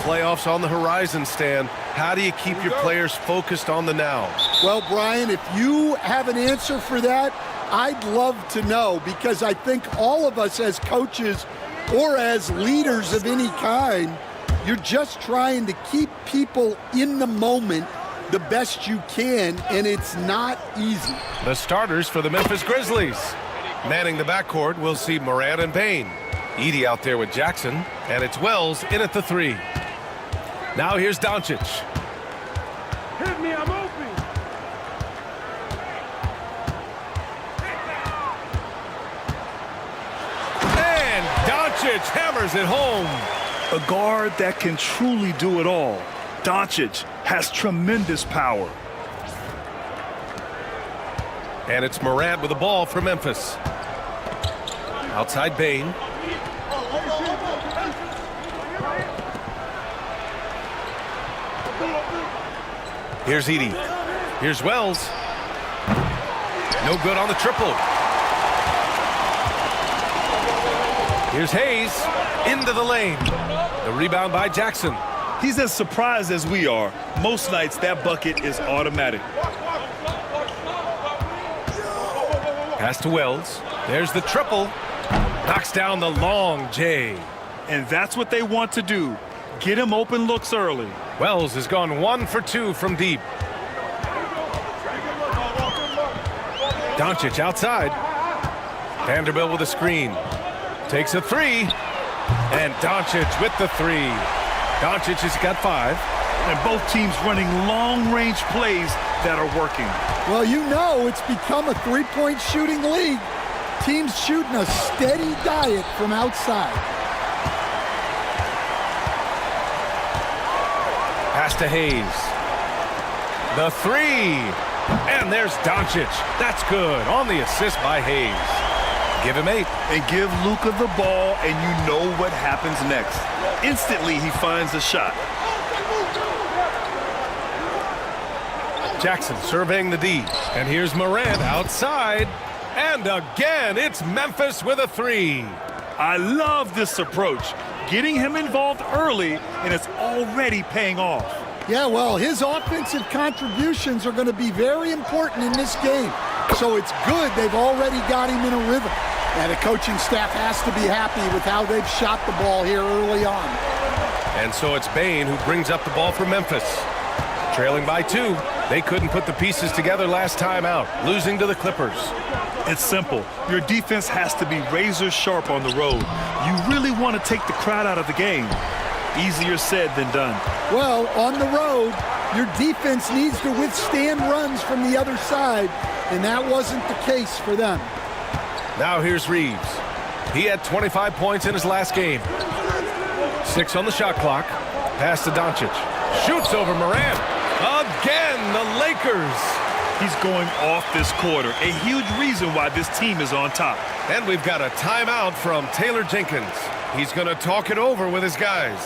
playoffs on the horizon, Stan. How do you keep your players focused on the now? Well, Brian, if you have an answer for that, I'd love to know, because I think all of us as coaches or as leaders of any kind, you're just trying to keep people in the moment the best you can, and it's not easy. The starters for the Memphis Grizzlies. Manning the backcourt, we'll see Morant and Bane. Edey out there with Jackson, and it's Wells in at the 3. Now here's Doncic. Hit me, I'm open. And Doncic hammers it home. A guard that can truly do it all. Doncic has tremendous power. And it's Morant with the ball for Memphis. Outside Bane. Here's Edey. Here's Wells. No good on the triple. Here's Hayes into the lane. The rebound by Jackson. He's as surprised as we are. Most nights that bucket is automatic. Pass to Wells. There's the triple. Knocks down the long J. And that's what they want to do. Get him open looks early. Wells has gone 1 for 2 from deep. Doncic outside. Vanderbilt with a screen. Takes a 3. And Doncic with the 3. Doncic has got 5. And both teams running long-range plays that are working. Well, you know it's become a three-point shooting league. Teams shooting a steady diet from outside. Pass to Hayes. The 3. And there's Doncic. That's good on the assist by Hayes. Give him 8. And give Luka the ball, and you know what happens next. Instantly, he finds a shot. Jackson surveying the D. And here's Morant outside. And again, it's Memphis with a 3. I love this approach. Getting him involved early, and it's already paying off. Yeah, well, his offensive contributions are going to be very important in this game. So it's good they've already got him in a rhythm. And the coaching staff has to be happy with how they've shot the ball here early on. And so it's Bane who brings up the ball for Memphis. Trailing by 2. They couldn't put the pieces together last time out, losing to the Clippers. It's simple. Your defense has to be razor sharp on the road. You really want to take the crowd out of the game. Easier said than done. Well, on the road, your defense needs to withstand runs from the other side, and that wasn't the case for them. Now here's Reeves. He had 25 points in his last game. 6 on the shot clock. Pass to Doncic. Shoots over Morant. Again, the Lakers. He's going off this quarter. A huge reason why this team is on top. And we've got a timeout from Taylor Jenkins. He's going to talk it over with his guys.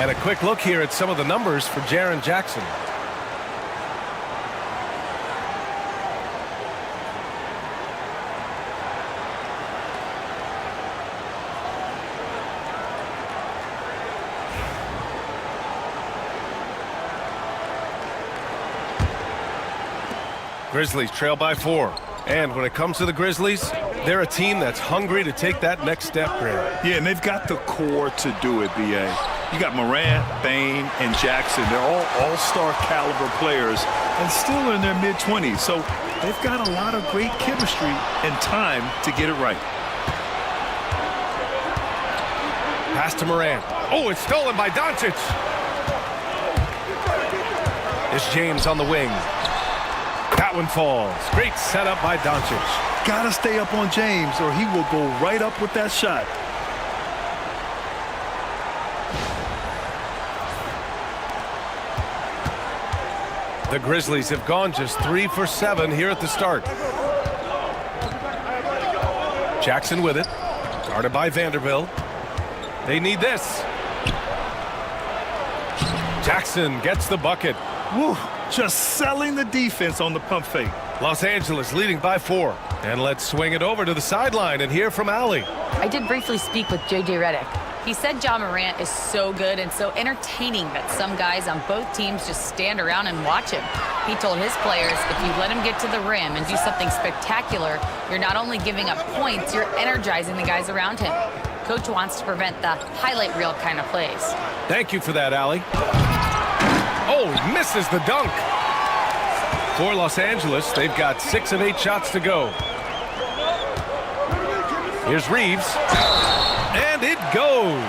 And a quick look here at some of the numbers for Jaren Jackson. Grizzlies trail by 4. And when it comes to the Grizzlies, they're a team that's hungry to take that next step, Grant. Yeah, and they've got the core to do it, B.A. You got Morant, Bane, and Jackson. They're all all-star caliber players and still in their mid-20s. So they've got a lot of great chemistry and time to get it right. Pass to Morant. Oh, it's stolen by Doncic. It's James on the wing. That one falls. Great setup by Doncic. Gotta stay up on James or he will go right up with that shot. The Grizzlies have gone just 3 for 7 here at the start. Jackson with it. Guarded by Vanderbilt. They need this. Jackson gets the bucket. Woo, just selling the defense on the pump fake. Los Angeles leading by 4. And let's swing it over to the sideline and hear from Allie. I did briefly speak with J.J. Redick. He said Ja Morant is so good and so entertaining that some guys on both teams just stand around and watch him. He told his players, if you let him get to the rim and do something spectacular, you're not only giving up points, you're energizing the guys around him. Coach wants to prevent the highlight reel kind of plays. Thank you for that, Allie. Oh, he misses the dunk. For Los Angeles, they've got 6 of 8 shots to go. Here's Reeves. And it goes.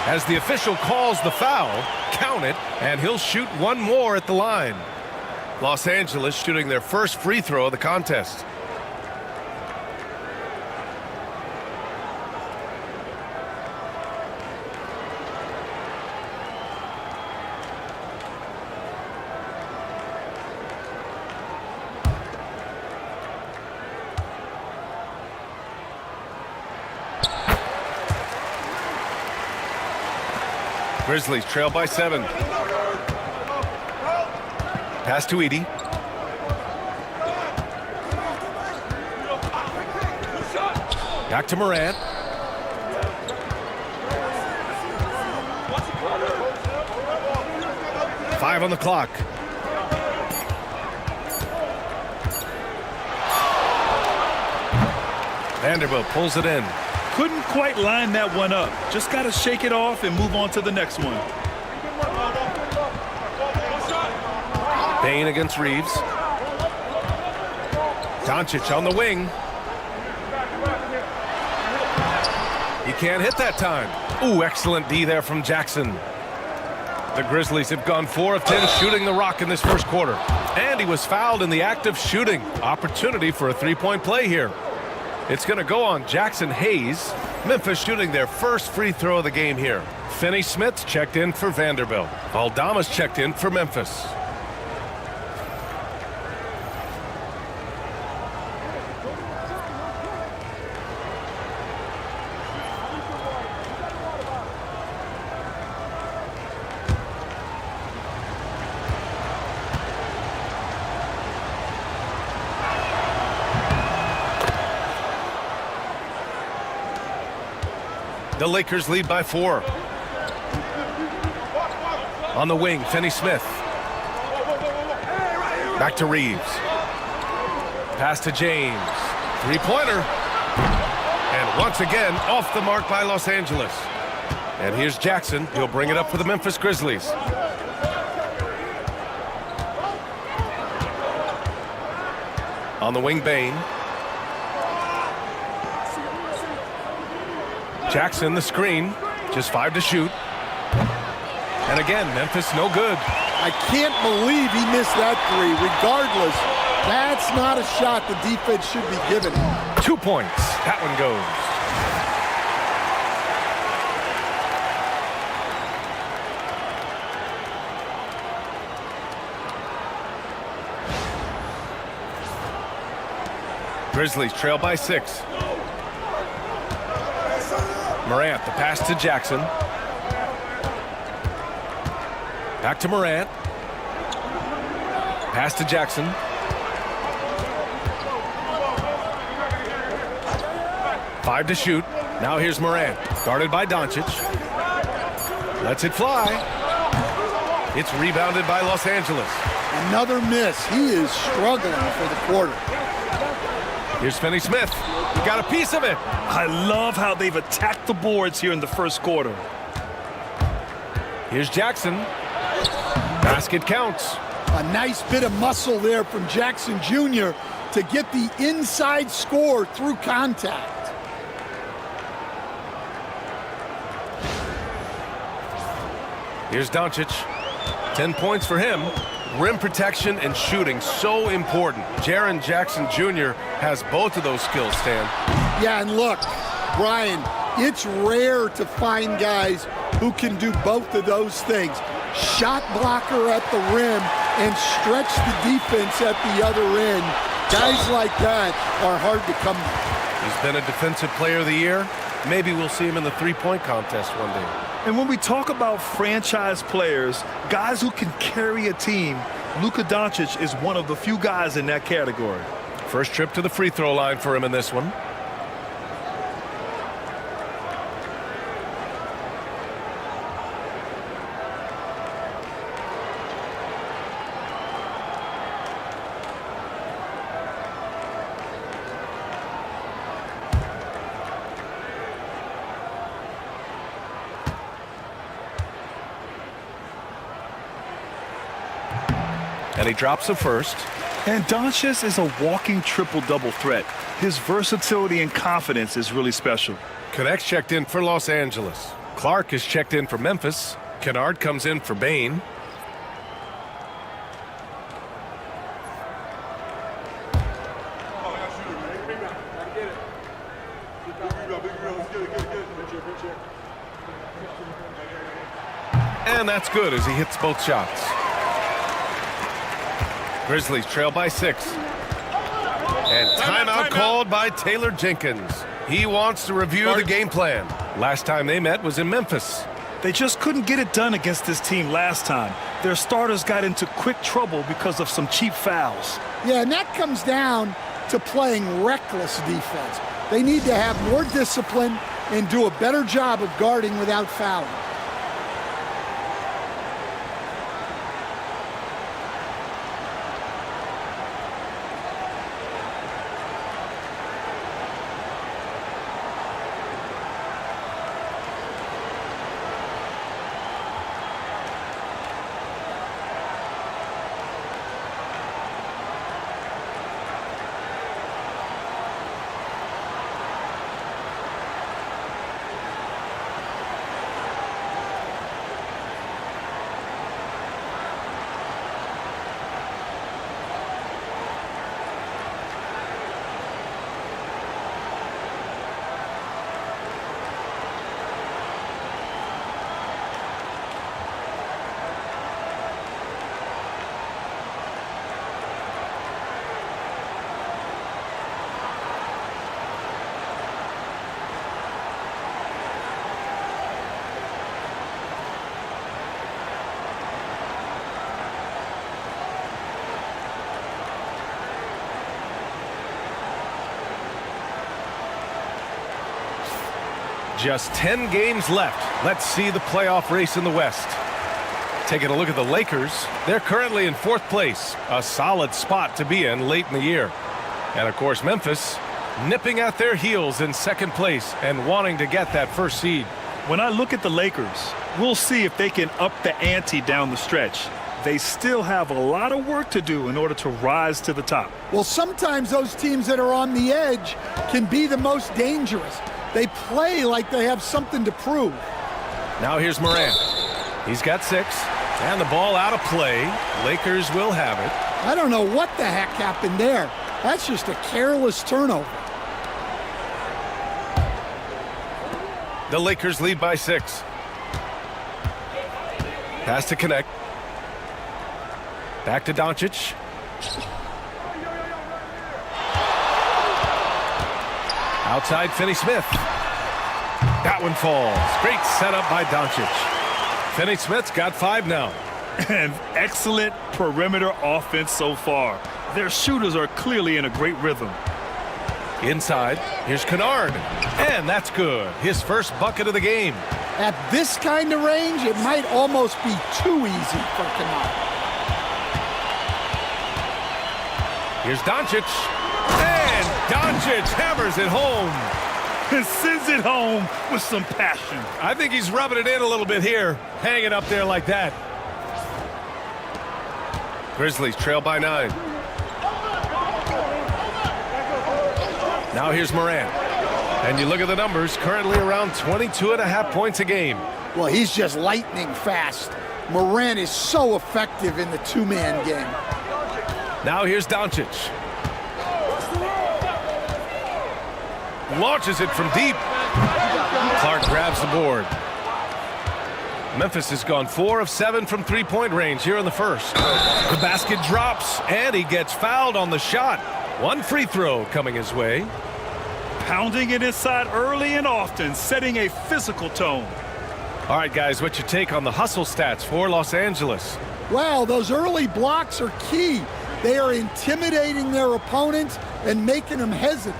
As the official calls the foul, count it, and he'll shoot one more at the line. Los Angeles shooting their first free throw of the contest. Grizzlies trail by 7. Pass to Edey. Back to Morant. Five on the clock. Vanderbilt pulls it in. Couldn't quite line that one up. Just got to shake it off and move on to the next one. Bane against Reeves. Doncic on the wing. He can't hit that time. Ooh, excellent D there from Jackson. The Grizzlies have gone 4 of 10 shooting the rock in this first quarter. And he was fouled in the act of shooting. Opportunity for a three-point play here. It's going to go on Jackson Hayes. Memphis shooting their first free throw of the game here. Finney Smith checked in for Vanderbilt. Aldama's checked in for Memphis. The Lakers lead by 4. On the wing, Finney Smith. Back to Reeves. Pass to James. Three-pointer. And once again, off the mark by Los Angeles. And here's Jackson. He'll bring it up for the Memphis Grizzlies. On the wing, Bane. Jackson, the screen, just 5 to shoot. And again, Memphis no good. I can't believe he missed that 3. Regardless, that's not a shot the defense should be given. 2 points. That one goes. Grizzlies trail by 6. Morant, the pass to Jackson. Back to Morant. Pass to Jackson. Five to shoot. Now here's Morant. Guarded by Doncic. Lets it fly. It's rebounded by Los Angeles. Another miss. He is struggling for the quarter. Here's Finney Smith. He got a piece of it. I love how they've attacked the boards here in the first quarter. Here's Jackson. Basket counts. A nice bit of muscle there from Jackson Jr. to get the inside score through contact. Here's Doncic. 10 points for him. Rim protection and shooting, so important. Jaren Jackson Jr. has both of those skills, Stan. Yeah, and look, Brian, it's rare to find guys who can do both of those things. Shot blocker at the rim and stretch the defense at the other end. Guys like that are hard to come by. He's been a defensive player of the year. Maybe we'll see him in the three-point contest one day. And when we talk about franchise players, guys who can carry a team, Luka Doncic is one of the few guys in that category. First trip to the free throw line for him in this one. And he drops the first. And Doncic is a walking triple-double threat. His versatility and confidence is really special. Connect's checked in for Los Angeles. Clark is checked in for Memphis. Kennard comes in for Bain. And that's good as he hits both shots. Grizzlies trail by 6. And timeout called by Taylor Jenkins. He wants to review the game plan. Last time they met was in Memphis. They just couldn't get it done against this team last time. Their starters got into quick trouble because of some cheap fouls. Yeah, and that comes down to playing reckless defense. They need to have more discipline and do a better job of guarding without fouling. Just 10 games left. Let's see the playoff race in the West. Taking a look at the Lakers, they're currently in 4th place, a solid spot to be in late in the year. And of course, Memphis nipping at their heels in 2nd place and wanting to get that first seed. When I look at the Lakers, we'll see if they can up the ante down the stretch. They still have a lot of work to do in order to rise to the top. Well, sometimes those teams that are on the edge can be the most dangerous. They play like they have something to prove. Now here's Morant. He's got 6. And the ball out of play. Lakers will have it. I don't know what the heck happened there. That's just a careless turnover. The Lakers lead by 6. Pass to Connect. Back to Doncic. Outside, Finney Smith. That one falls. Great setup by Doncic. Finney Smith's got 5 now. And excellent perimeter offense so far. Their shooters are clearly in a great rhythm. Inside, here's Kennard. And that's good. His first bucket of the game. At this kind of range, it might almost be too easy for Kennard. Here's Doncic. And Doncic hammers it home. And sends it home with some passion. I think he's rubbing it in a little bit here, hanging up there like that. Grizzlies trail by 9. Now here's Morant. And you look at the numbers, currently around 22.5 points a game. Well, he's just lightning fast. Morant is so effective in the two-man game. Now here's Doncic. Launches it from deep. Clark grabs the board. Memphis has gone 4 of 7 from three-point range here in the first. The basket drops, and he gets fouled on the shot. One free throw coming his way. Pounding it inside early and often, setting a physical tone. All right, guys, what's your take on the hustle stats for Los Angeles? Well, those early blocks are key. They are intimidating their opponents and making them hesitant.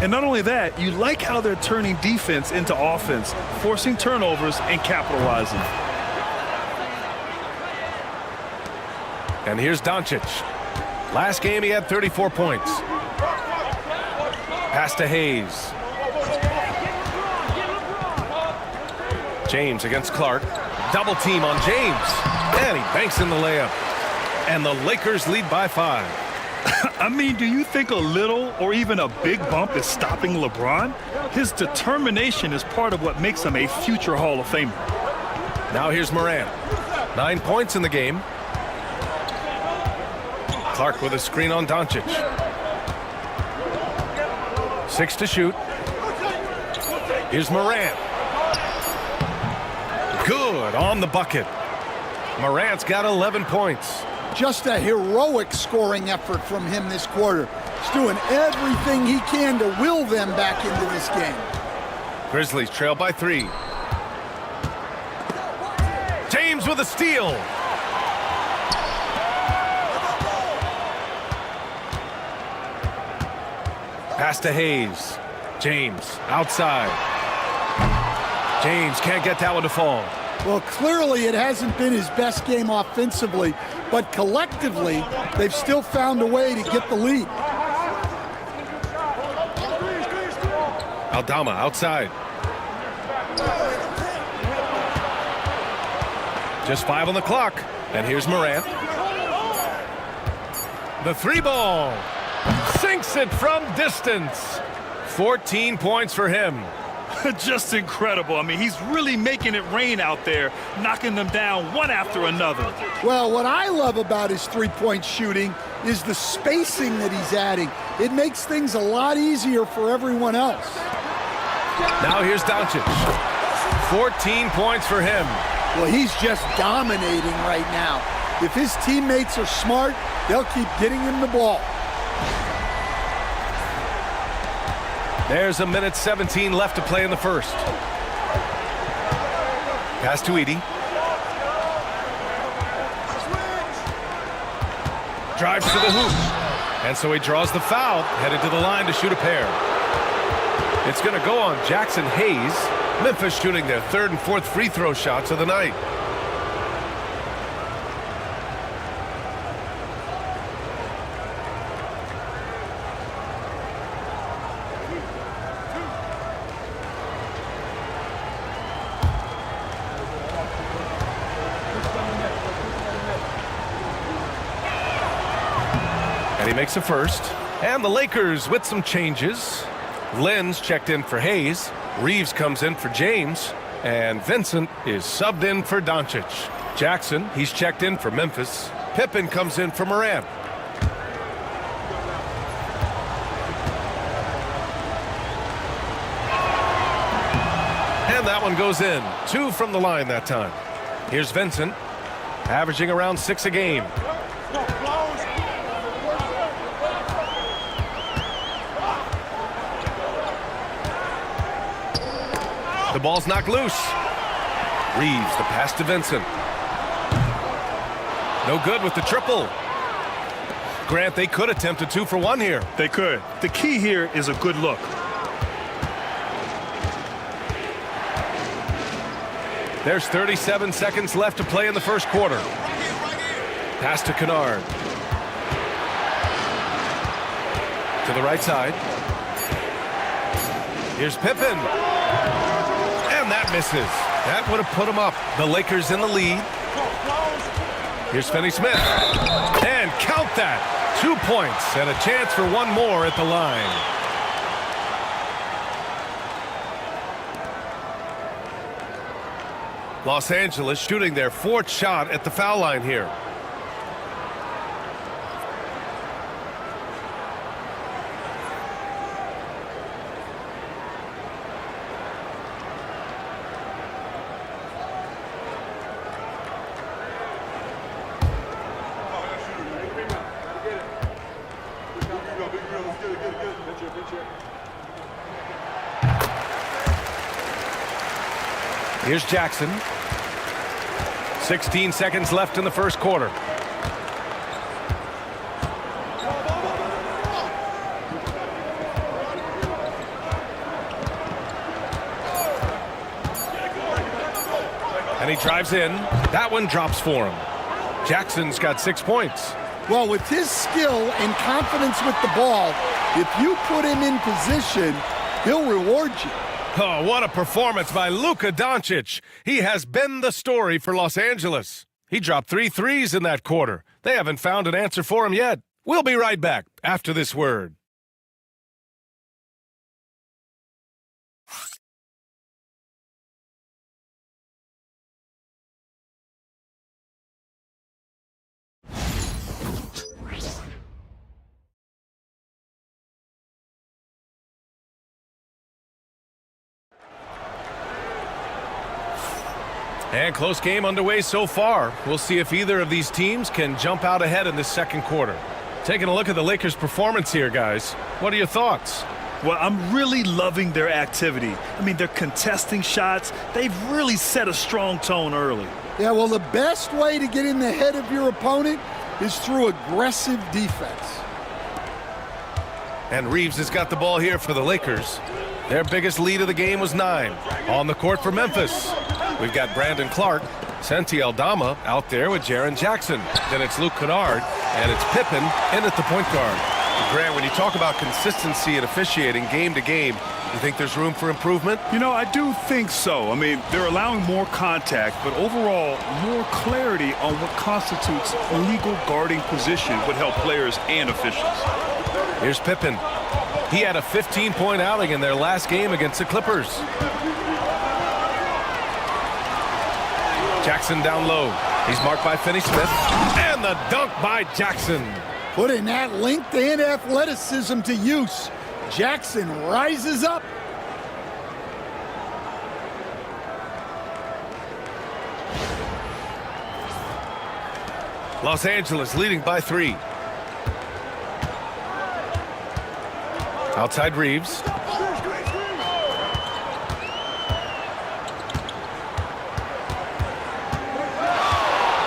And not only that, you like how they're turning defense into offense, forcing turnovers and capitalizing. And here's Doncic. Last game he had 34 points. Pass to Hayes. James against Clark. Double team on James. And he banks in the layup. And the Lakers lead by 5. I mean, do you think a little or even a big bump is stopping LeBron? His determination is part of what makes him a future Hall of Famer. Now here's Morant. 9 points in the game. Clark with a screen on Doncic. 6 to shoot. Here's Morant. Good on the bucket. Morant's got 11 points. Just a heroic scoring effort from him this quarter. He's doing everything he can to will them back into this game. Grizzlies trail by 3. James with a steal. Pass to Hayes. James outside. James can't get that one to fall. Well, clearly it hasn't been his best game offensively, but collectively, they've still found a way to get the lead. Aldama outside. Just 5 on the clock. And here's Morant. The 3 ball. Sinks it from distance. 14 points for him. Just incredible. I mean, he's really making it rain out there, knocking them down one after another. Well, what I love about his three-point shooting is the spacing that he's adding. It makes things a lot easier for everyone else. Now here's Doncic. 14 points for him. Well, he's just dominating right now. If his teammates are smart, they'll keep getting him the ball. There's a minute 17 left to play in the first. Pass to Edey. Drives to the hoop. And so he draws the foul, headed to the line to shoot a pair. It's going to go on Jackson Hayes. Memphis shooting their 3rd and 4th free throw shots of the night. And he makes a first. And the Lakers with some changes. Lynn's checked in for Hayes. Reeves comes in for James. And Vincent is subbed in for Doncic. Jackson, he's checked in for Memphis. Pippen comes in for Morant. And that one goes in. 2 from the line that time. Here's Vincent, averaging around 6 a game. The ball's knocked loose. Reeves, the pass to Vincent. No good with the triple. Grant, they could attempt a 2 for 1 here. They could. The key here is a good look. There's 37 seconds left to play in the first quarter. Pass to Kennard. To the right side. Here's Pippen. And that misses. That would have put him up. The Lakers in the lead. Here's Finney-Smith. And count that. 2 points and a chance for one more at the line. Los Angeles shooting their 4th shot at the foul line here. Here's Jackson. 16 seconds left in the first quarter. And he drives in. That one drops for him. Jackson's got 6 points. Well, with his skill and confidence with the ball, if you put him in position, he'll reward you. Oh, what a performance by Luka Doncic. He has been the story for Los Angeles. He dropped 3 threes in that quarter. They haven't found an answer for him yet. We'll be right back after this word. And close game underway so far. We'll see if either of these teams can jump out ahead in this second quarter. Taking a look at the Lakers' performance here, guys. What are your thoughts? Well, I'm really loving their activity. I mean, they're contesting shots. They've really set a strong tone early. Yeah, well, the best way to get in the head of your opponent is through aggressive defense. And Reeves has got the ball here for the Lakers. Their biggest lead of the game was 9. On the court for Memphis. We've got Brandon Clark, Santi Aldama out there with Jaren Jackson. Then it's Luke Kennard, and it's Pippen in at the point guard. Grant, when you talk about consistency and officiating game to game, you think there's room for improvement? You know, I do think so. I mean, they're allowing more contact, but overall, more clarity on what constitutes a legal guarding position would help players and officials. Here's Pippen. He had a 15-point outing in their last game against the Clippers. Jackson down low. He's marked by Finney-Smith. And the dunk by Jackson. Putting that length and athleticism to use. Jackson rises up. Los Angeles leading by 3. Outside Reeves.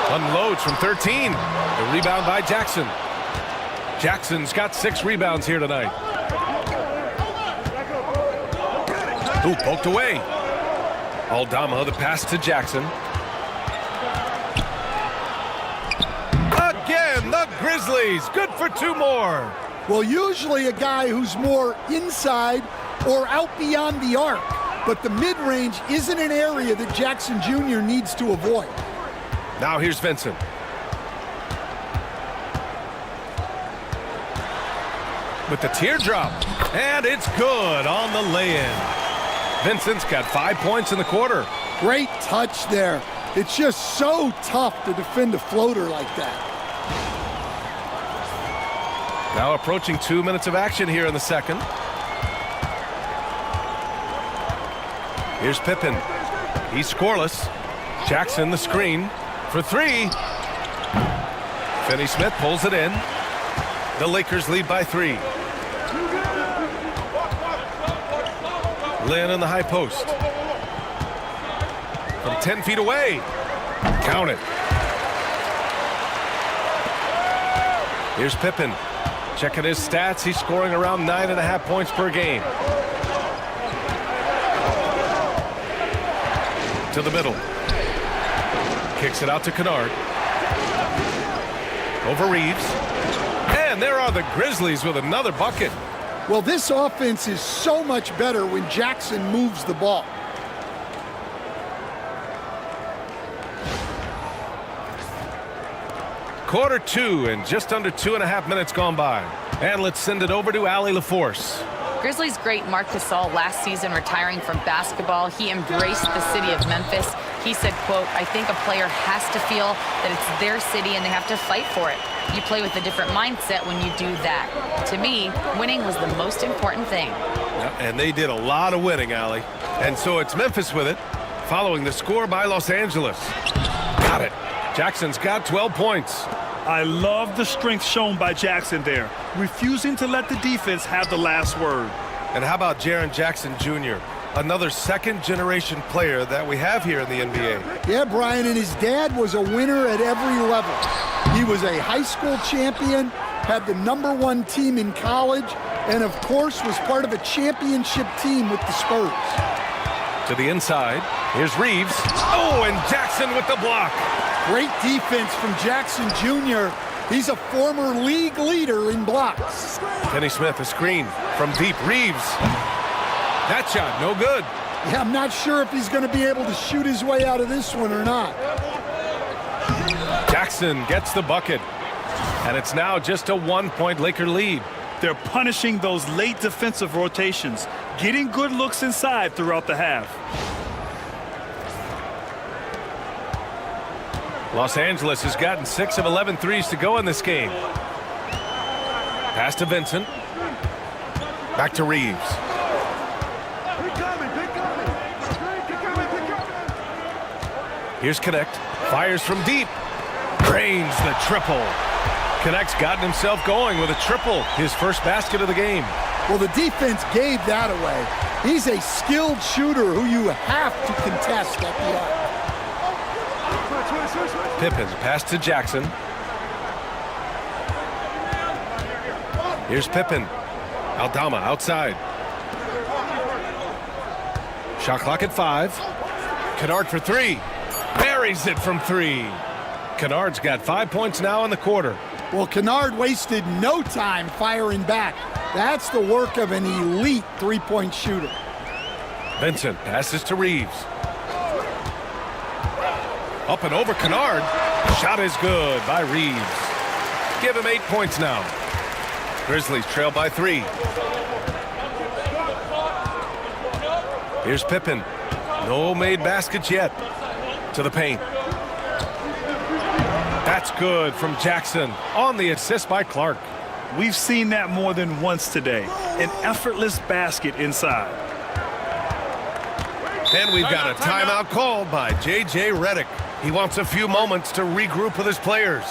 Unloads from 13. The rebound by Jackson. Jackson's got 6 rebounds here tonight. Ooh, poked away. Aldama, the pass to Jackson. Again, the Grizzlies. Good for 2 more. Well, usually a guy who's more inside or out beyond the arc. But the mid-range isn't an area that Jackson Jr. needs to avoid. Now here's Vincent. With the teardrop. And it's good on the lay-in. Vincent's got 5 points in the quarter. Great touch there. It's just so tough to defend a floater like that. Now approaching 2 minutes of action here in the second. Here's Pippen. He's scoreless. Jackson the screen for 3. Finney-Smith pulls it in. The Lakers lead by 3. Lynn in the high post. From 10 feet away. Count it. Here's Pippen. Checking his stats. He's scoring around 9.5 points per game. To the middle. Kicks it out to Kennard. Over Reeves. And there are the Grizzlies with another bucket. Well, this offense is so much better when Jackson moves the ball. Quarter 2 and just under 2.5 minutes gone by. And let's send it over to Allie LaForce. Grizzlies great Marc Gasol last season retiring from basketball. He embraced the city of Memphis. He said, quote, "I think a player has to feel that it's their city and they have to fight for it. You play with a different mindset when you do that. To me, winning was the most important thing." And they did a lot of winning, Allie. And so it's Memphis with it, following the score by Los Angeles. Got it. Jackson's got 12 points. I love the strength shown by Jackson there, refusing to let the defense have the last word. And how about Jaren Jackson Jr., another second-generation player that we have here in the NBA? Yeah, Brian, and his dad was a winner at every level. He was a high school champion, had the #1 team in college, and of course was part of a championship team with the Spurs. To the inside, here's Reeves. Oh, and Jackson with the block. Great defense from Jackson Jr. He's a former league leader in blocks. Kenny Smith, a screen from deep. Reeves. That shot, no good. Yeah, I'm not sure if he's going to be able to shoot his way out of this one or not. Jackson gets the bucket. And it's now just a 1-point Laker lead. They're punishing those late defensive rotations, getting good looks inside throughout the half. Los Angeles has gotten 6 of 11 threes to go in this game. Pass to Vincent. Back to Reeves. Here's Connect. Fires from deep. Drains the triple. Connect's gotten himself going with a triple. His first basket of the game. Well, the defense gave that away. He's a skilled shooter who you have to contest at the arc. Pippen, pass to Jackson. Here's Pippen. Aldama outside. Shot clock at 5. Kennard for 3. Buries it from 3. Kennard's got 5 points now in the quarter. Well, Kennard wasted no time firing back. That's the work of an elite three-point shooter. Vincent passes to Reeves. Up and over Kennard. Shot is good by Reeves. Give him 8 points now. Grizzlies trail by 3. Here's Pippen. No made baskets yet. To the paint. That's good from Jackson on the assist by Clark. We've seen that more than once today. An effortless basket inside. And we've got a timeout called by J.J. Redick. He wants a few moments to regroup with his players.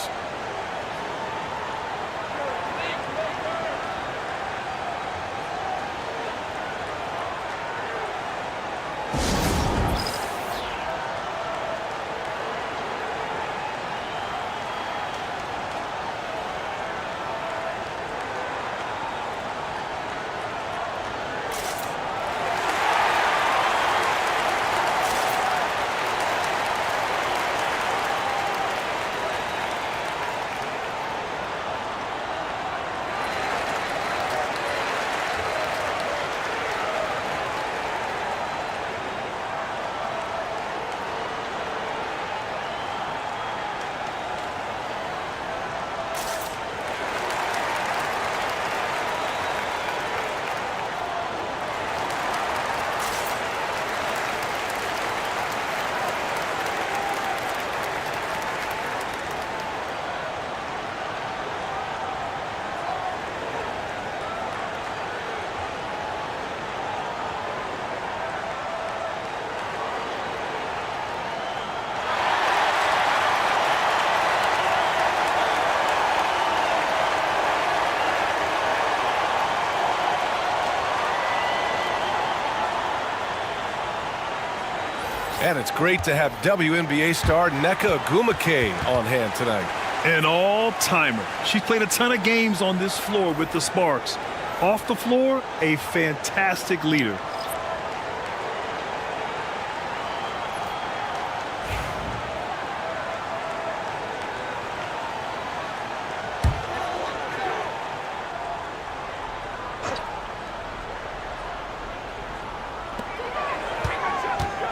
And it's great to have WNBA star Nneka Ogwumike on hand tonight. An all-timer. She's played a ton of games on this floor with the Sparks. Off the floor, a fantastic leader.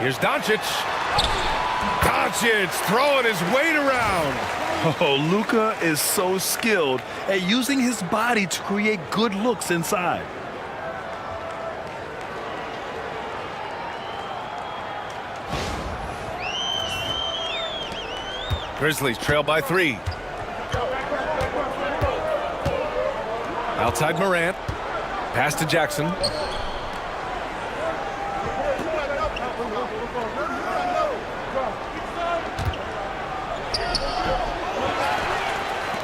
Here's Doncic. Doncic throwing his weight around. Oh, Luka is so skilled at using his body to create good looks inside. Grizzlies trail by 3. Outside Morant. Pass to Jackson.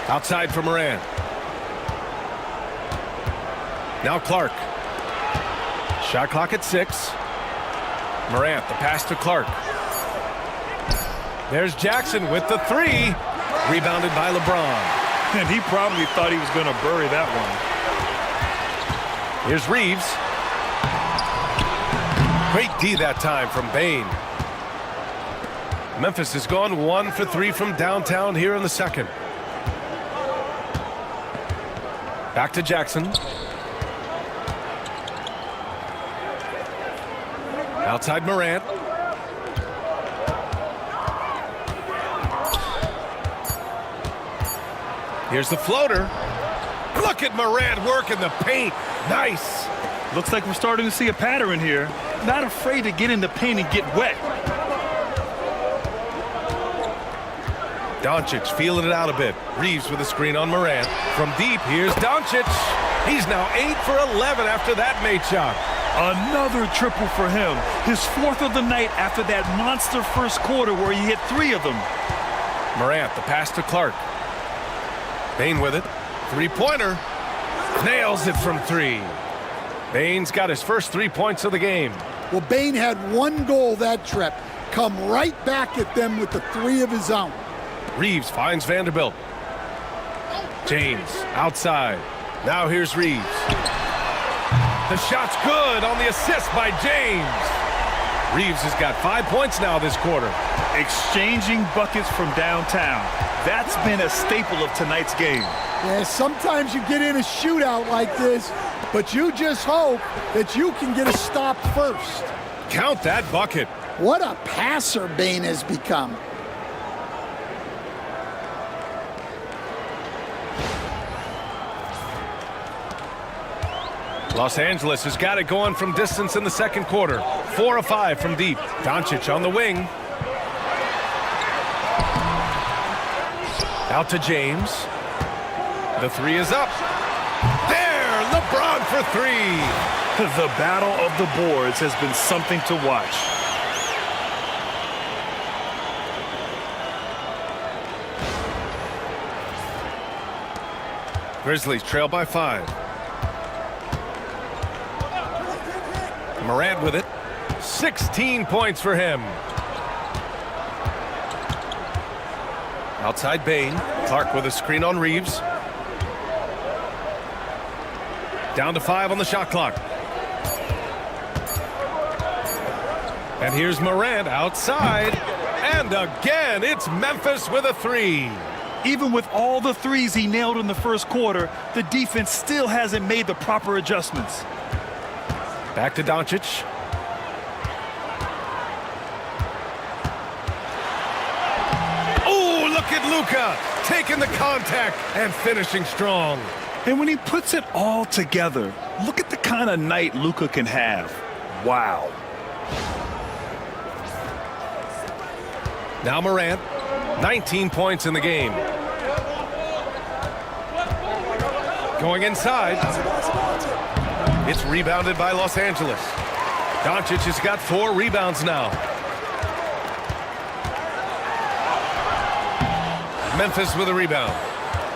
Outside for Morant. Now Clark. Shot clock at 6. Morant, the pass to Clark. There's Jackson with the 3. Rebounded by LeBron. And he probably thought he was going to bury that one. Here's Reeves. Great D that time from Bane. Memphis has gone 1 for 3 from downtown here in the second. Back to Jackson. Outside Morant. Here's the floater. Look at Morant working the paint. Nice. Looks like we're starting to see a pattern here. Not afraid to get in the paint and get wet. Doncic feeling it out a bit. Reeves with a screen on Morant. From deep, here's Doncic. He's now 8 for 11 after that made shot. Another triple for him. His 4th of the night after that monster first quarter where he hit 3 of them. Morant, the pass to Clark. Bane with it. 3-pointer. Nails it from 3. Bane's got his first 3 points of the game. Well, Bane had 1 goal that trip. Come right back at them with the 3 of his own. Reeves finds Vanderbilt. James outside. Now here's Reeves. The shot's good on the assist by James. Reeves has got 5 points now this quarter. Exchanging buckets from downtown. That's been a staple of tonight's game. Yeah, sometimes you get in a shootout like this, but you just hope that you can get a stop first. Count that bucket. What a passer Bane has become. Los Angeles has got it going from distance in the second quarter. 4 of 5 from deep. Doncic on the wing. Out to James. The 3 is up. There, LeBron for 3. The battle of the boards has been something to watch. Grizzlies trail by 5. Morant with it. 16 points for him. Outside Bane. Clark with a screen on Reeves. Down to 5 on the shot clock. And here's Morant outside. And again, it's Memphis with a 3. Even with all the 3s he nailed in the first quarter, the defense still hasn't made the proper adjustments. Back to Doncic. Oh, look at Luka taking the contact and finishing strong. And when he puts it all together, look at the kind of night Luka can have. Wow. Now Morant, 19 points in the game. Going inside. It's rebounded by Los Angeles. Doncic has got 4 rebounds now. Memphis with a rebound.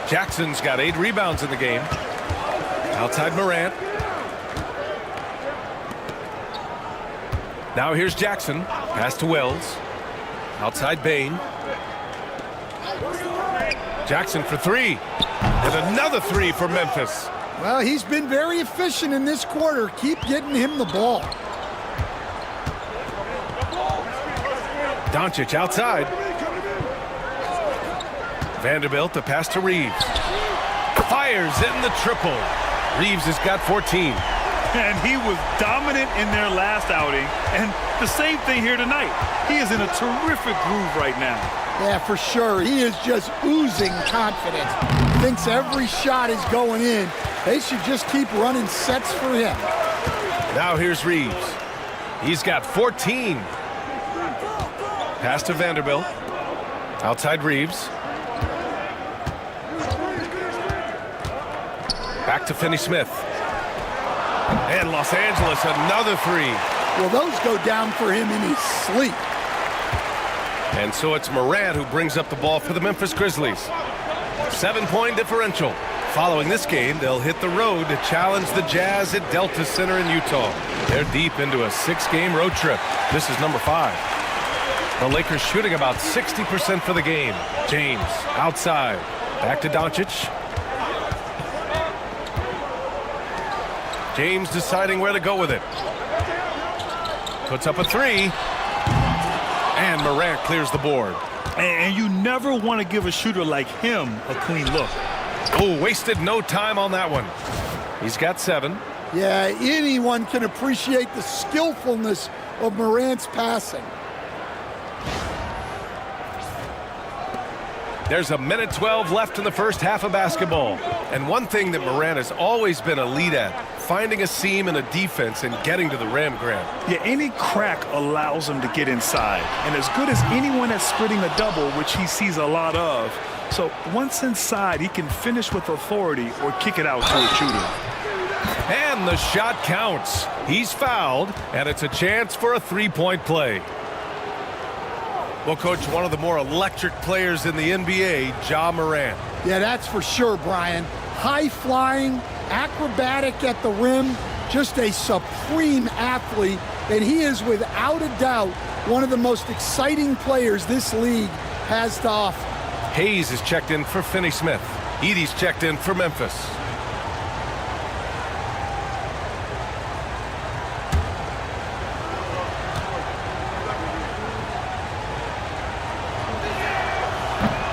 Jackson's got 8 rebounds in the game. Outside Morant. Now here's Jackson. Pass to Wells. Outside Bane. Jackson for 3. And another 3 for Memphis. Well, he's been very efficient in this quarter. Keep getting him the ball. Doncic outside. Vanderbilt, the pass to Reeves. Fires in the triple. Reeves has got 14. And he was dominant in their last outing. And the same thing here tonight. He is in a terrific groove right now. Yeah, for sure. He is just oozing confidence. Thinks every shot is going in. They should just keep running sets for him. Now here's Reeves. He's got 14. Pass to Vanderbilt. Outside Reeves. Back to Finney-Smith. And Los Angeles, another three. Well, those go down for him in his sleep. And so it's Morant who brings up the ball for the Memphis Grizzlies. 7-point differential. Following this game, they'll hit the road to challenge the Jazz at Delta Center in Utah. They're deep into a 6-game road trip. This is number 5. The Lakers shooting about 60% for the game. James outside. Back to Doncic. James deciding where to go with it. Puts up a three. And Morant clears the board. And you never want to give a shooter like him a clean look. Oh, wasted no time on that one. He's got 7. Yeah, anyone can appreciate the skillfulness of Morant's passing. There's a minute 12 left in the first half of basketball. And one thing that Morant has always been elite at, finding a seam in a defense and getting to the rim, Grant. Yeah, any crack allows him to get inside. And as good as anyone at splitting a double, which he sees a lot of. So once inside, he can finish with authority or kick it out to a shooter. And the shot counts. He's fouled, and it's a chance for a 3-point play. Well, Coach, one of the more electric players in the NBA, Ja Morant. Yeah, that's for sure, Brian. High-flying, acrobatic at the rim, just a supreme athlete, and he is without a doubt one of the most exciting players this league has to offer. Hayes is checked in for Finney-Smith. Edey's checked in for Memphis.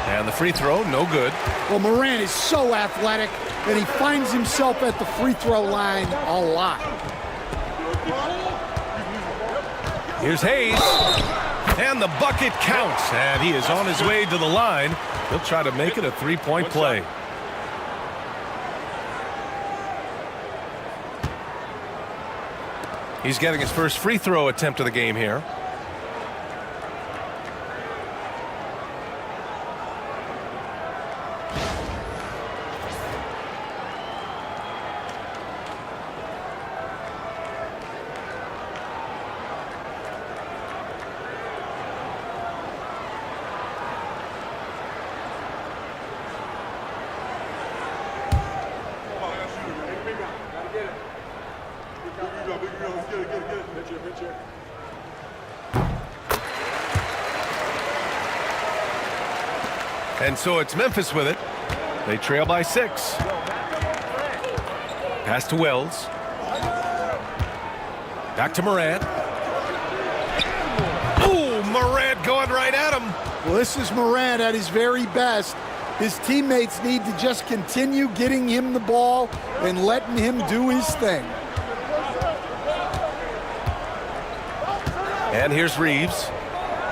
And the free throw, no good. Well, Morant is so athletic, and he finds himself at the free throw line a lot. Here's Hayes. And the bucket counts. And he is on his way to the line. He'll try to make it a 3-point play. He's getting his first free throw attempt of the game here. And so it's Memphis with it. They trail by 6. Pass to Wells. Back to Morant. Ooh, Morant going right at him. Well, this is Morant at his very best. His teammates need to just continue getting him the ball and letting him do his thing. And here's Reeves.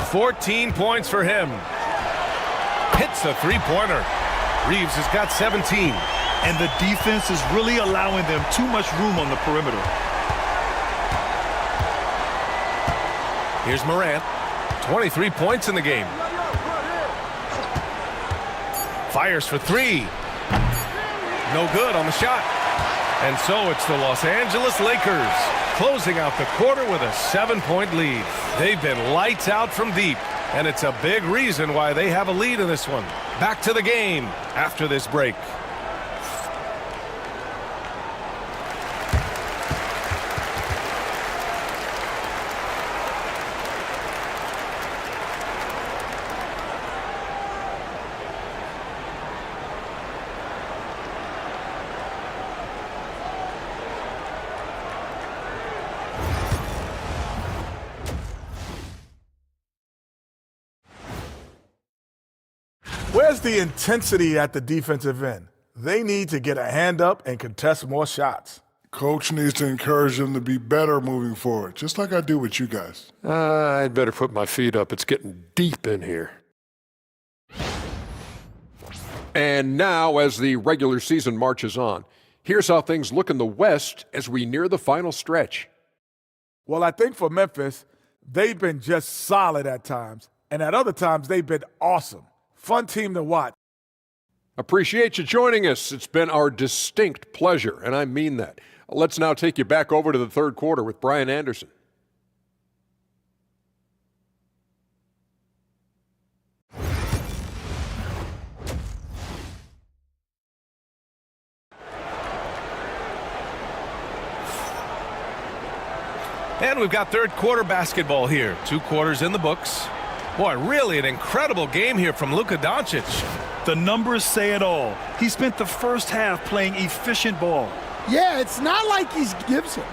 14 points for him. Hits a three-pointer. Reeves has got 17. And the defense is really allowing them too much room on the perimeter. Here's Morant. 23 points in the game. Fires for 3. No good on the shot. And so it's the Los Angeles Lakers closing out the quarter with a 7-point lead. They've been lights out from deep, and it's a big reason why they have a lead in this one. Back to the game after this break. Where's the intensity at the defensive end? They need to get a hand up and contest more shots. Coach needs to encourage them to be better moving forward, just like I do with you guys. I'd better put my feet up. It's getting deep in here. And now, as the regular season marches on, here's how things look in the West as we near the final stretch. Well, I think for Memphis, they've been just solid at times, and at other times they've been awesome. Fun team to watch. Appreciate you joining us. It's been our distinct pleasure, and I mean that. Let's now take you back over to the third quarter with Brian Anderson. And we've got third quarter basketball here. 2 quarters in the books. Boy, really an incredible game here from Luka Doncic. The numbers say it all. He spent the first half playing efficient ball. Yeah, it's not like he gives it.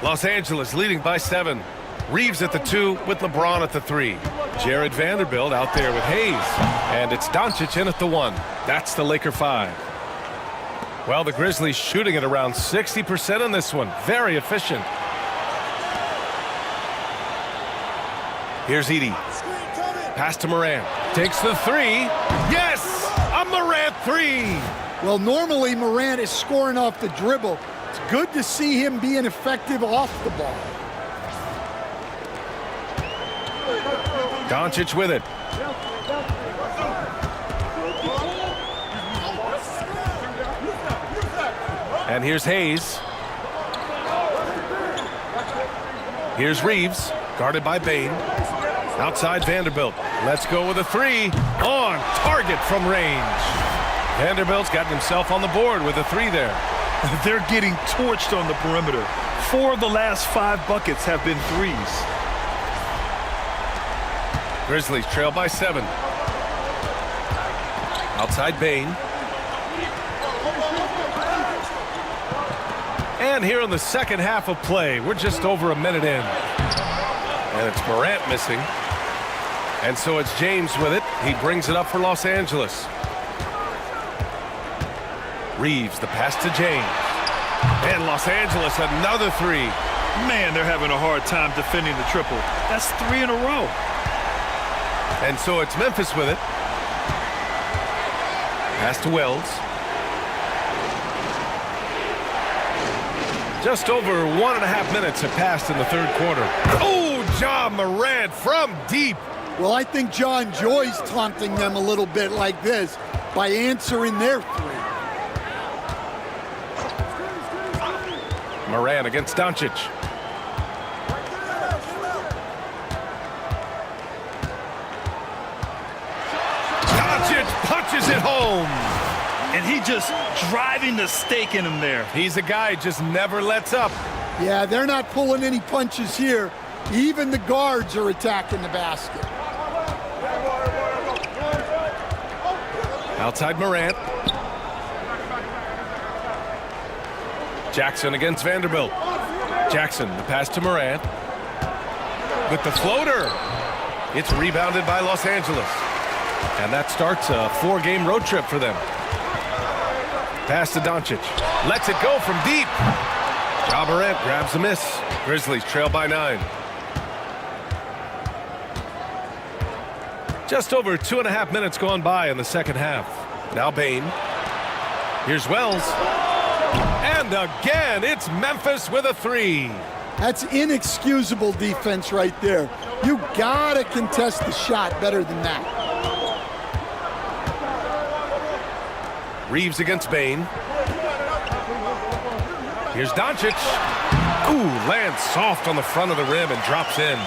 Los Angeles leading by 7. Reeves at the 2 with LeBron at the 3. Jared Vanderbilt out there with Hayes. And it's Doncic in at the 1. That's the Laker 5. Well, the Grizzlies shooting at around 60% on this one. Very efficient. Here's Edey. Pass to Morant. Takes the 3. Yes! A Morant 3! Well, normally Morant is scoring off the dribble. It's good to see him being effective off the ball. Doncic with it. And here's Hayes. Here's Reeves, guarded by Bane. Outside Vanderbilt. Let's go with a 3. On target from range. Vanderbilt's gotten himself on the board with a 3 there. They're getting torched on the perimeter. 4 of the last 5 buckets have been 3s. Grizzlies trail by 7. Outside Bane. And here in the second half of play, we're just over a minute in. And it's Morant missing. And so it's James with it. He brings it up for Los Angeles. Reeves, the pass to James. And Los Angeles, another 3. Man, they're having a hard time defending the triple. That's 3 in a row. And so it's Memphis with it. Pass to Wells. Just over 1.5 minutes have passed in the third quarter. Oh, Ja Morant from deep. Well, I think John Joy's taunting them a little bit like this by answering their 3. Morant against Doncic. Doncic punches it home. And he just driving the stake in him there. He's a guy who just never lets up. Yeah, they're not pulling any punches here. Even the guards are attacking the basket. Outside Morant. Jackson against Vanderbilt. Jackson, the pass to Morant. With the floater. It's rebounded by Los Angeles. And that starts a 4-game road trip for them. Pass to Doncic. Lets it go from deep. Ja Morant grabs a miss. Grizzlies trail by 9. Just over 2.5 minutes gone by in the second half. Now Bane. Here's Wells. And again, it's Memphis with a 3. That's inexcusable defense right there. You gotta contest the shot better than that. Reeves against Bane. Here's Doncic. Ooh, lands soft on the front of the rim and drops in.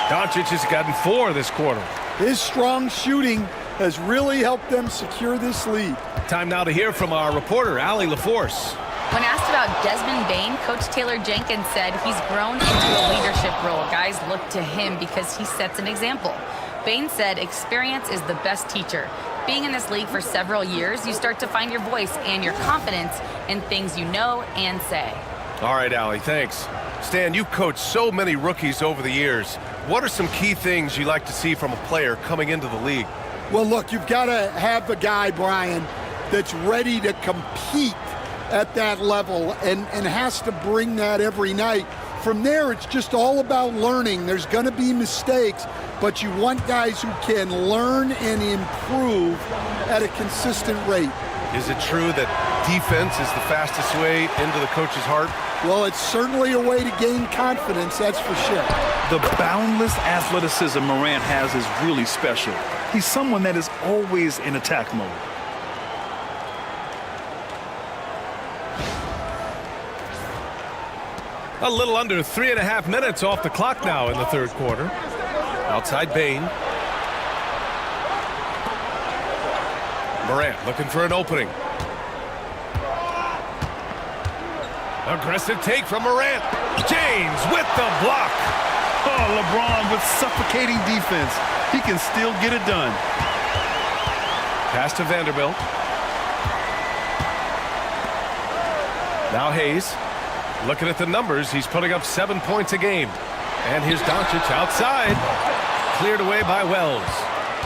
Doncic has gotten 4 this quarter. His strong shooting has really helped them secure this lead. Time now to hear from our reporter, Allie LaForce. When asked about Desmond Bane, Coach Taylor Jenkins said he's grown into a leadership role. Guys look to him because he sets an example. Bane said experience is the best teacher. Being in this league for several years, you start to find your voice and your confidence in things you know and say. All right, Allie, thanks. Stan, you've coached so many rookies over the years. What are some key things you like to see from a player coming into the league? Well, look, you've got to have a guy, Brian, that's ready to compete at that level and has to bring that every night. From there, it's just all about learning. There's going to be mistakes, but you want guys who can learn and improve at a consistent rate. Is it true that defense is the fastest way into the coach's heart? Well, it's certainly a way to gain confidence, that's for sure. The boundless athleticism Morant has is really special. He's someone that is always in attack mode. A little under 3.5 minutes off the clock now in the third quarter. Outside Bane. Morant looking for an opening. Aggressive take from Morant. James with the block. Oh, LeBron with suffocating defense. He can still get it done. Pass to Vanderbilt. Now Hayes. Looking at the numbers, he's putting up 7 points a game. And here's Doncic outside. Cleared away by Wells.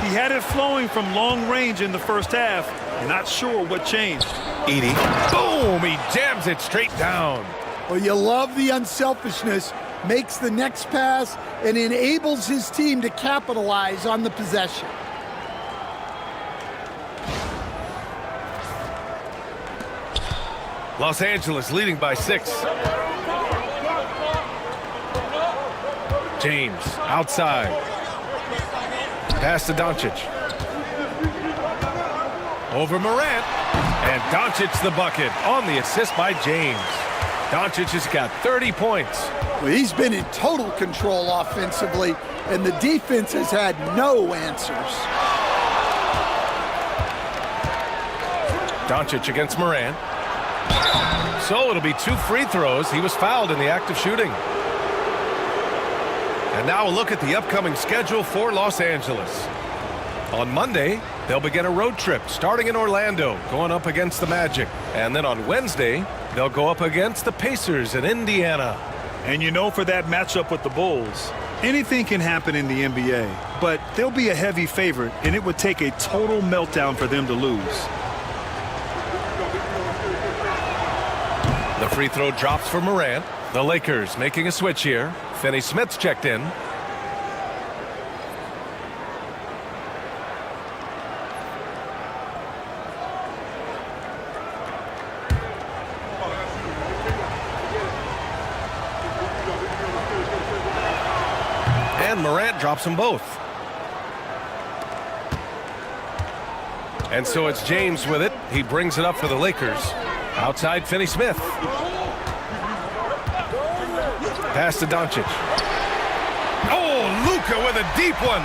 He had it flowing from long range in the first half. Not sure what changed. Edie. Boom! He jams it straight down. Well, you love the unselfishness, makes the next pass, and enables his team to capitalize on the possession. Los Angeles leading by 6. James outside. Pass to Doncic. Over Morant. And Doncic the bucket on the assist by James. Doncic has got 30 points. Well, he's been in total control offensively, and the defense has had no answers. Doncic against Morant. So it'll be 2 free throws. He was fouled in the act of shooting. And now a look at the upcoming schedule for Los Angeles. On Monday, they'll begin a road trip starting in Orlando, going up against the Magic. And then on Wednesday, they'll go up against the Pacers in Indiana. And you know, for that matchup with the Bulls, anything can happen in the NBA, but they'll be a heavy favorite, and it would take a total meltdown for them to lose. The free throw drops for Morant. The Lakers making a switch here. Finney-Smith's checked in. And Morant drops them both. And so it's James with it. He brings it up for the Lakers. Outside Finney-Smith. Pass to Doncic. Oh, Luka with a deep one.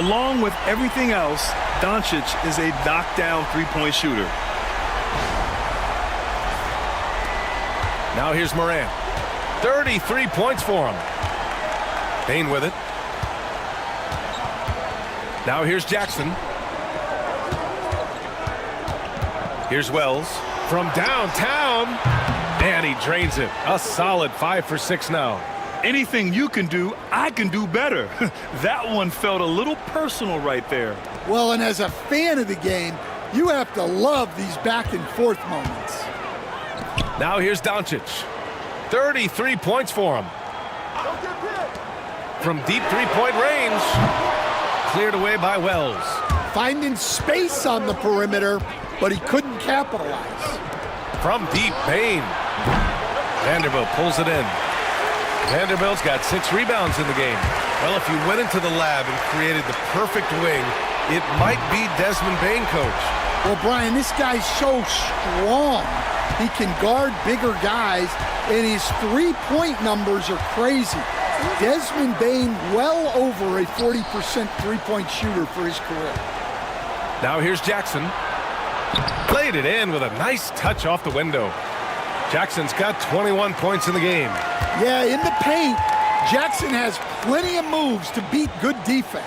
Along with everything else, Doncic is a knockdown three-point shooter. Now here's Morant. 33 points for him. Bane with it. Now here's Jackson. Here's Wells from downtown. And he drains it. A solid 5 for 6 now. Anything you can do, I can do better. That one felt a little personal right there. Well, and as a fan of the game, you have to love these back and forth moments. Now here's Doncic. 33 points for him. From deep three-point range. Cleared away by Wells. Finding space on the perimeter, but he couldn't capitalize. From deep, Bane. Vanderbilt pulls it in. Vanderbilt's got 6 rebounds in the game. Well, if you went into the lab and created the perfect wing, it might be Desmond Bane, coach. Well, Brian, this guy's so strong. He can guard bigger guys, and his three-point numbers are crazy. Desmond Bane well over a 40% three-point shooter for his career. Now here's Jackson. Played it in with a nice touch off the window. Jackson's got 21 points in the game. Yeah, in the paint, Jackson has plenty of moves to beat good defense.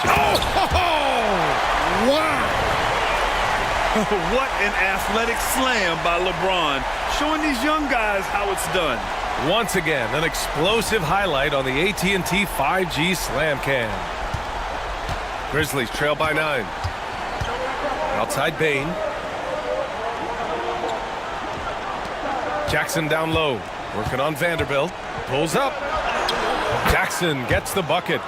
Oh! Wow! What an athletic slam by LeBron, showing these young guys how it's done. Once again, an explosive highlight on the AT&T 5G Slam Cam. Grizzlies trail by 9. Outside Bain. Jackson down low. Working on Vanderbilt. Pulls up. Jackson gets the bucket.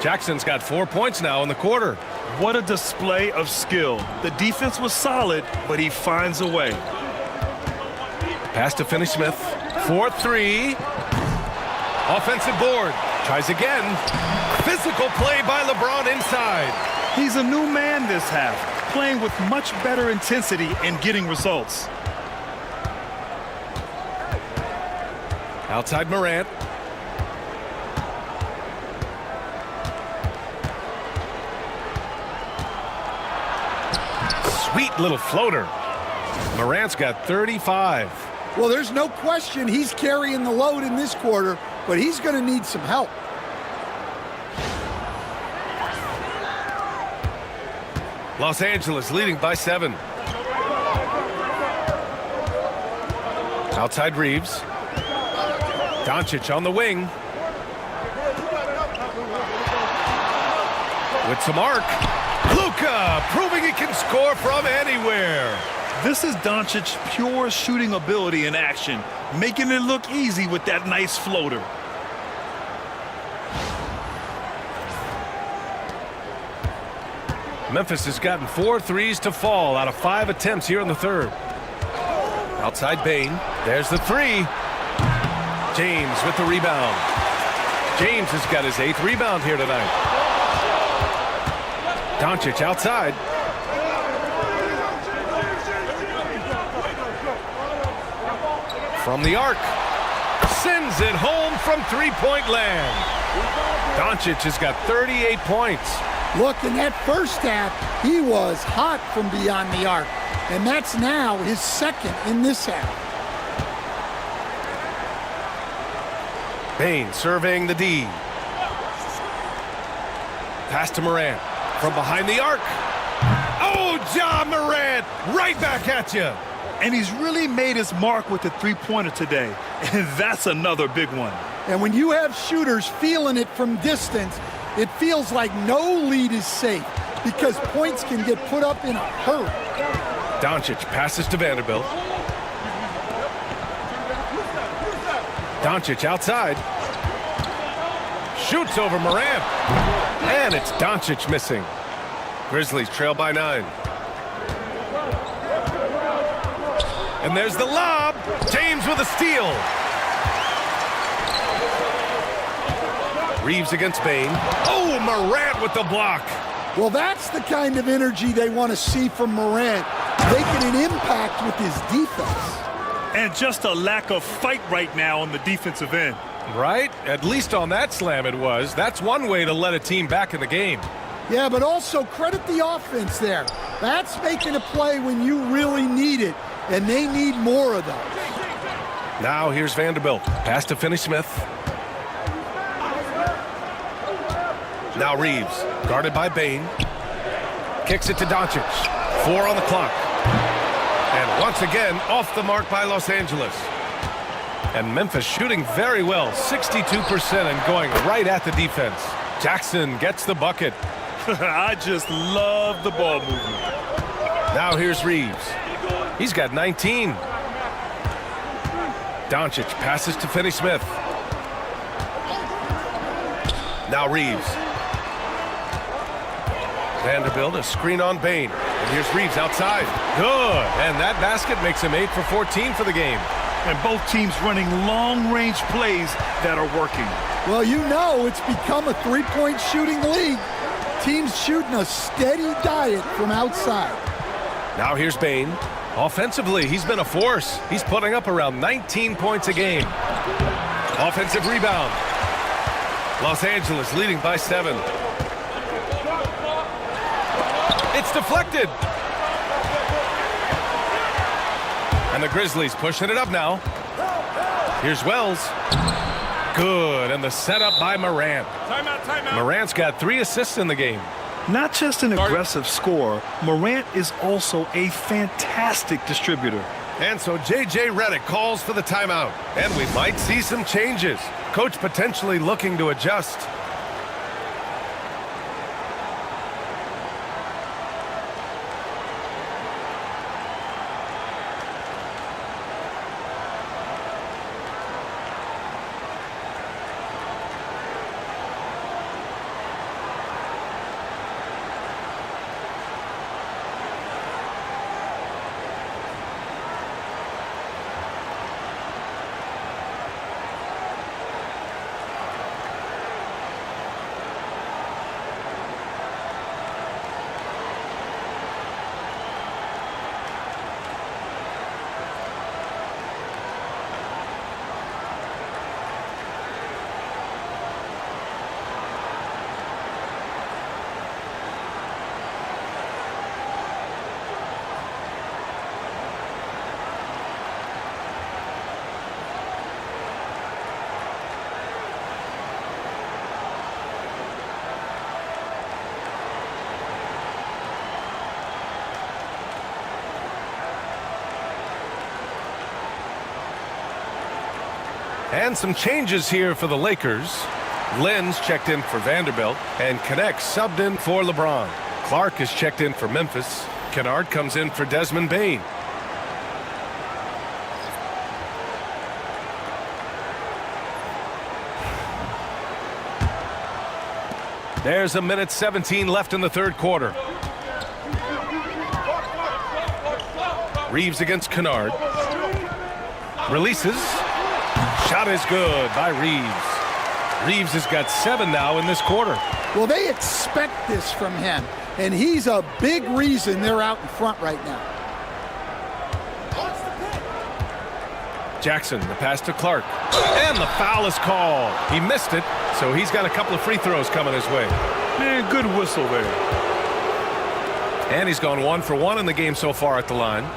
Jackson's got 4 points now in the quarter. What a display of skill. The defense was solid, but he finds a way. Pass to Finney-Smith. 4-3. Offensive board. Tries again. Physical play by LeBron inside. He's a new man this half, playing with much better intensity and getting results. Outside Morant. Sweet little floater. Morant's got 35. Well, there's no question he's carrying the load in this quarter, but he's going to need some help. Los Angeles leading by 7. Outside Reeves. Doncic on the wing. With some arc. Luka proving he can score from anywhere. This is Doncic's pure shooting ability in action, making it look easy with that nice floater. Memphis has gotten 4 threes to fall out of 5 attempts here in the third. Outside Bain. There's the 3. James with the rebound. James has got his 8th rebound here tonight. Doncic outside. From the arc. Sends it home from three-point land. Doncic has got 38 points. Look, in that first half, he was hot from beyond the arc, and that's now his 2nd in this half. Bain surveying the D. Pass to Morant. From behind the arc. Oh, Ja Morant! Right back at you. And he's really made his mark with the three-pointer today. And that's another big one. And when you have shooters feeling it from distance, it feels like no lead is safe because points can get put up in a hurry. Doncic passes to Vanderbilt. Doncic outside. Shoots over Morant. And it's Doncic missing. Grizzlies trail by 9. And there's the lob. James with a steal. Reeves against Bain. Oh, Morant with the block. Well, that's the kind of energy they want to see from Morant, making an impact with his defense. And just a lack of fight right now on the defensive end. Right? At least on that slam it was. That's one way to let a team back in the game. Yeah, but also credit the offense there. That's making a play when you really need it, and they need more of those. Now here's Vanderbilt. Pass to Finney-Smith. Now Reeves, guarded by Bain. Kicks it to Doncic. 4 on the clock. And once again, off the mark by Los Angeles. And Memphis shooting very well, 62% and going right at the defense. Jackson gets the bucket. I just love the ball movement. Now here's Reeves. He's got 19. Doncic passes to Finney-Smith. Now Reeves. Vanderbilt, a screen on Bain. And here's Reeves outside. Good. And that basket makes him 8 for 14 for the game. And both teams running long-range plays that are working. Well, you know it's become a three-point shooting league. Teams shooting a steady diet from outside. Now here's Bain. Offensively, he's been a force. He's putting up around 19 points a game. Offensive rebound. Los Angeles leading by 7. It's deflected. And the Grizzlies pushing it up now. Here's Wells. Good, and the setup by Morant. Timeout. Morant's got 3 assists in the game. Not just an aggressive scorer, Morant is also a fantastic distributor. And so J.J. Redick calls for the timeout. And we might see some changes. Coach potentially looking to adjust. And some changes here for the Lakers. Lynn's checked in for Vanderbilt, and Connect subbed in for LeBron. Clark is checked in for Memphis. Kennard comes in for Desmond Bane. There's a minute 17 left in the third quarter. Reeves against Kennard. Releases. Shot is good by Reeves. Reeves has got 7 now in this quarter. Well, they expect this from him, and he's a big reason they're out in front right now. Jackson, the pass to Clark. And the foul is called. He missed it, so he's got a couple of free throws coming his way. Man, good whistle there. And he's gone 1 for 1 in the game so far at the line.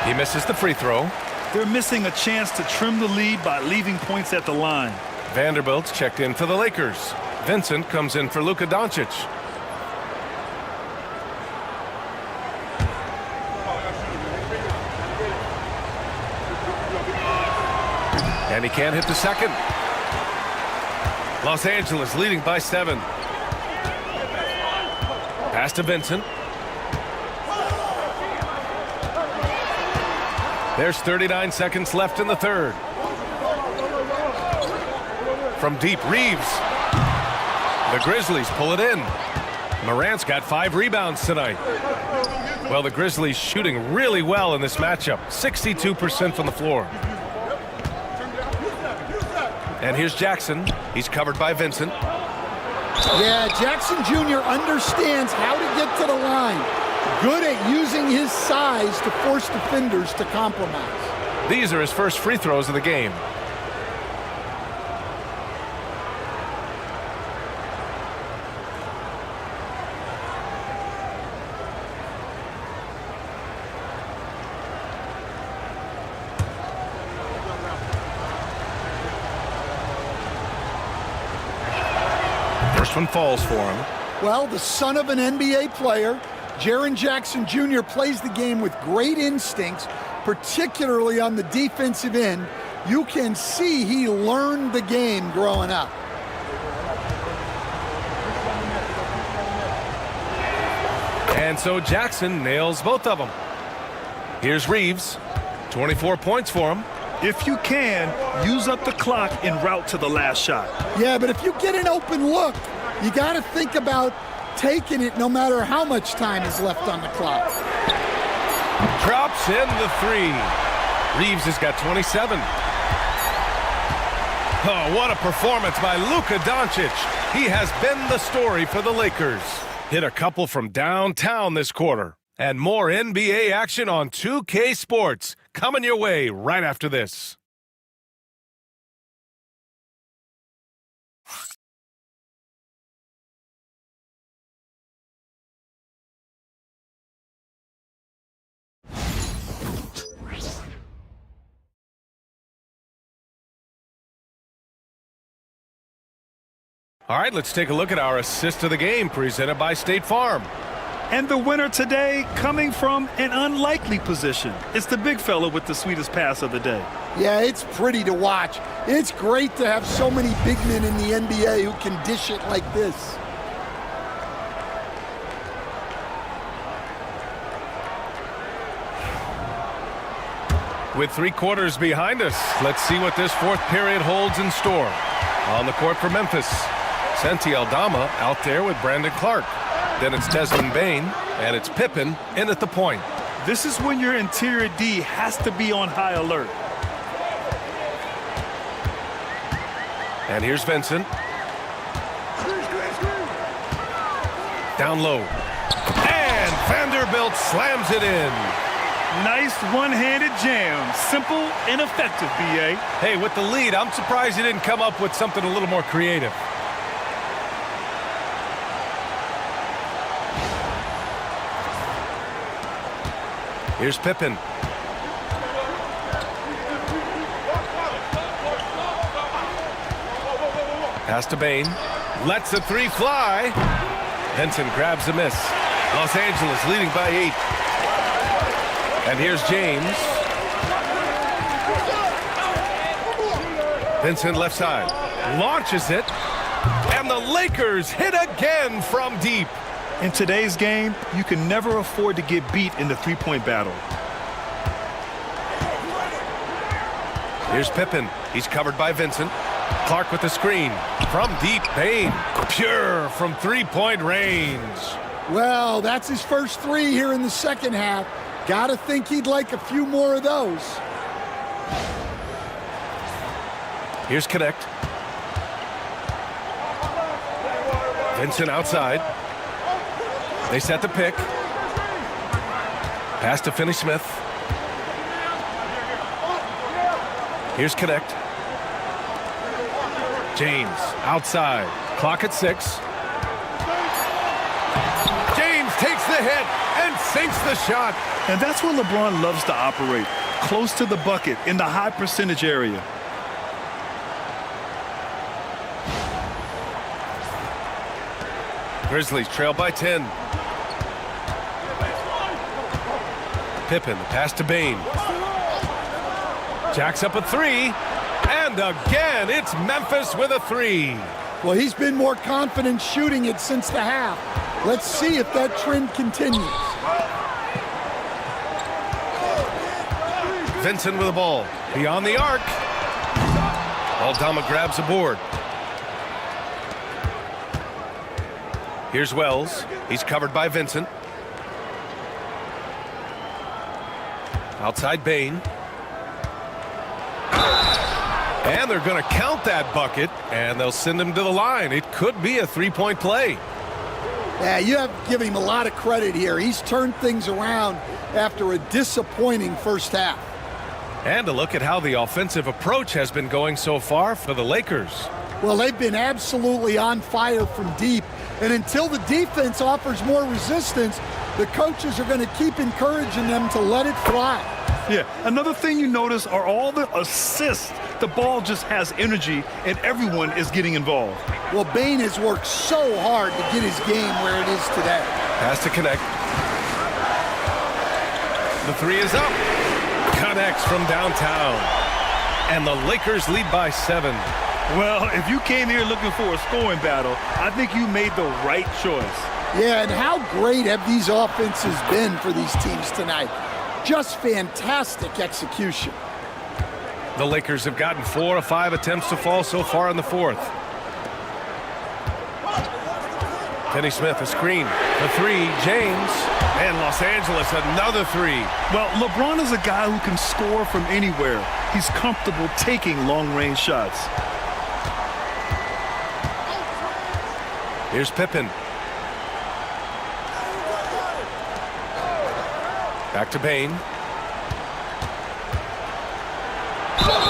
He misses the free throw. They're missing a chance to trim the lead by leaving points at the line. Vanderbilt's checked in for the Lakers. Vincent comes in for Luka Doncic. And he can't hit the second. Los Angeles leading by 7. Pass to Vincent. There's 39 seconds left in the third. From deep, Reeves. The Grizzlies pull it in. Morant's got 5 rebounds tonight. Well, the Grizzlies shooting really well in this matchup. 62% from the floor. And here's Jackson. He's covered by Vincent. Yeah, Jackson Jr. understands how to get to the line. Good at using his size to force defenders to compromise. These are his first free throws of the game. First one falls for him. Well, the son of an NBA player, Jaren Jackson Jr. plays the game with great instincts, particularly on the defensive end. You can see he learned the game growing up. And so Jackson nails both of them. Here's Reeves. 24 points for him. If you can, use up the clock en route to the last shot. Yeah, but if you get an open look, you got to think about taking it no matter how much time is left on the clock. Drops in the 3. Reeves has got 27. Oh, what a performance by Luka Doncic. He has been the story for the Lakers. Hit a couple from downtown this quarter. And more NBA action on 2K Sports coming your way right after this. All right, let's take a look at our assist of the game presented by State Farm. And the winner today coming from an unlikely position. It's the big fella with the sweetest pass of the day. Yeah, it's pretty to watch. It's great to have so many big men in the NBA who can dish it like this. With 3 quarters behind us, let's see what this fourth period holds in store. On the court for Memphis, Santi Aldama out there with Brandon Clark. Then it's Desmond Bain, and it's Pippen in at the point. This is when your interior D has to be on high alert. And here's Vincent. Down low. And Vanderbilt slams it in. Nice one-handed jam. Simple and effective, B.A. Hey, with the lead, I'm surprised he didn't come up with something a little more creative. Here's Pippen. Pass to Bain. Lets the 3 fly. Vincent grabs a miss. Los Angeles leading by 8. And here's James. Vincent left side. Launches it. And the Lakers hit again from deep. In today's game, you can never afford to get beat in the three-point battle. Here's Pippen. He's covered by Vincent. Clark with the screen. From deep, Bain. Pure from three-point range. Well, that's his first 3 here in the second half. Gotta think he'd like a few more of those. Here's Connect. Vincent outside. They set the pick. Pass to Finney-Smith. Here's Connect. James outside. Clock at 6. James takes the hit and sinks the shot. And that's where LeBron loves to operate, close to the bucket in the high percentage area. Grizzlies trail by 10. Pippen, the pass to Bain. Jacks up a 3. And again, it's Memphis with a 3. Well, he's been more confident shooting it since the half. Let's see if that trend continues. Vincent with the ball. Beyond the arc. Aldama grabs a board. Here's Wells. He's covered by Vincent. Outside Bain. And they're going to count that bucket, and they'll send him to the line. It could be a 3-point play. Yeah, you have to give him a lot of credit here. He's turned things around after a disappointing first half. And a look at how the offensive approach has been going so far for the Lakers. Well, they've been absolutely on fire from deep. And until the defense offers more resistance, the coaches are going to keep encouraging them to let it fly. Yeah, another thing you notice are all the assists. The ball just has energy, and everyone is getting involved. Well, Bain has worked so hard to get his game where it is today. Pass to Connect. The 3 is up. Connects from downtown. And the Lakers lead by 7. Well, if you came here looking for a scoring battle, I think you made the right choice. Yeah, and how great have these offenses been for these teams tonight? Just fantastic execution. The Lakers have gotten 4 of 5 attempts to fall so far in the fourth. Finney-Smith, a screen. The 3, James. And Los Angeles, another 3. Well, LeBron is a guy who can score from anywhere. He's comfortable taking long-range shots. Here's Pippen. Back to Bain.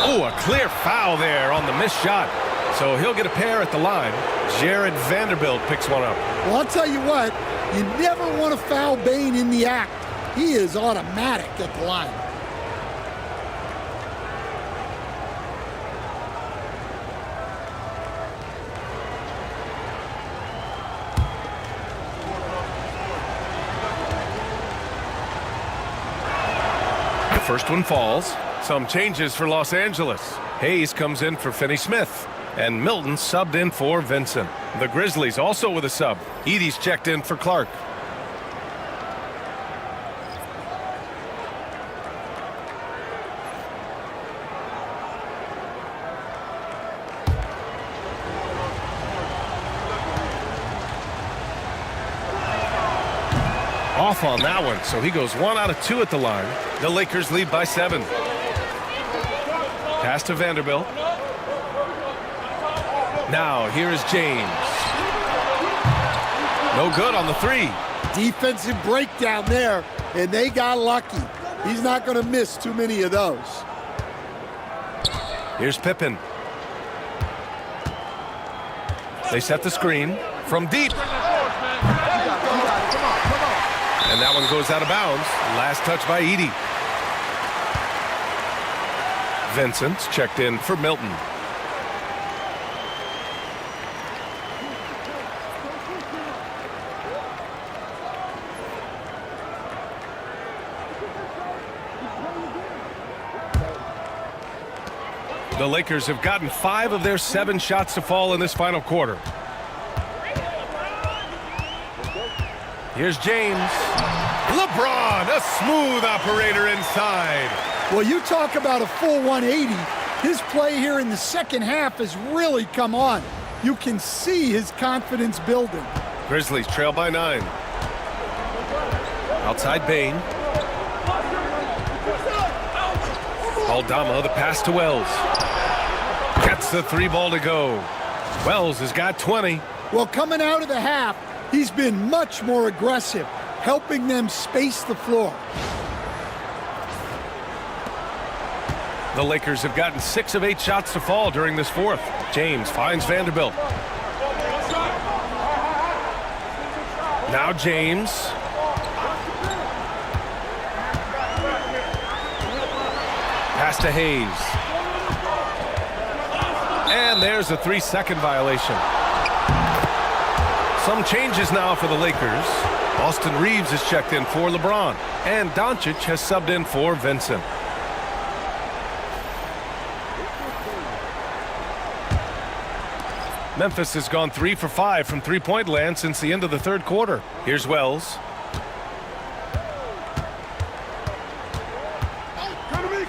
Oh, a clear foul there on the missed shot. So he'll get a pair at the line. Jared Vanderbilt picks one up. Well, I'll tell you what, you never want to foul Bain in the act. He is automatic at the line. first one falls. Some changes for Los Angeles. Hayes comes in for Finney Smith. And Milton subbed in for Vincent. The Grizzlies also with a sub. Edey's checked in for Clark. Off on that one, so he goes 1 out of 2 at the line. The Lakers lead by 7. Pass to Vanderbilt. Now here is James. No good on the 3. Defensive breakdown there, and they got lucky. He's not going to miss too many of those. Here's Pippen. They set the screen from deep. And that one goes out of bounds. Last touch by Edey. Vincent's checked in for Milton. The Lakers have gotten 5 of their 7 shots to fall in this final quarter. Here's James. LeBron, a smooth operator inside. Well, you talk about a full 180. His play here in the second half has really come on. You can see his confidence building. Grizzlies trail by 9. Outside Bain. Aldama, the pass to Wells. Gets the 3 ball to go. Wells has got 20. Well, coming out of the half, he's been much more aggressive, helping them space the floor. The Lakers have gotten 6 of 8 shots to fall during this fourth. James finds Vanderbilt. Now James. Pass to Hayes. And there's a 3-second violation. Some changes now for the Lakers. Austin Reeves is checked in for LeBron. And Doncic has subbed in for Vincent. Memphis has gone 3 for 5 from three-point land since the end of the third quarter. Here's Wells.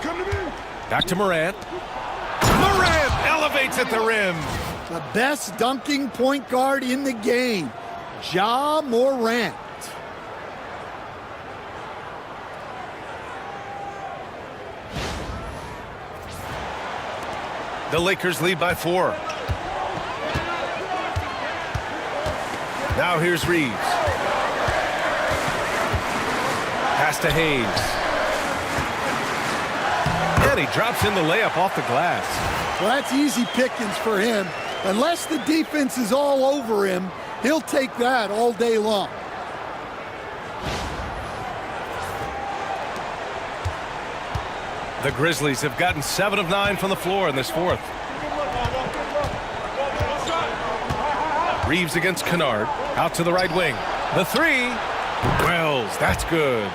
Come to me. Back to Morant. Morant elevates at the rim. The best dunking point guard in the game, Ja Morant. The Lakers lead by 4. Now here's Reeves. Pass to Hayes. And he drops in the layup off the glass. Well, that's easy pickings for him. Unless the defense is all over him, he'll take that all day long. The Grizzlies have gotten 7 of 9 from the floor in this fourth. Reeves against Kennard. Out to the right wing. The 3. Wells, that's good.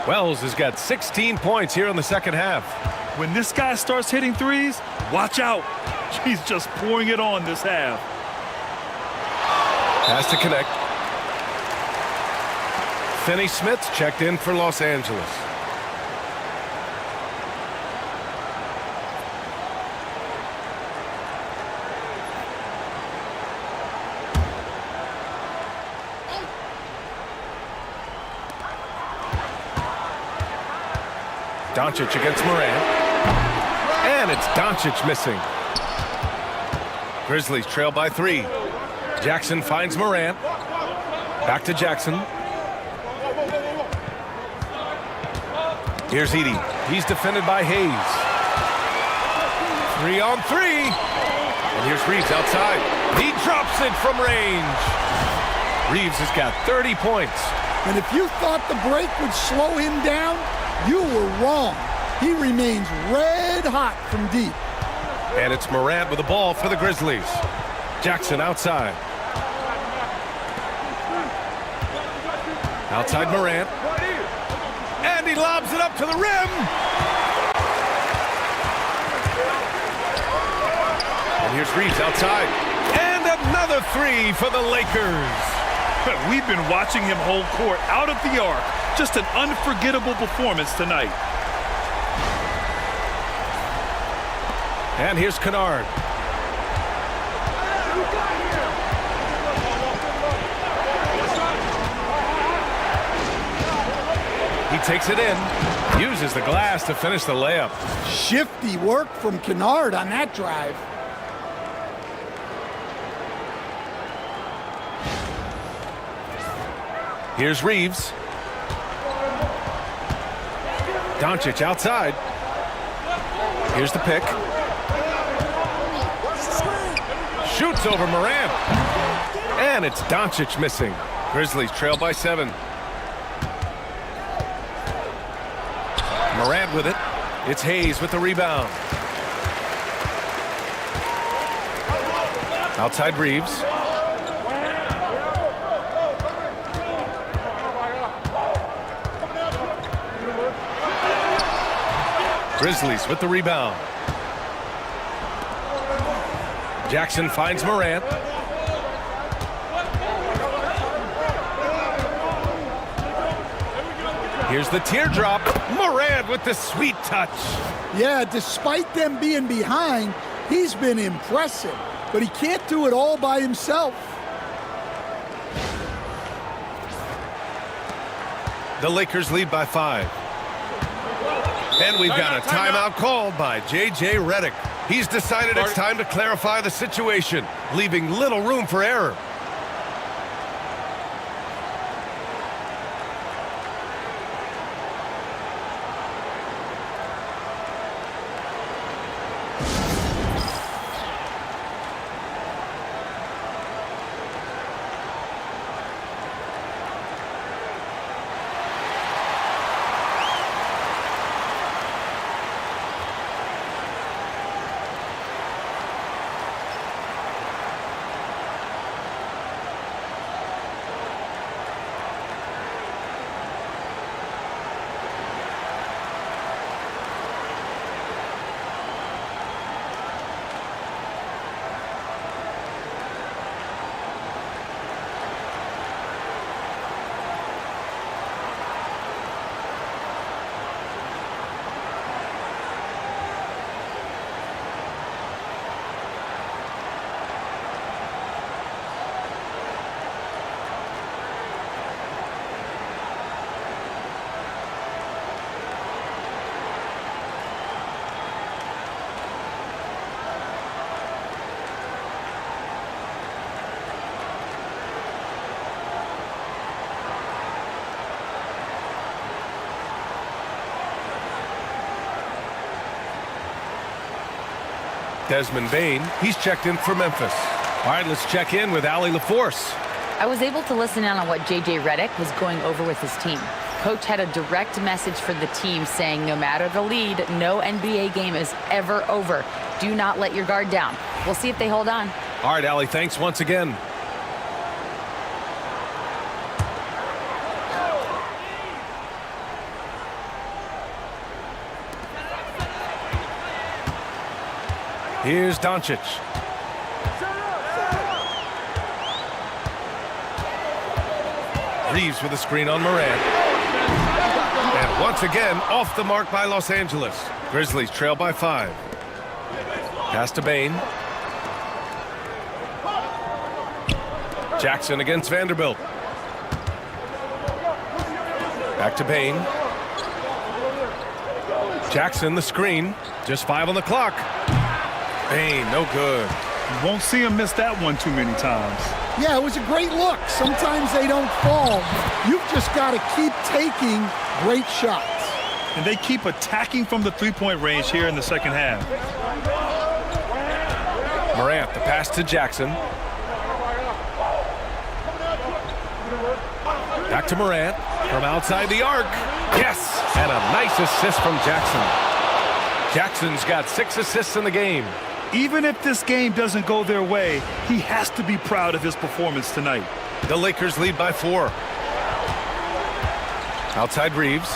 Wells has got 16 points here in the second half. When this guy starts hitting threes, watch out. He's just pouring it on this half. Has to connect. Finney Smith's checked in for Los Angeles. Doncic against Morant. And it's Doncic missing. Grizzlies trail by 3. Jackson finds Morant. Back to Jackson. Here's Edey. He's defended by Hayes. 3 on 3. And here's Reeves outside. He drops it from range. Reeves has got 30 points. And if you thought the break would slow him down, you were wrong. He remains red hot from deep. And it's Morant with the ball for the Grizzlies. Jackson outside. Outside Morant. And he lobs it up to the rim. And here's Reeves outside. And another three for the Lakers. We've been watching him hold court out of the arc. Just an unforgettable performance tonight. And here's Kennard. He takes it in, uses the glass to finish the layup. Shifty work from Kennard on that drive. Here's Reeves. Doncic outside. Here's the pick. Shoots over Morant. And it's Doncic missing. Grizzlies trail by 7. Morant with it. It's Hayes with the rebound. Outside Reeves. Grizzlies with the rebound. Jackson finds Morant. Here's the teardrop. Morant with the sweet touch. Yeah, despite them being behind, he's been impressive, but he can't do it all by himself. The Lakers lead by 5. And we've got a timeout called by J.J. Redick. He's decided it's time to clarify the situation, leaving little room for error. Desmond Bane, he's checked in for Memphis. All right, let's check in with Allie LaForce. I was able to listen in on what J.J. Redick was going over with his team. Coach had a direct message for the team saying no matter the lead, no NBA game is ever over. Do not let your guard down. We'll see if they hold on. All right, Allie, thanks once again. Here's Doncic. Reeves with a screen on Morant. And once again, off the mark by Los Angeles. Grizzlies trail by 5. Pass to Bane. Jackson against Vanderbilt. Back to Bane. Jackson, the screen. Just 5 on the clock. Bane, no good. You won't see him miss that one too many times. Yeah, it was a great look. Sometimes they don't fall. You've just got to keep taking great shots. And they keep attacking from the three-point range here in the second half. Morant, the pass to Jackson. Back to Morant from outside the arc. Yes, and a nice assist from Jackson. Jackson's got 6 assists in the game. Even if this game doesn't go their way, he has to be proud of his performance tonight. The Lakers lead by 4. Outside Reeves.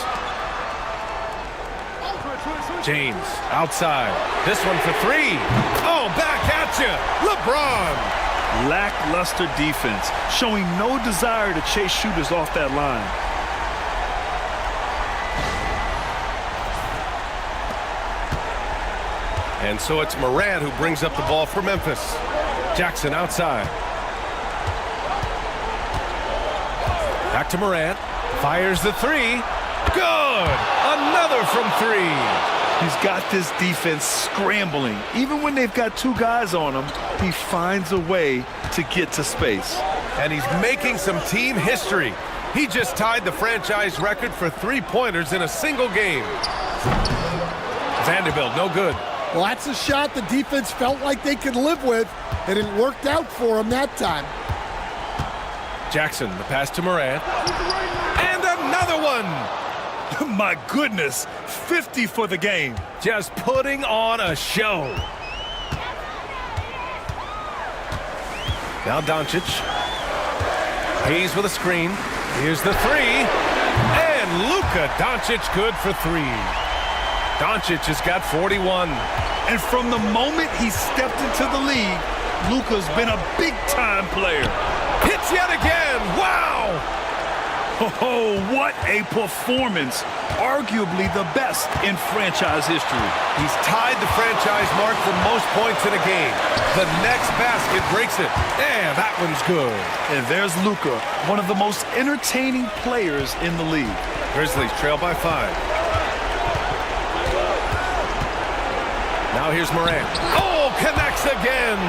James outside. This one for three. Oh, back at you. LeBron. Lackluster defense, showing no desire to chase shooters off that line. And so it's Morant who brings up the ball for Memphis. Jackson outside. Back to Morant. Fires the three. Good! Another from three. He's got this defense scrambling. Even when they've got two guys on him, he finds a way to get to space. And he's making some team history. He just tied the franchise record for three-pointers in a single game. Vanderbilt, no good. Well, that's a shot the defense felt like they could live with, and it worked out for them that time. Jackson, the pass to Morant. And another one! My goodness, 50 for the game. Just putting on a show. Now Doncic. Hayes with a screen. Here's the three. And Luka Doncic good for three. Doncic has got 41. And from the moment he stepped into the league, Luka's been a big-time player. Hits yet again. Wow! Oh, what a performance. Arguably the best in franchise history. He's tied the franchise mark for most points in a game. The next basket breaks it. Yeah, that one's good. And there's Luka, one of the most entertaining players in the league. Grizzlies trail by 5. Now here's Morant. Oh, connects again.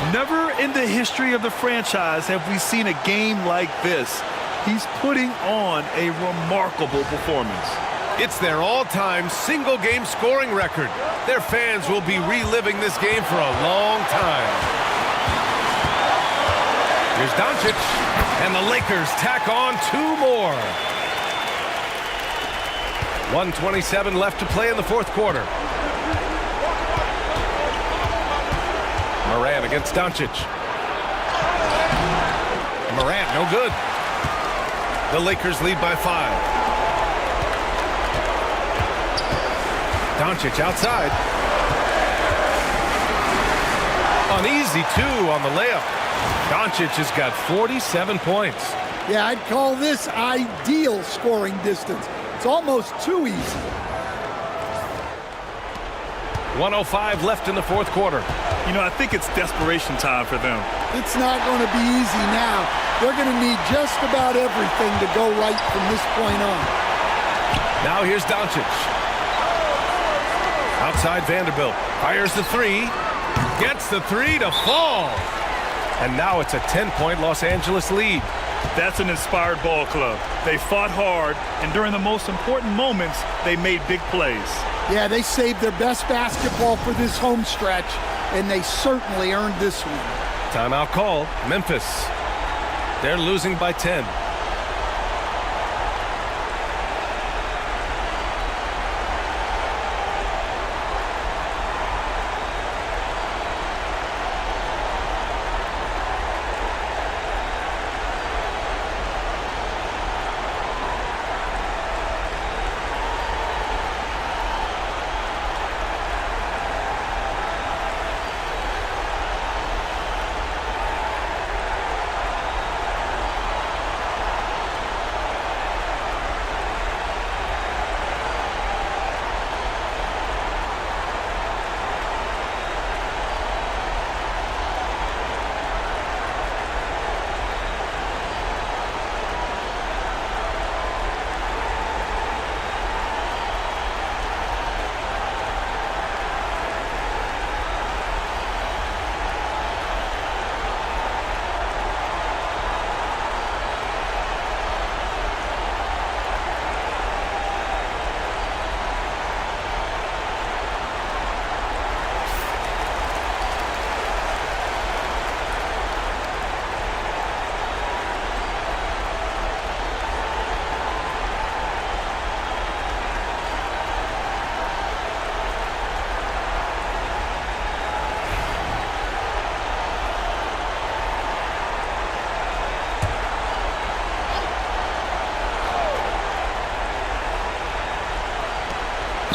Never in the history of the franchise have we seen a game like this. He's putting on a remarkable performance. It's their all-time single-game scoring record. Their fans will be reliving this game for a long time. Here's Doncic, and the Lakers tack on 2 more. 1:27 left to play in the fourth quarter. Morant against Doncic. Morant, no good. The Lakers lead by 5. Doncic outside. An easy 2 on the layup. Doncic has got 47 points. Yeah, I'd call this ideal scoring distance. It's almost too easy. 1:05 left in the fourth quarter. You know, I think it's desperation time for them. It's not going to be easy now. They're going to need just about everything to go right from this point on. Now here's Doncic. Outside Vanderbilt. Fires the three. Gets the three to fall. And now it's a 10-point Los Angeles lead. That's an inspired ball club. They fought hard, and during the most important moments, they made big plays. Yeah, they saved their best basketball for this home stretch, and they certainly earned this one. Timeout called. Memphis. They're losing by 10.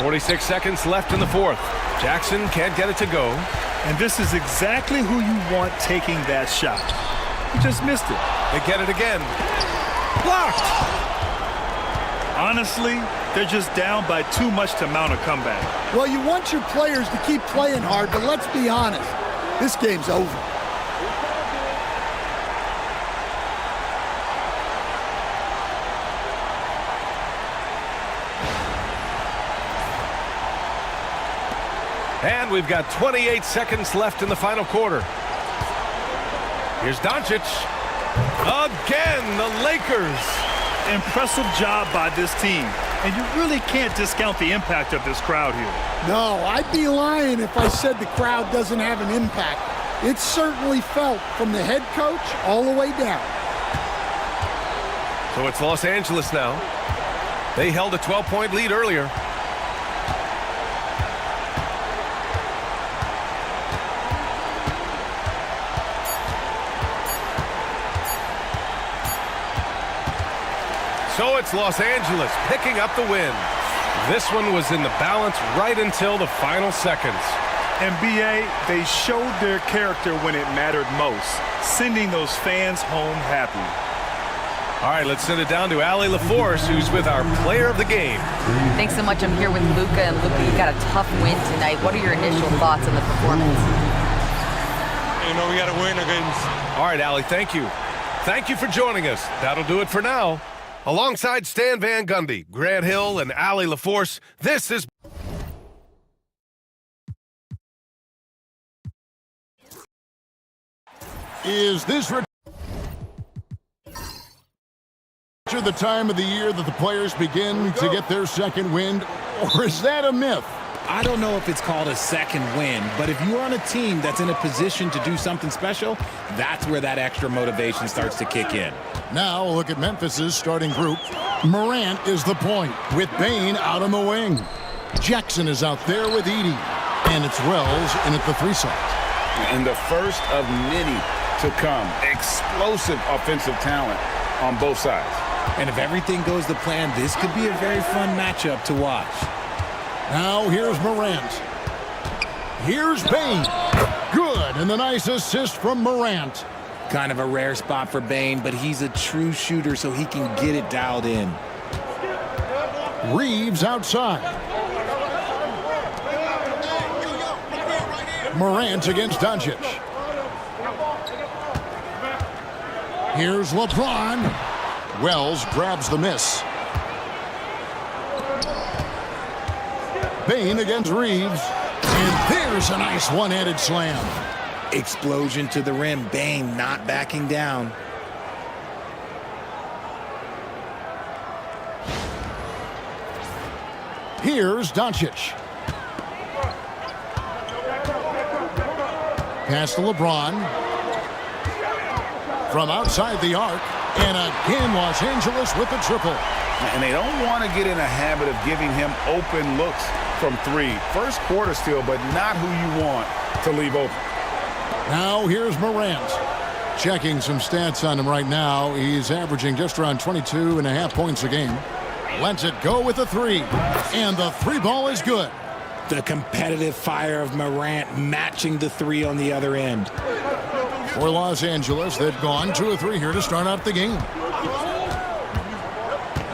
46 seconds left in the fourth. Jackson can't get it to go. And this is exactly who you want taking that shot. He just missed it. They get it again. Blocked! Honestly, they're just down by too much to mount a comeback. Well, you want your players to keep playing hard, but let's be honest. This game's over. And we've got 28 seconds left in the final quarter. Here's Doncic. Again, the Lakers. Impressive job by this team. And you really can't discount the impact of this crowd here. No, I'd be lying if I said the crowd doesn't have an impact. It's certainly felt from the head coach all the way down. So it's Los Angeles now. They held a 12-point lead earlier. So it's Los Angeles picking up the win. This one was in the balance right until the final seconds. And B.A., they showed their character when it mattered most, sending those fans home happy. All right, let's send it down to Allie LaForce, who's with our player of the game. Thanks so much. I'm here with Luka. And Luka, you got a tough win tonight. What are your initial thoughts on the performance? You know, we got to win against. All right, Allie, thank you. Thank you for joining us. That'll do it for now. Alongside Stan Van Gundy, Grant Hill, and Allie LaForce, this is... Is this the time of the year that the players begin to get their second wind, or is that a myth? I don't know if it's called a second win, but if you're on a team that's in a position to do something special, that's where that extra motivation starts to kick in. Now look at Memphis's starting group. Morant is the point, with Bane out on the wing. Jackson is out there with Edey, and it's Wells in at the 3 side. And the first of many to come. Explosive offensive talent on both sides. And if everything goes to plan, this could be a very fun matchup to watch. Now here's Morant. Here's Bane. Good, and the nice assist from Morant. Kind of a rare spot for Bane, but he's a true shooter, so he can get it dialed in. Reeves outside. Morant against Doncic. Here's LeBron. Wells grabs the miss. Bane against Reeves. And there's a nice one-handed slam. Explosion to the rim. Bane not backing down. Here's Doncic. Pass to LeBron. From outside the arc. And again, Los Angeles with the triple. And they don't want to get in a habit of giving him open looks from 3. First quarter still, but not who you want to leave open. Now here's Morant. Checking some stats on him right now. He's averaging just around 22.5 points a game. Lets it go with a 3. And the 3 ball is good. The competitive fire of Morant matching the 3 on the other end. For Los Angeles, they've gone 2-3 here to start out the game.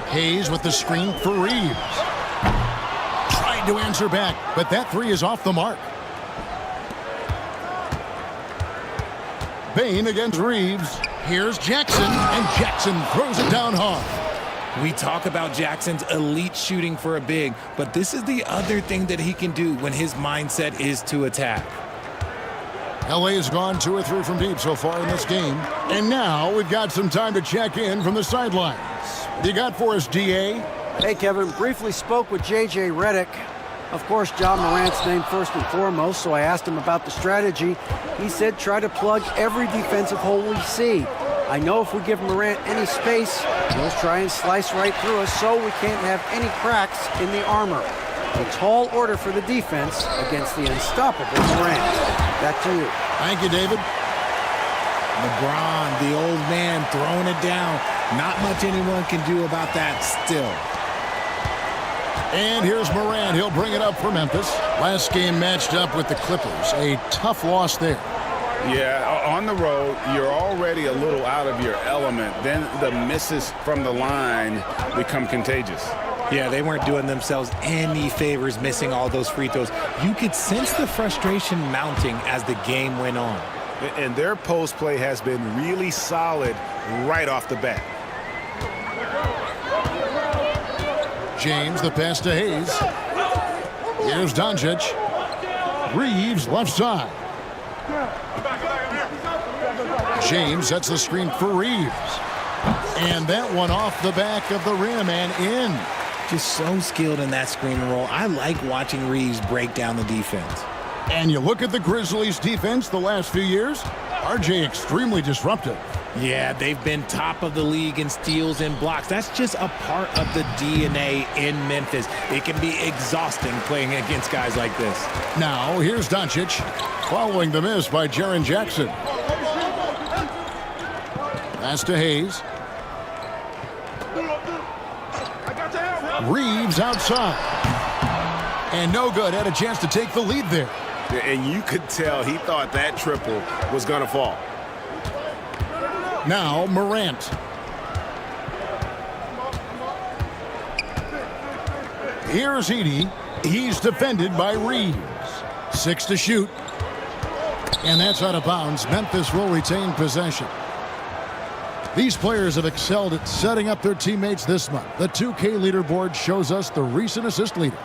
Hayes with the screen for Reeves. Tried to answer back, but that 3 is off the mark. Bane against Reeves. Here's Jackson, and Jackson throws it down hard. We talk about Jackson's elite shooting for a big, but this is the other thing that he can do when his mindset is to attack. LA has gone 2 or 3 from deep so far in this game. And now we've got some time to check in from the sidelines. What do you got for us, DA? Hey, Kevin. Briefly spoke with J.J. Redick. Of course, John Morant's name first and foremost, so I asked him about the strategy. He said try to plug every defensive hole we see. I know if we give Morant any space, he'll try and slice right through us so we can't have any cracks in the armor. A tall order for the defense against the unstoppable Morant. Back to you. Thank you, David. LeBron, the old man, throwing it down. Not much anyone can do about that still. And here's Morant. He'll bring it up for Memphis. Last game matched up with the Clippers. A tough loss there. Yeah, on the road, you're already a little out of your element. Then the misses from the line become contagious. Yeah, they weren't doing themselves any favors missing all those free throws. You could sense the frustration mounting as the game went on. And their post play has been really solid right off the bat. James, the pass to Hayes. Here's Doncic. Reeves, left side. James sets the screen for Reeves. And that one off the back of the rim and in. Just so skilled in that screen roll. I like watching Reeves break down the defense. And you look at the Grizzlies' defense the last few years, RJ extremely disruptive. Yeah, they've been top of the league in steals and blocks. That's just a part of the DNA in Memphis. It can be exhausting playing against guys like this. Now, here's Doncic, following the miss by Jaren Jackson. Pass to Hayes. Reeves outside. And no good. Had a chance to take the lead there. And you could tell he thought that triple was going to fall. Now Morant. Here's Edey. He's defended by Reeves. 6 to shoot. And that's out of bounds. Memphis will retain possession. These players have excelled at setting up their teammates this month. The 2K leaderboard shows us the recent assist leaders.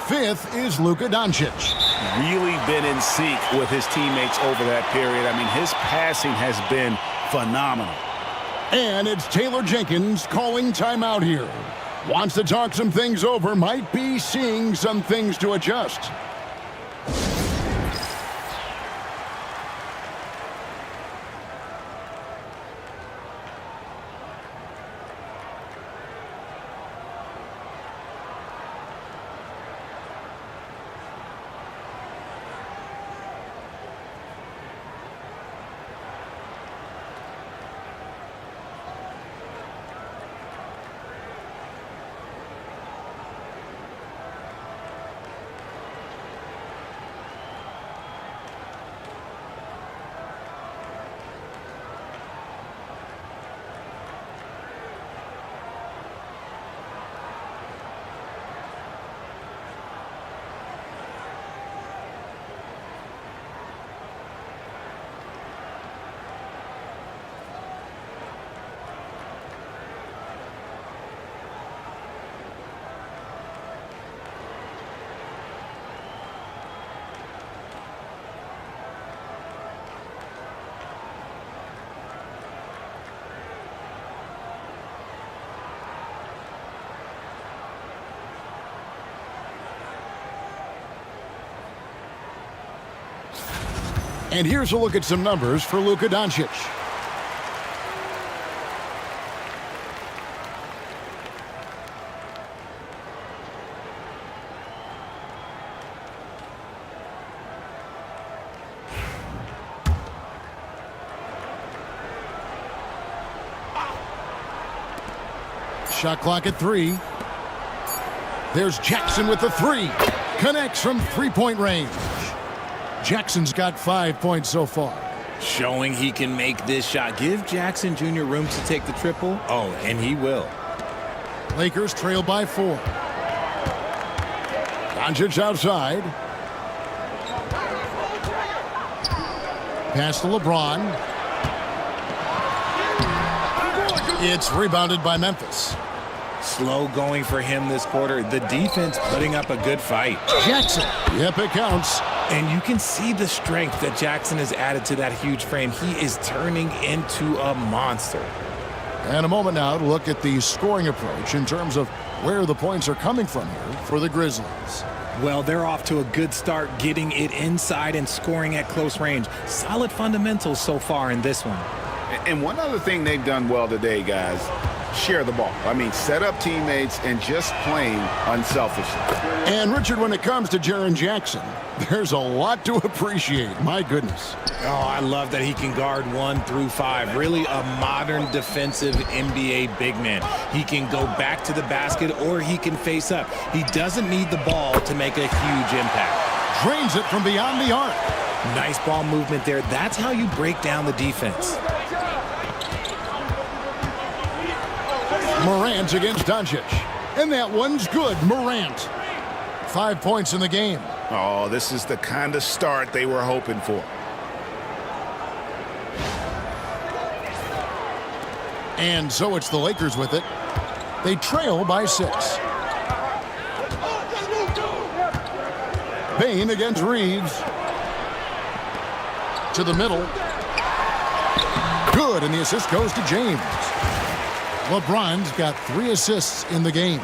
5th is Luka Doncic. Really been in sync with his teammates over that period. I mean, his passing has been phenomenal. And it's Taylor Jenkins calling timeout here. Wants to talk some things over, might be seeing some things to adjust. And here's a look at some numbers for Luka Doncic. Shot clock at 3. There's Jackson with the 3. Connects from three-point range. Jackson's got 5 points so far. Showing he can make this shot. Give Jackson Jr. room to take the triple. Oh, and he will. Lakers trail by 4. Doncic outside. Pass to LeBron. It's rebounded by Memphis. Slow going for him this quarter. The defense putting up a good fight. Jackson. Yep, it counts. And you can see the strength that Jackson has added to that huge frame. He is turning into a monster. And a moment now to look at the scoring approach in terms of where the points are coming from here for the Grizzlies. Well, they're off to a good start getting it inside and scoring at close range. Solid fundamentals so far in this one. And one other thing they've done well today, guys, share the ball. I mean, set up teammates and just playing unselfishly. And, Richard, when it comes to Jaren Jackson, there's a lot to appreciate. My goodness. Oh, I love that he can guard 1 through 5. Really a modern defensive NBA big man. He can go back to the basket or he can face up. He doesn't need the ball to make a huge impact. Drains it from beyond the arc. Nice ball movement there. That's how you break down the defense. Morant against Doncic. And that one's good. Morant. 5 points in the game. Oh, this is the kind of start they were hoping for. And so it's the Lakers with it. They trail by 6. Bane against Reeves. To the middle. Good, and the assist goes to James. LeBron's got 3 assists in the game.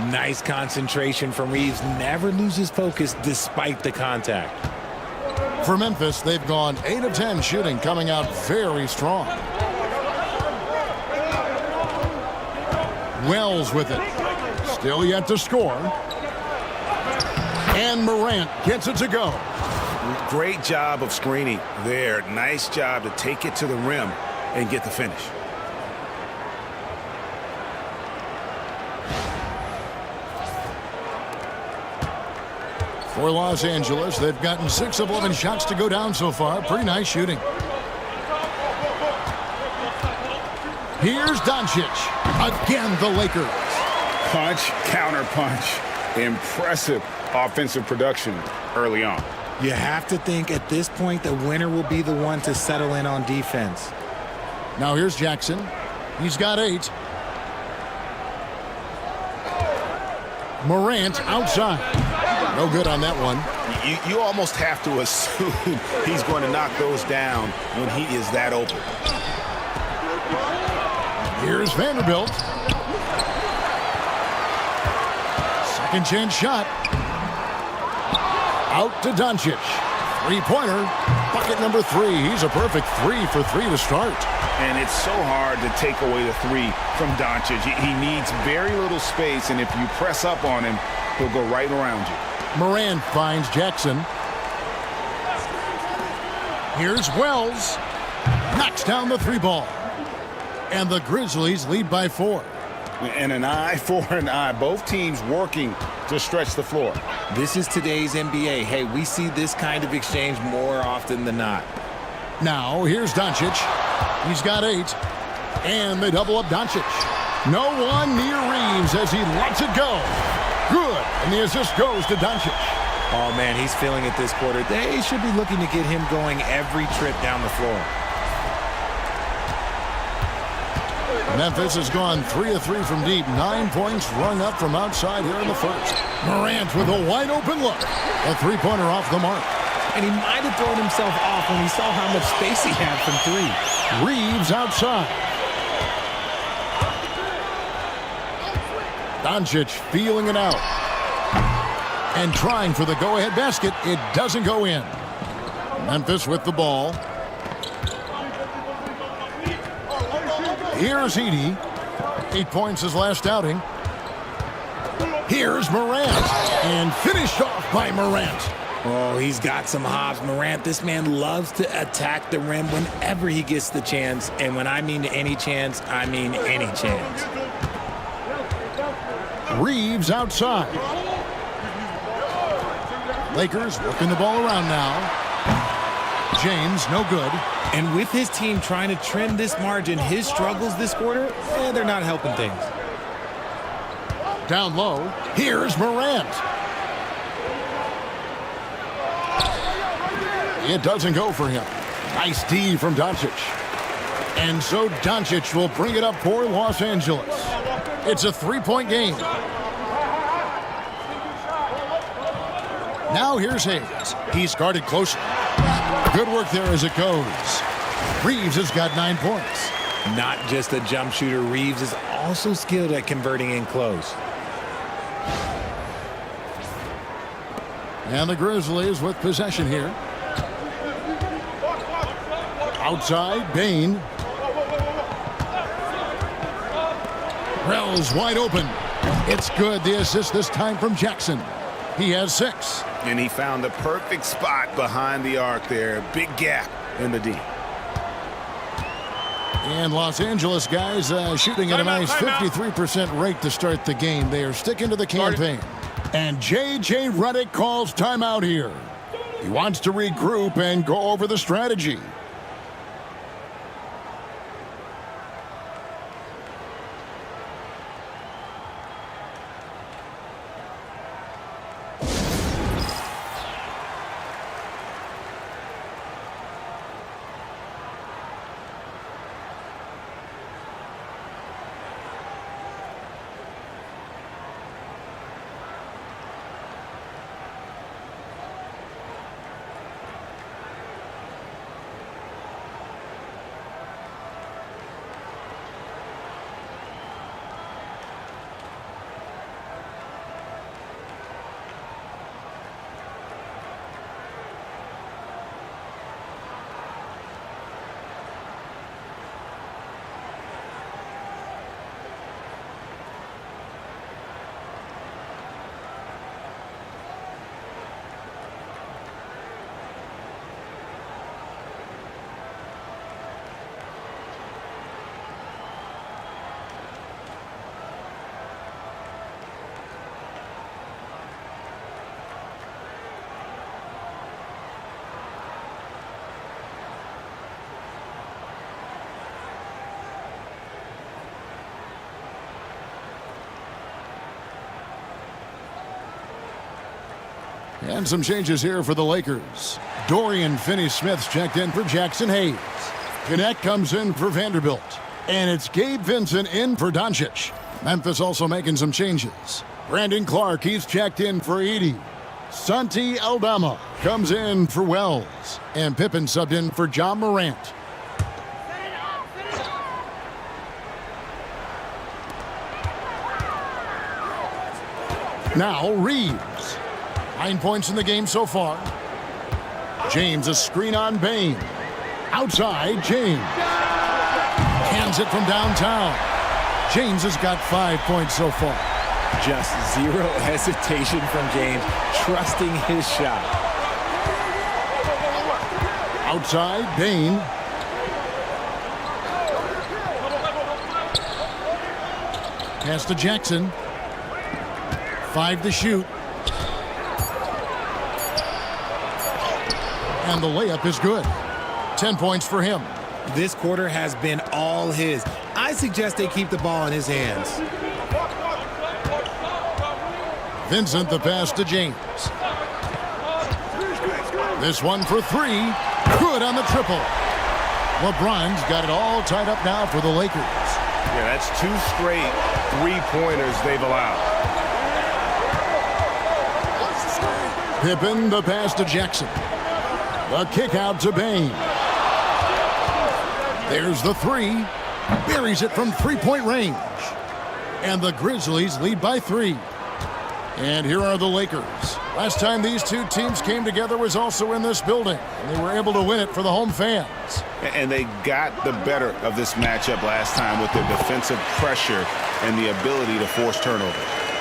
Nice concentration from Reeves. Never loses focus despite the contact. For Memphis, they've gone 8 of 10 shooting, coming out very strong. Wells with it. Still yet to score. And Morant gets it to go. Great job of screening there. Nice job to take it to the rim and get the finish. For Los Angeles, they've gotten 6 of 11 shots to go down so far. Pretty nice shooting. Here's Doncic. Again, the Lakers. Punch, counter punch. Impressive offensive production early on. You have to think at this point the winner will be the one to settle in on defense. Now here's Jackson. He's got 8. Morant outside. No good on that one. You almost have to assume he's going to knock those down when he is that open. Here's Vanderbilt. Second chance shot. Out to Doncic. 3-pointer. Bucket number 3. He's a perfect 3 for 3 to start. And it's so hard to take away the 3 from Doncic. He needs very little space, and if you press up on him, he'll go right around you. Morant finds Jackson. Here's Wells. Knocks down the 3 ball. And the Grizzlies lead by 4. And an eye for an eye. Both teams working to stretch the floor. This is today's NBA. Hey, we see this kind of exchange more often than not. Now, here's Doncic. He's got 8. And they double up Doncic. No one near Reeves as he lets it go. Good. And the assist goes to Doncic. Oh, man, he's feeling it this quarter. They should be looking to get him going every trip down the floor. Memphis has gone 3 of 3 from deep. 9 points rung up from outside here in the first. Morant with a wide open look. A 3-pointer off the mark. And he might have thrown himself off when he saw how much space he had from 3. Reeves outside. Doncic feeling it out. And trying for the go-ahead basket. It doesn't go in. Memphis with the ball. Here's Edey. 8 points his last outing. Here's Morant. And finished off by Morant. Oh, he's got some hops. Morant, this man loves to attack the rim whenever he gets the chance. And when I mean any chance, I mean any chance. Reeves outside. Lakers working the ball around now. James, no good. And with his team trying to trim this margin, his struggles this quarter, they're not helping things. Down low, here's Morant. It doesn't go for him. Nice D from Doncic. And so Doncic will bring it up for Los Angeles. It's a 3-point game. Now here's Hayes. He's guarded closer. Good work there as it goes. Reeves has got 9 points. Not just a jump shooter, Reeves is also skilled at converting in close. And the Grizzlies with possession here. Outside, Bane. Rel's wide open. It's good. The assist this time from Jackson. He has 6. And he found the perfect spot behind the arc there. Big gap in the D. And Los Angeles guys shooting at a nice 53% rate to start the game. They are sticking to the campaign. And J.J. Redick calls timeout here. He wants to regroup and go over the strategy. And some changes here for the Lakers. Dorian Finney-Smith's checked in for Jackson Hayes. Connect comes in for Vanderbilt. And it's Gabe Vincent in for Doncic. Memphis also making some changes. Brandon Clark, he's checked in for Edey. Santi Aldama comes in for Wells. And Pippen subbed in for John Morant. Now Reeves. 9 points in the game so far. James, a screen on Bane. Outside, James. Hands it from downtown. James has got 5 points so far. Just zero hesitation from James, trusting his shot. Outside, Bane. Pass to Jackson. 5 to shoot. And the layup is good. 10 points for him. This quarter has been all his. I suggest they keep the ball in his hands. Vincent, the pass to James. This one for 3. Good on the triple. LeBron's got it all tied up now for the Lakers. Yeah, that's 2 straight 3-pointers they've allowed. Pippen, the pass to Jackson. The kick out to Bane. There's the 3. Buries it from 3-point range. And the Grizzlies lead by 3. And here are the Lakers. Last time these two teams came together was also in this building. And they were able to win it for the home fans. And they got the better of this matchup last time with their defensive pressure and the ability to force turnover.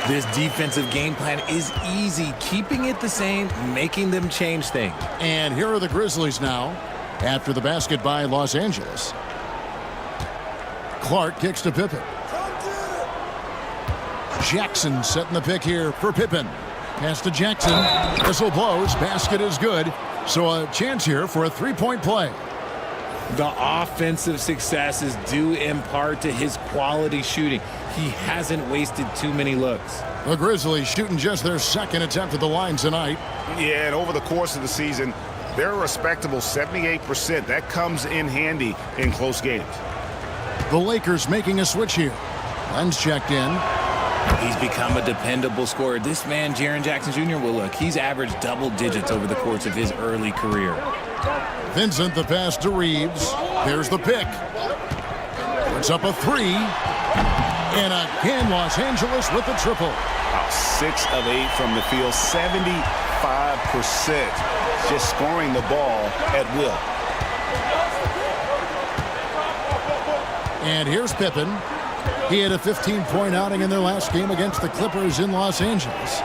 This defensive game plan is easy, keeping it the same, making them change things. And here are the Grizzlies now, after the basket by Los Angeles. Clark kicks to Pippen. Jackson setting the pick here for Pippen. Pass to Jackson. Whistle blows. Basket is good. So a chance here for a 3-point play. The offensive success is due in part to his quality shooting. He hasn't wasted too many looks. The Grizzlies shooting just their second attempt at the line tonight. Yeah, and over the course of the season, they're a respectable 78%. That comes in handy in close games. The Lakers making a switch here. Len's checked in. He's become a dependable scorer. This man, Jaren Jackson Jr., well, look, he's averaged double digits over the course of his early career. Vincent, the pass to Reeves. There's the pick. Puts up a 3. And again, Los Angeles with the triple. 6 of 8 from the field, 75%. Just scoring the ball at will. And here's Pippen. He had a 15-point outing in their last game against the Clippers in Los Angeles.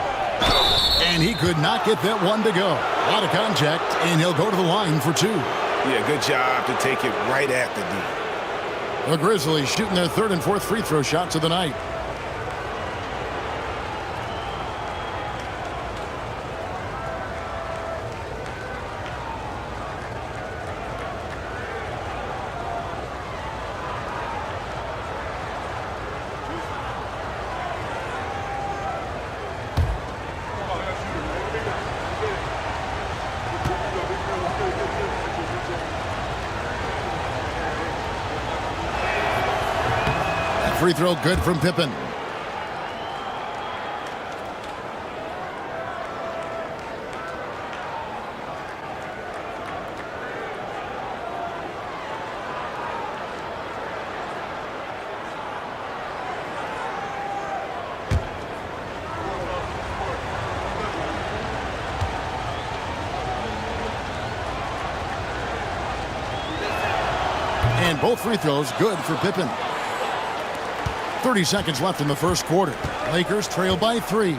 And he could not get that one to go. A lot of contact, and he'll go to the line for 2. Yeah, good job to take it right at the D. The Grizzlies shooting their 3rd and 4th free throw shots of the night. Free throw good from Pippen. And both free throws good for Pippen. 30 seconds left in the first quarter. Lakers trail by 3.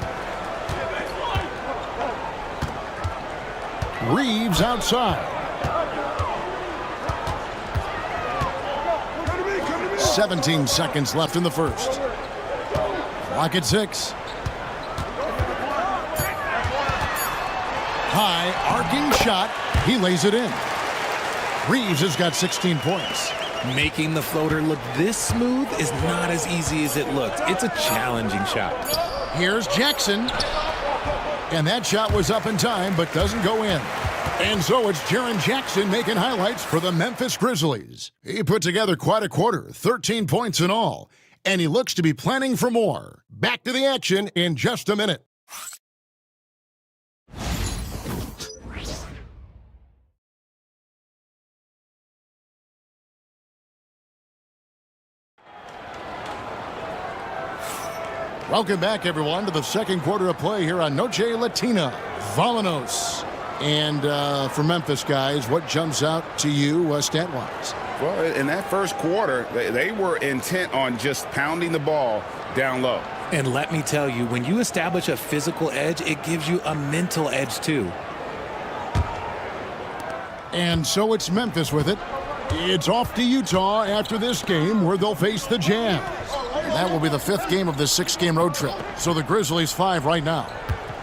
Reeves outside. 17 seconds left in the first. Clock at 6. High arcing shot. He lays it in. Reeves has got 16 points. Making the floater look this smooth is not as easy as it looked. It's a challenging shot. Here's Jackson. And that shot was up in time, but doesn't go in. And so it's Jaren Jackson making highlights for the Memphis Grizzlies. He put together quite a quarter, 13 points in all. And he looks to be planning for more. Back to the action in just a minute. Welcome back, everyone, to the second quarter of play here on Noche Latina. Vámonos. And for Memphis, guys, what jumps out to you stat-wise? Well, in that first quarter, they were intent on just pounding the ball down low. And let me tell you, when you establish a physical edge, it gives you a mental edge, too. And so it's Memphis with it. It's off to Utah after this game, where they'll face the Jazz. And that will be the 5th game of the 6-game road trip. So the Grizzlies 5 right now.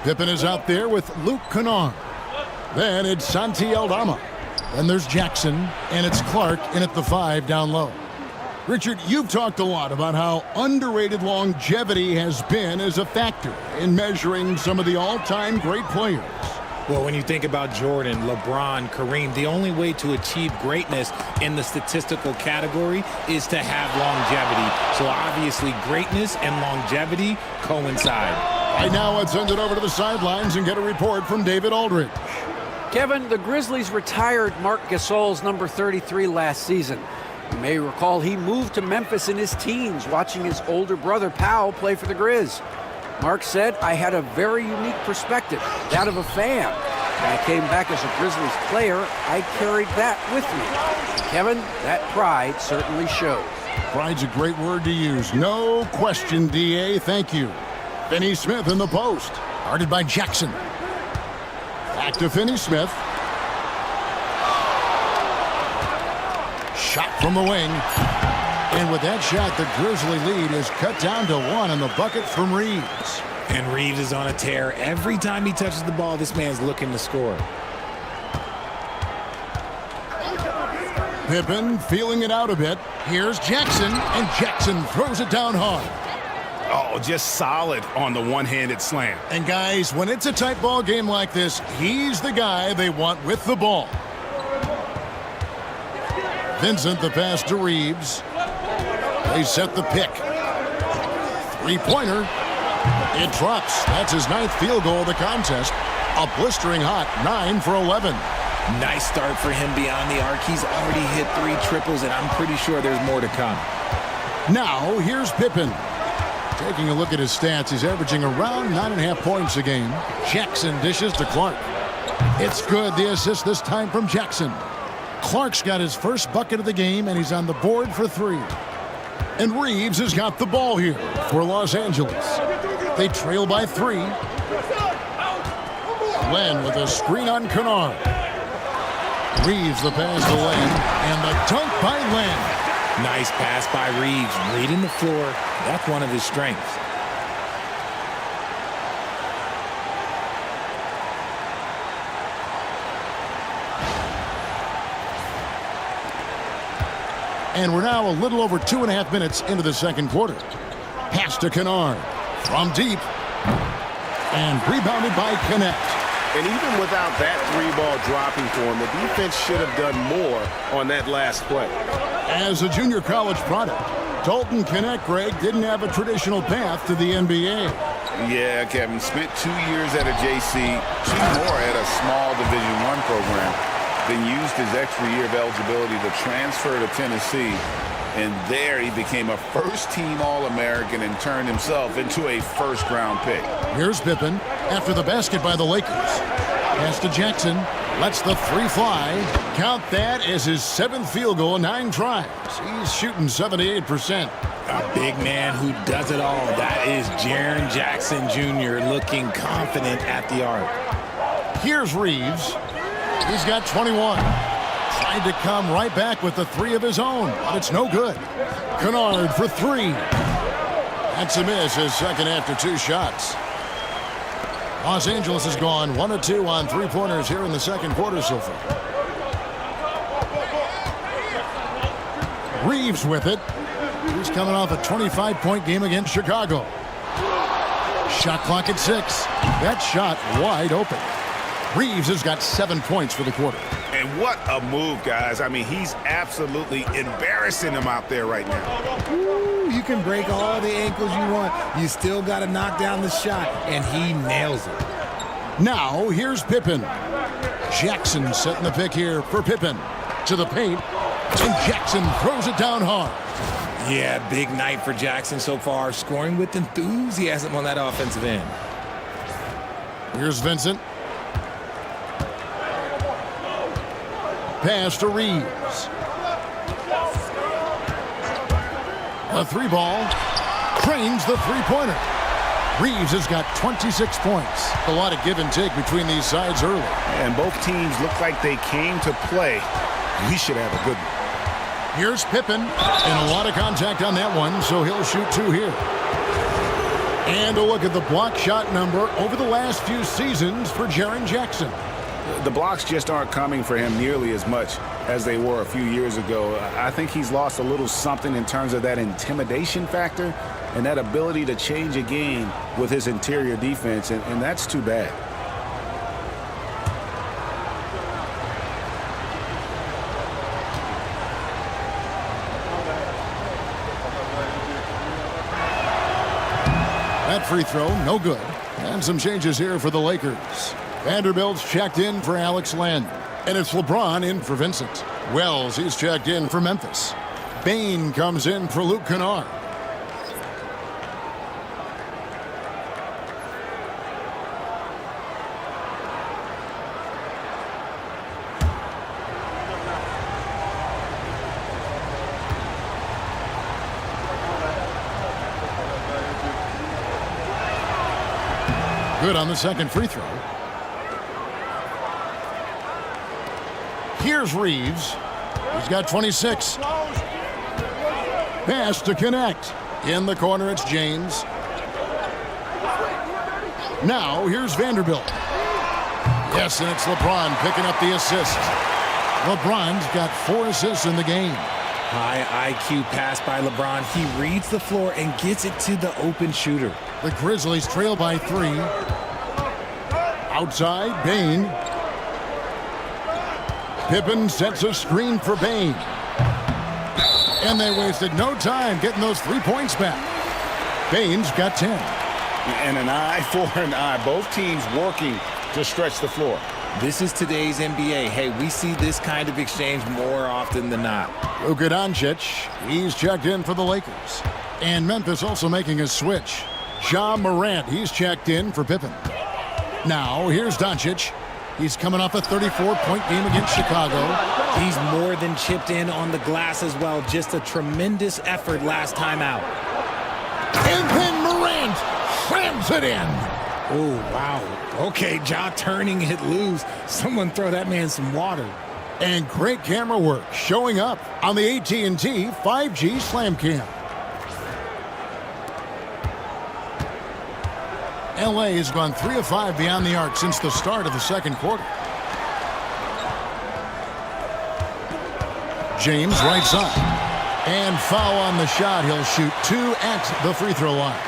Pippen is out there with Luke Kennard. Then it's Santi Aldama. Then there's Jackson, and it's Clark in at the 5 down low. Richard, you've talked a lot about how underrated longevity has been as a factor in measuring some of the all-time great players. Well, when you think about Jordan, LeBron, Kareem, the only way to achieve greatness in the statistical category is to have longevity. So obviously greatness and longevity coincide. Right now, let's send it over to the sidelines and get a report from David Aldridge. Kevin, the Grizzlies retired Marc Gasol's number 33 last season. You may recall he moved to Memphis in his teens, watching his older brother Powell play for the Grizz. Mark said, I had a very unique perspective, that of a fan. When I came back as a Grizzlies player, I carried that with me. Kevin, that pride certainly shows. Pride's a great word to use. No question, D.A. Thank you. Finney Smith in the post. Guarded by Jackson. Back to Finney Smith. Shot from the wing. And with that shot, the Grizzly lead is cut down to 1 on the bucket from Reeves. And Reeves is on a tear. Every time he touches the ball, this man's looking to score. Pippen feeling it out a bit. Here's Jackson, and Jackson throws it down hard. Oh, just solid on the one-handed slam. And guys, when it's a tight ball game like this, he's the guy they want with the ball. Vincent the pass to Reeves. They set the pick. Three-pointer. It drops. That's his 9th field goal of the contest. A blistering hot 9 for 11. Nice start for him beyond the arc. He's already hit 3 triples, and I'm pretty sure there's more to come. Now, here's Pippen. Taking a look at his stats, he's averaging around 9.5 points a game. Jackson dishes to Clark. It's good, the assist this time from Jackson. Clark's got his first bucket of the game, and he's on the board for 3. And Reeves has got the ball here for Los Angeles. They trail by 3. Len with a screen on Kennard. Reeves the pass to Len, and the dunk by Len. Nice pass by Reeves, reading the floor. That's one of his strengths. And we're now a little over 2.5 minutes into the second quarter. Pass to Kennard from deep. And rebounded by Kennett. And even without that 3-ball dropping for him, the defense should have done more on that last play. As a junior college product, Dalton Kennett, Greg, didn't have a traditional path to the NBA. Yeah, Kevin, spent 2 years at a JC, 2 more at a small Division I program. Then used his extra year of eligibility to transfer to Tennessee. And there he became a first-team All-American and turned himself into a first-round pick. Here's Pippen after the basket by the Lakers. Pass to Jackson. Lets the 3 fly. Count that as his 7th field goal in 9 tries. He's shooting 78%. A big man who does it all. That is Jaren Jackson Jr. looking confident at the arc. Here's Reeves. He's got 21. Tried to come right back with the 3 of his own, but it's no good. Kennard for 3. That's a miss, his second after 2 shots. Los Angeles has gone 1 of 2 on 3-pointers here in the second quarter so far. Reeves with it. He's coming off a 25-point game against Chicago. Shot clock at 6. That shot wide open. Reeves has got 7 points for the quarter. And what a move, guys. I mean, he's absolutely embarrassing him out there right now. Ooh, you can break all the ankles you want. You still got to knock down the shot, and he nails it. Now, here's Pippen. Jackson setting the pick here for Pippen. To the paint, and Jackson throws it down hard. Yeah, big night for Jackson so far, scoring with enthusiasm on that offensive end. Here's Vincent. Pass to Reeves. A 3-ball. Trains the 3-pointer. Reeves has got 26 points. A lot of give and take between these sides early. And both teams look like they came to play. We should have a good one. Here's Pippen. And a lot of contact on that one, so he'll shoot 2 here. And a look at the block shot number over the last few seasons for Jaren Jackson. The blocks just aren't coming for him nearly as much as they were a few years ago. I think he's lost a little something in terms of that intimidation factor and that ability to change a game with his interior defense, and that's too bad. That free throw, no good. And some changes here for the Lakers. Vanderbilt's checked in for Alex Len. And it's LeBron in for Vincent. Wells, he's checked in for Memphis. Bain comes in for Luke Kennard. Good on the second free throw. Here's Reeves. He's got 26. Pass to connect. In the corner, it's James. Now, here's Vanderbilt. Yes, and it's LeBron picking up the assist. LeBron's got 4 assists in the game. High IQ pass by LeBron. He reads the floor and gets it to the open shooter. The Grizzlies trail by 3. Outside, Bain. Pippen sets a screen for Bain. And they wasted no time getting those 3 points back. Bain's got 10. And an eye for an eye. Both teams working to stretch the floor. This is today's NBA. Hey, we see this kind of exchange more often than not. Luka Doncic, he's checked in for the Lakers. And Memphis also making a switch. Ja Morant, he's checked in for Pippen. Now, here's Doncic. He's coming off a 34-point game against Chicago. He's more than chipped in on the glass as well. Just a tremendous effort last time out. And then Morant slams it in. Oh, wow. Okay, Ja turning it loose. Someone throw that man some water. And great camera work showing up on the AT&T 5G Slam Cam. LA has gone 3 of 5 beyond the arc since the start of the second quarter. James right side. And foul on the shot. He'll shoot 2 at the free throw line.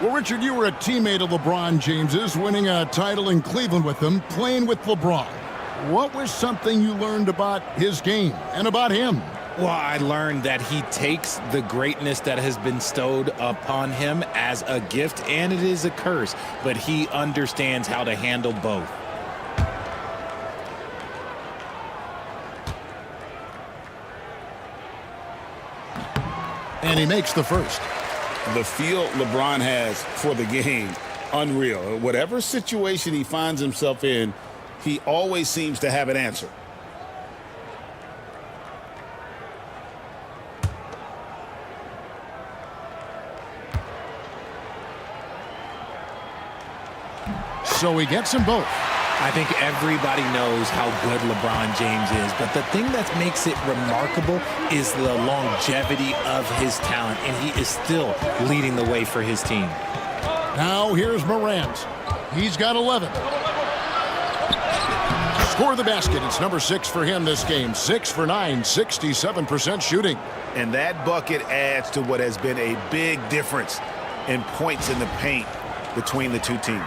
Well, Richard, you were a teammate of LeBron James's, winning a title in Cleveland with him, playing with LeBron. What was something you learned about his game and about him? Well, I learned that he takes the greatness that has been bestowed upon him as a gift, and it is a curse, but he understands how to handle both. And he makes the first. The feel LeBron has for the game, unreal. Whatever situation he finds himself in, he always seems to have an answer. So he gets them both. I think everybody knows how good LeBron James is, but the thing that makes it remarkable is the longevity of his talent, and he is still leading the way for his team. Now here's Morant. He's got 11. Score the basket. It's number 6 for him this game. 6 for 9, 67% shooting. And that bucket adds to what has been a big difference in points in the paint between the two teams.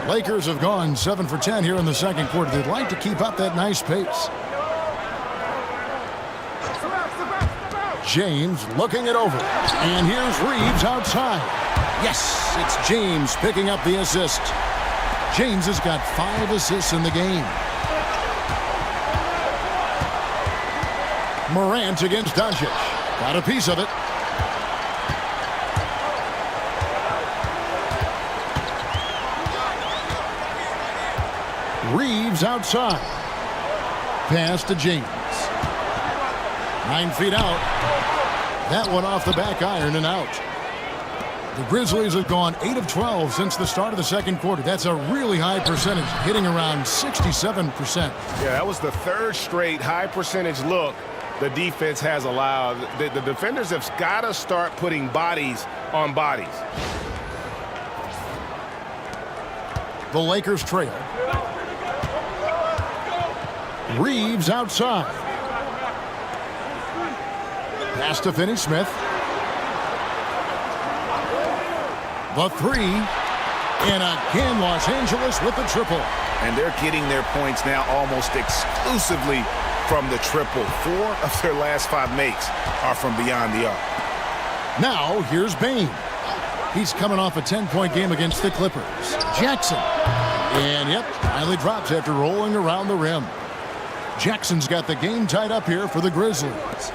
Lakers have gone 7 for 10 here in the second quarter. They'd like to keep up that nice pace. James looking it over. And here's Reeves outside. Yes, it's James picking up the assist. James has got 5 assists in the game. Morant against Doncic. Got a piece of it. Reeves outside. Pass to James. 9 feet out. That one off the back iron and out. The Grizzlies have gone 8 of 12 since the start of the second quarter. That's a really high percentage, hitting around 67%. Yeah, that was the 3rd straight high percentage look the defense has allowed. The defenders have got to start putting bodies on bodies. The Lakers trail. Reeves outside. Pass to Finney-Smith. The 3. And again, Los Angeles with the triple. And they're getting their points now almost exclusively from the triple. 4 of their last 5 makes are from beyond the arc. Now, here's Bane. He's coming off a 10-point game against the Clippers. Jackson. And, yep, finally drops after rolling around the rim. Jackson's got the game tied up here for the Grizzlies.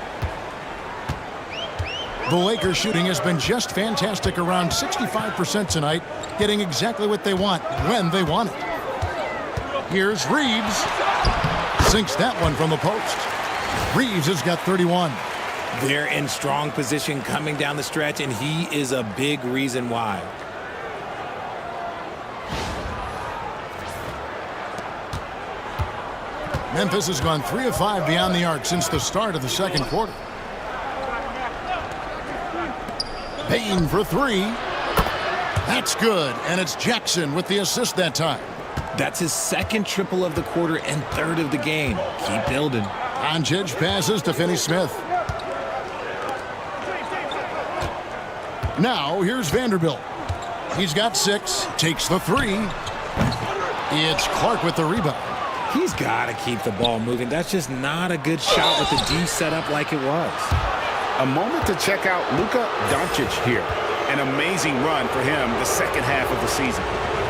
The Lakers shooting has been just fantastic, around 65% tonight, getting exactly what they want when they want it. Here's Reeves. Sinks that one from the post. Reeves has got 31. They're in strong position coming down the stretch, and he is a big reason why. Memphis has gone 3 of 5 beyond the arc since the start of the second quarter. Payne for 3. That's good, and it's Jackson with the assist that time. That's his 2nd triple of the quarter and 3rd of the game. Keep building. Doncic passes to Finney-Smith. Now here's Vanderbilt. He's got 6, takes the 3. It's Clark with the rebound. He's got to keep the ball moving. That's just not a good shot with the D set up like it was. A moment to check out Luka Doncic here. An amazing run for him the second half of the season.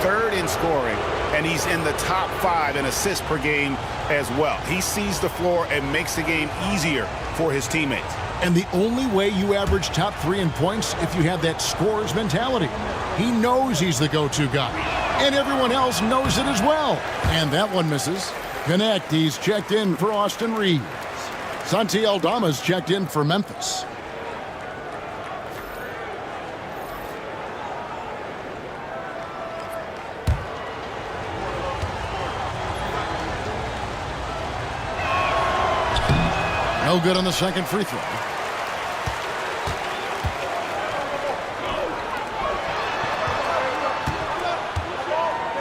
3rd in scoring, and he's in the top 5 in assists per game as well. He sees the floor and makes the game easier for his teammates. And the only way you average top 3 in points if you have that scorer's mentality. He knows he's the go-to guy. and everyone else knows it as well. And that one misses. Connect, he's checked in for Austin Reeves. Santi Aldama's checked in for Memphis. No good on the second free throw.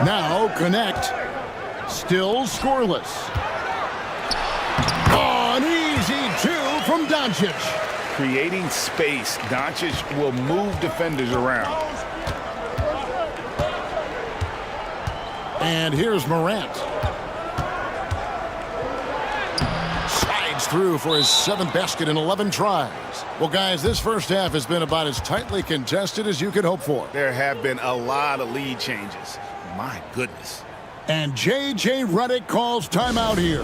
Now Connect. Still scoreless. Oh, an easy two from Doncic. Creating space, Doncic will move defenders around. And here's Morant. Slides through for his 7th basket in 11 tries. Well, guys, this first half has been about as tightly contested as you could hope for. There have been a lot of lead changes. My goodness. And J.J. Redick calls timeout here.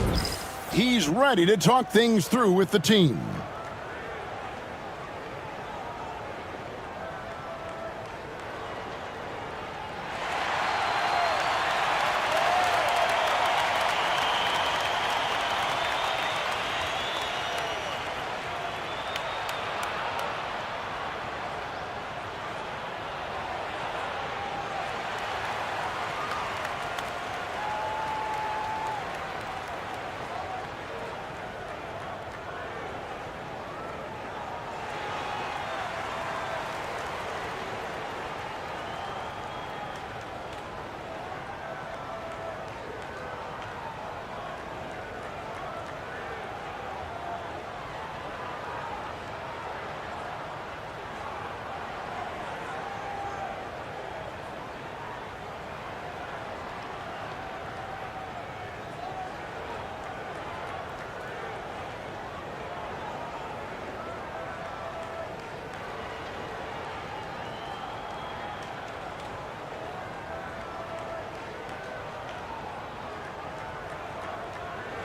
He's ready to talk things through with the team.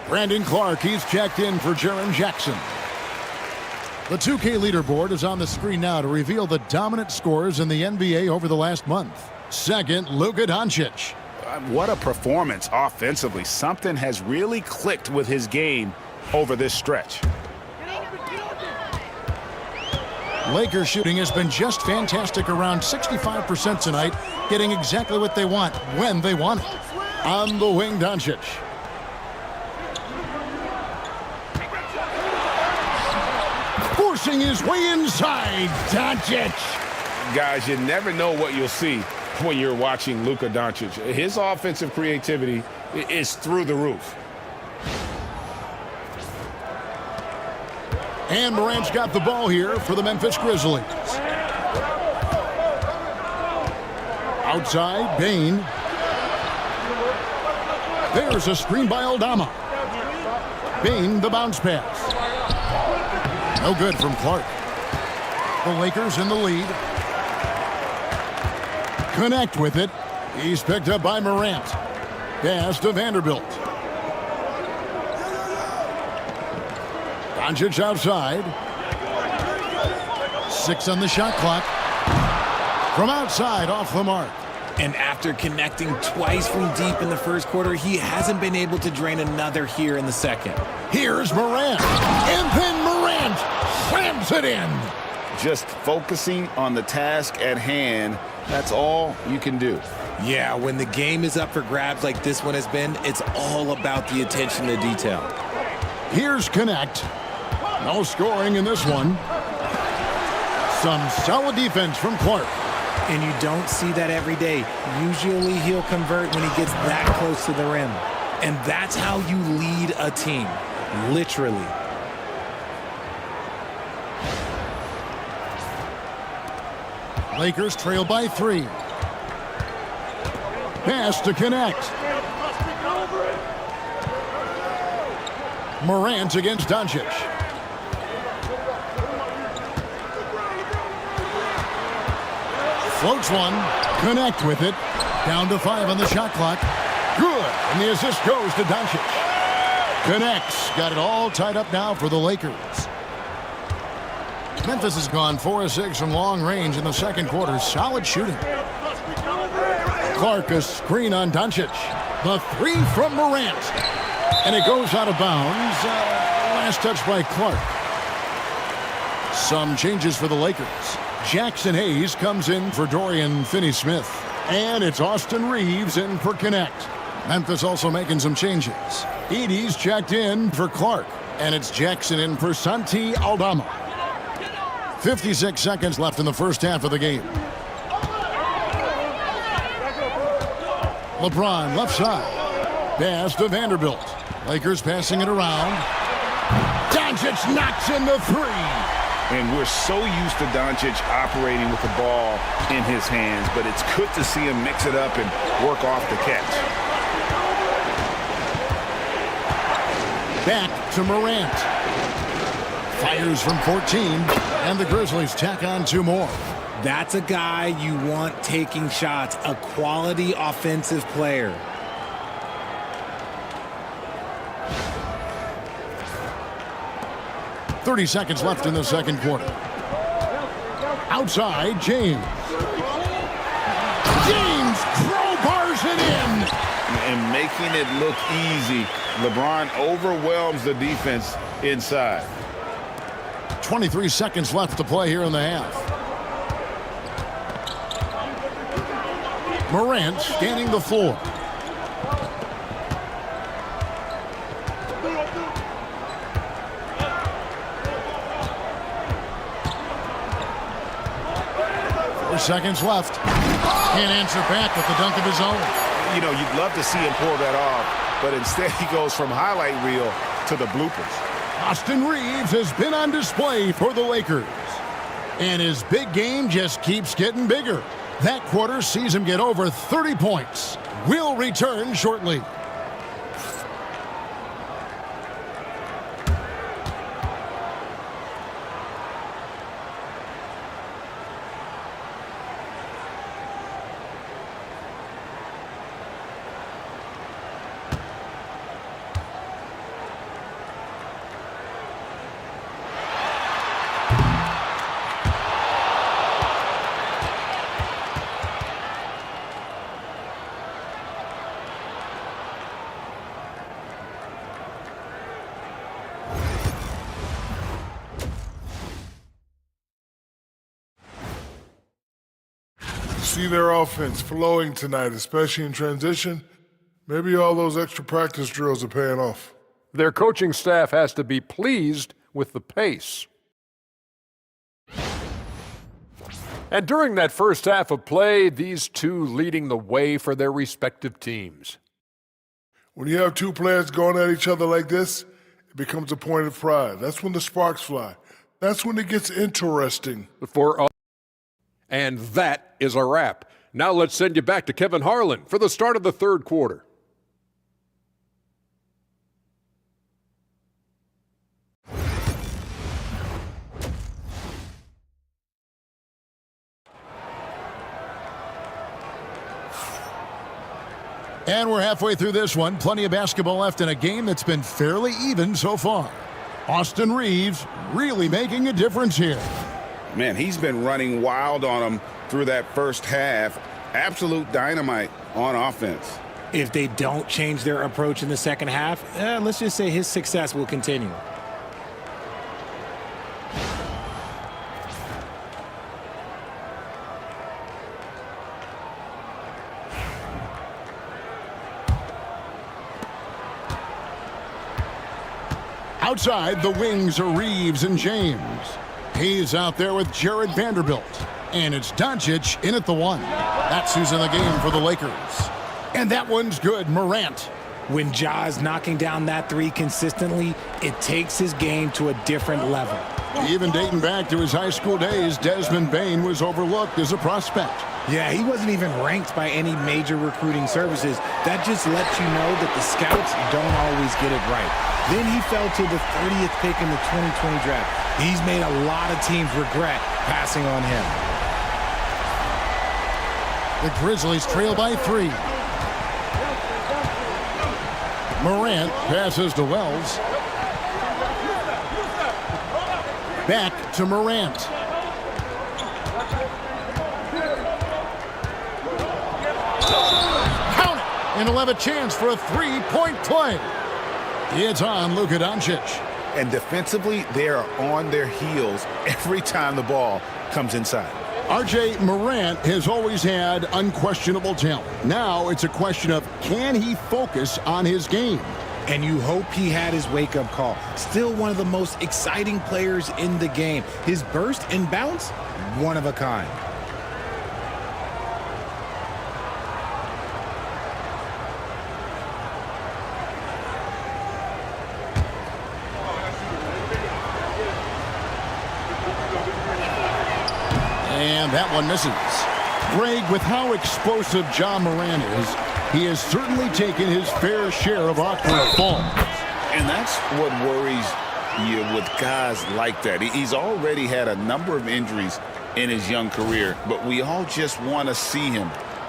Brandon Clark, he's checked in for Jaren Jackson. The 2K leaderboard is on the screen now to reveal the dominant scores in the NBA over the last month. Second, Luka Doncic. What a performance offensively. Something has really clicked with his game over this stretch. Lakers shooting has been just fantastic, around 65% tonight, getting exactly what they want when they want it. On the wing, Doncic. Forcing his way inside, Doncic. Guys, you never know what you'll see when you're watching Luka Doncic. His offensive creativity is through the roof. And Morant's got the ball here for the Memphis Grizzlies. Outside, Bain. There's a screen by Aldama. Bain, the bounce pass. No good from Clark. The Lakers in the lead. Connect with it. He's picked up by Morant. Pass to Vanderbilt. Doncic outside. 6 on the shot clock. From outside, off the mark. And after connecting twice from deep in the first quarter, he hasn't been able to drain another here in the second. Here's Morant. And then Morant slams it in. Just focusing on the task at hand, that's all you can do. Yeah, when the game is up for grabs like this one has been, it's all about the attention to detail. Here's Connect. No scoring in this one. Some solid defense from Clark. And you don't see that every day. Usually he'll convert when he gets that close to the rim. And that's how you lead a team. Literally. Lakers trail by 3. Pass to Connect. Morant against Doncic. Floats one. Connect with it. Down to 5 on the shot clock. Good. And the assist goes to Doncic. Connects. Got it all tied up now for the Lakers. Memphis has gone 4 of 6 from long range in the second quarter. Solid shooting. Clark, a screen on Doncic. The three from Morant. And it goes out of bounds. Last touch by Clark. Some changes for the Lakers. Jackson Hayes comes in for Dorian Finney-Smith. And it's Austin Reeves in for Connect. Memphis also making some changes. Edey's checked in for Clark. And it's Jackson in for Santi Aldama. 56 seconds left in the first half of the game. LeBron left side. Pass to Vanderbilt. Lakers passing it around. Doncic knocks in the three. And we're so used to Doncic operating with the ball in his hands, but it's good to see him mix it up and work off the catch. Back to Morant. Fires from 14, and the Grizzlies tack on 2 more. That's a guy you want taking shots, a quality offensive player. .30 seconds left in the second quarter. Outside, James. James crowbars it in. And making it look easy, LeBron overwhelms the defense inside. 23 seconds left to play here in the half. Morant scanning the floor. Seconds left. Can't answer back with the dunk of his own. You know, you'd love to see him pull that off, but instead he goes from highlight reel to the bloopers. Austin Reeves has been on display for the Lakers. And his big game just keeps getting bigger. That quarter sees him get over 30 points. We'll return shortly. See their offense flowing tonight, especially in transition. Maybe all those extra practice drills are paying off. Their coaching staff has to be pleased with the pace. And during that first half of play, these two leading the way for their respective teams. When you have two players going at each other like this, it becomes a point of pride. That's when the sparks fly. That's when it gets interesting. And that is a wrap. Now let's send you back to Kevin Harlan for the start of the third quarter. And we're halfway through this one. Plenty of basketball left in a game that's been fairly even so far. Austin Reeves really making a difference here. Man, he's been running wild on them through that first half. Absolute dynamite on offense. If they don't change their approach in the second half, let's just say his success will continue. Outside, the wings are Reeves and James. He's out there with Jared Vanderbilt. And it's Doncic in at the one. That's who's in the game for the Lakers. And that one's good, Morant. When Ja's knocking down that three consistently, it takes his game to a different level. Even dating back to his high school days, Desmond Bane was overlooked as a prospect. Yeah, he wasn't even ranked by any major recruiting services. That just lets you know that the scouts don't always get it right. Then he fell to the 30th pick in the 2020 draft. He's made a lot of teams regret passing on him. The Grizzlies trail by 3. Morant passes to Wells. Back to Morant. And he'll have a chance for a three-point play. It's on Luka Doncic. And defensively, they are on their heels every time the ball comes inside. R.J. Morant has always had unquestionable talent. Now it's a question of, can he focus on his game? And you hope he had his wake-up call. Still one of the most exciting players in the game. His burst and bounce, one of a kind. And that one misses. Greg, with how explosive Ja Morant is, he has certainly taken his fair share of awkward falls. And that's what worries you with guys like that. He's already had a number of injuries in his young career, but we all just want to see him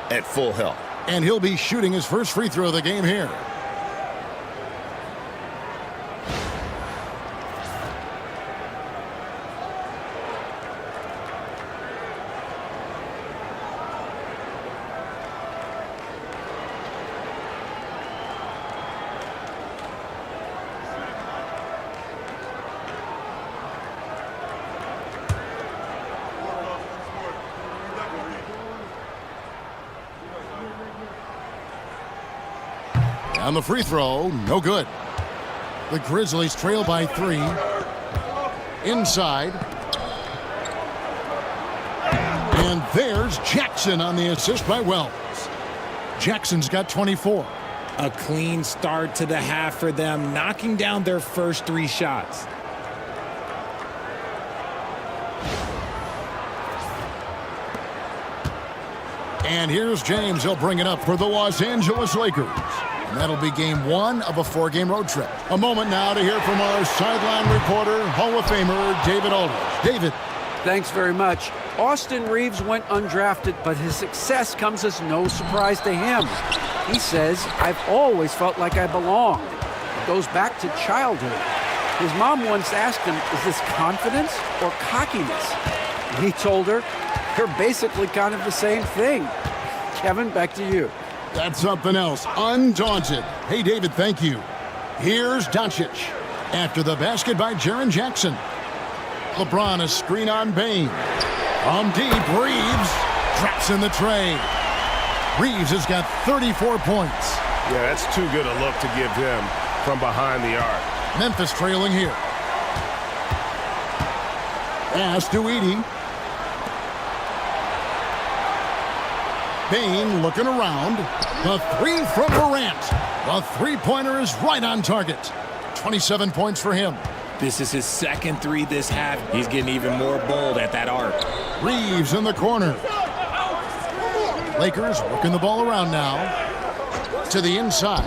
at full health. And he'll be shooting his first free throw of the game here. On the free throw, no good. The Grizzlies trail by 3. Inside. And there's Jackson on the assist by Wells. Jackson's got 24. A clean start to the half for them, knocking down their first 3 shots. And here's James. He'll bring it up for the Los Angeles Lakers. And that'll be game 1 of a 4-game road trip. A moment now to hear from our sideline reporter, Hall of Famer David Aldridge. David. Thanks very much. Austin Reeves went undrafted, but his success comes as no surprise to him. He says, "I've always felt like I belonged." It goes back to childhood. His mom once asked him, "Is this confidence or cockiness?" And he told her, "They're basically kind of the same thing." Kevin, back to you. That's something else. Undaunted. Hey, David, thank you. Here's Doncic. After the basket by Jaren Jackson. LeBron, a screen on Bane. On deep, Reeves drops in the tray. Reeves has got 34 points. Yeah, that's too good a look to give him from behind the arc. Memphis trailing here. Pass to Edey. Bane looking around. The 3 from Morant. The three-pointer is right on target. 27 points for him. This is his second 3 this half. He's getting even more bold at that arc. Reeves in the corner. Lakers working the ball around now. To the inside.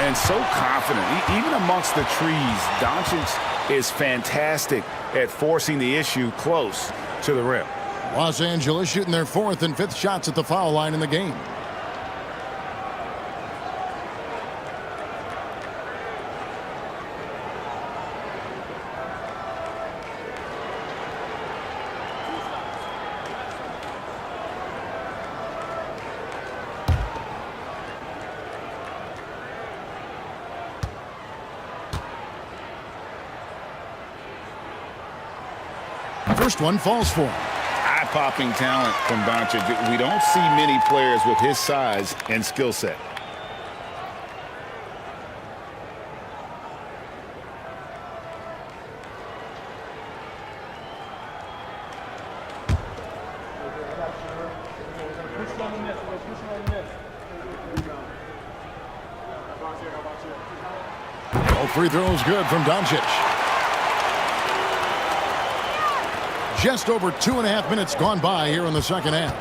And so confident. Even amongst the trees, Doncic is fantastic at forcing the issue close to the rim. Los Angeles shooting their 4th and 5th shots at the foul line in the game. First one falls for him. Eye-popping talent from Doncic. We don't see many players with his size and skill set. All free throws good from Doncic. Just over 2.5 minutes gone by here in the second half.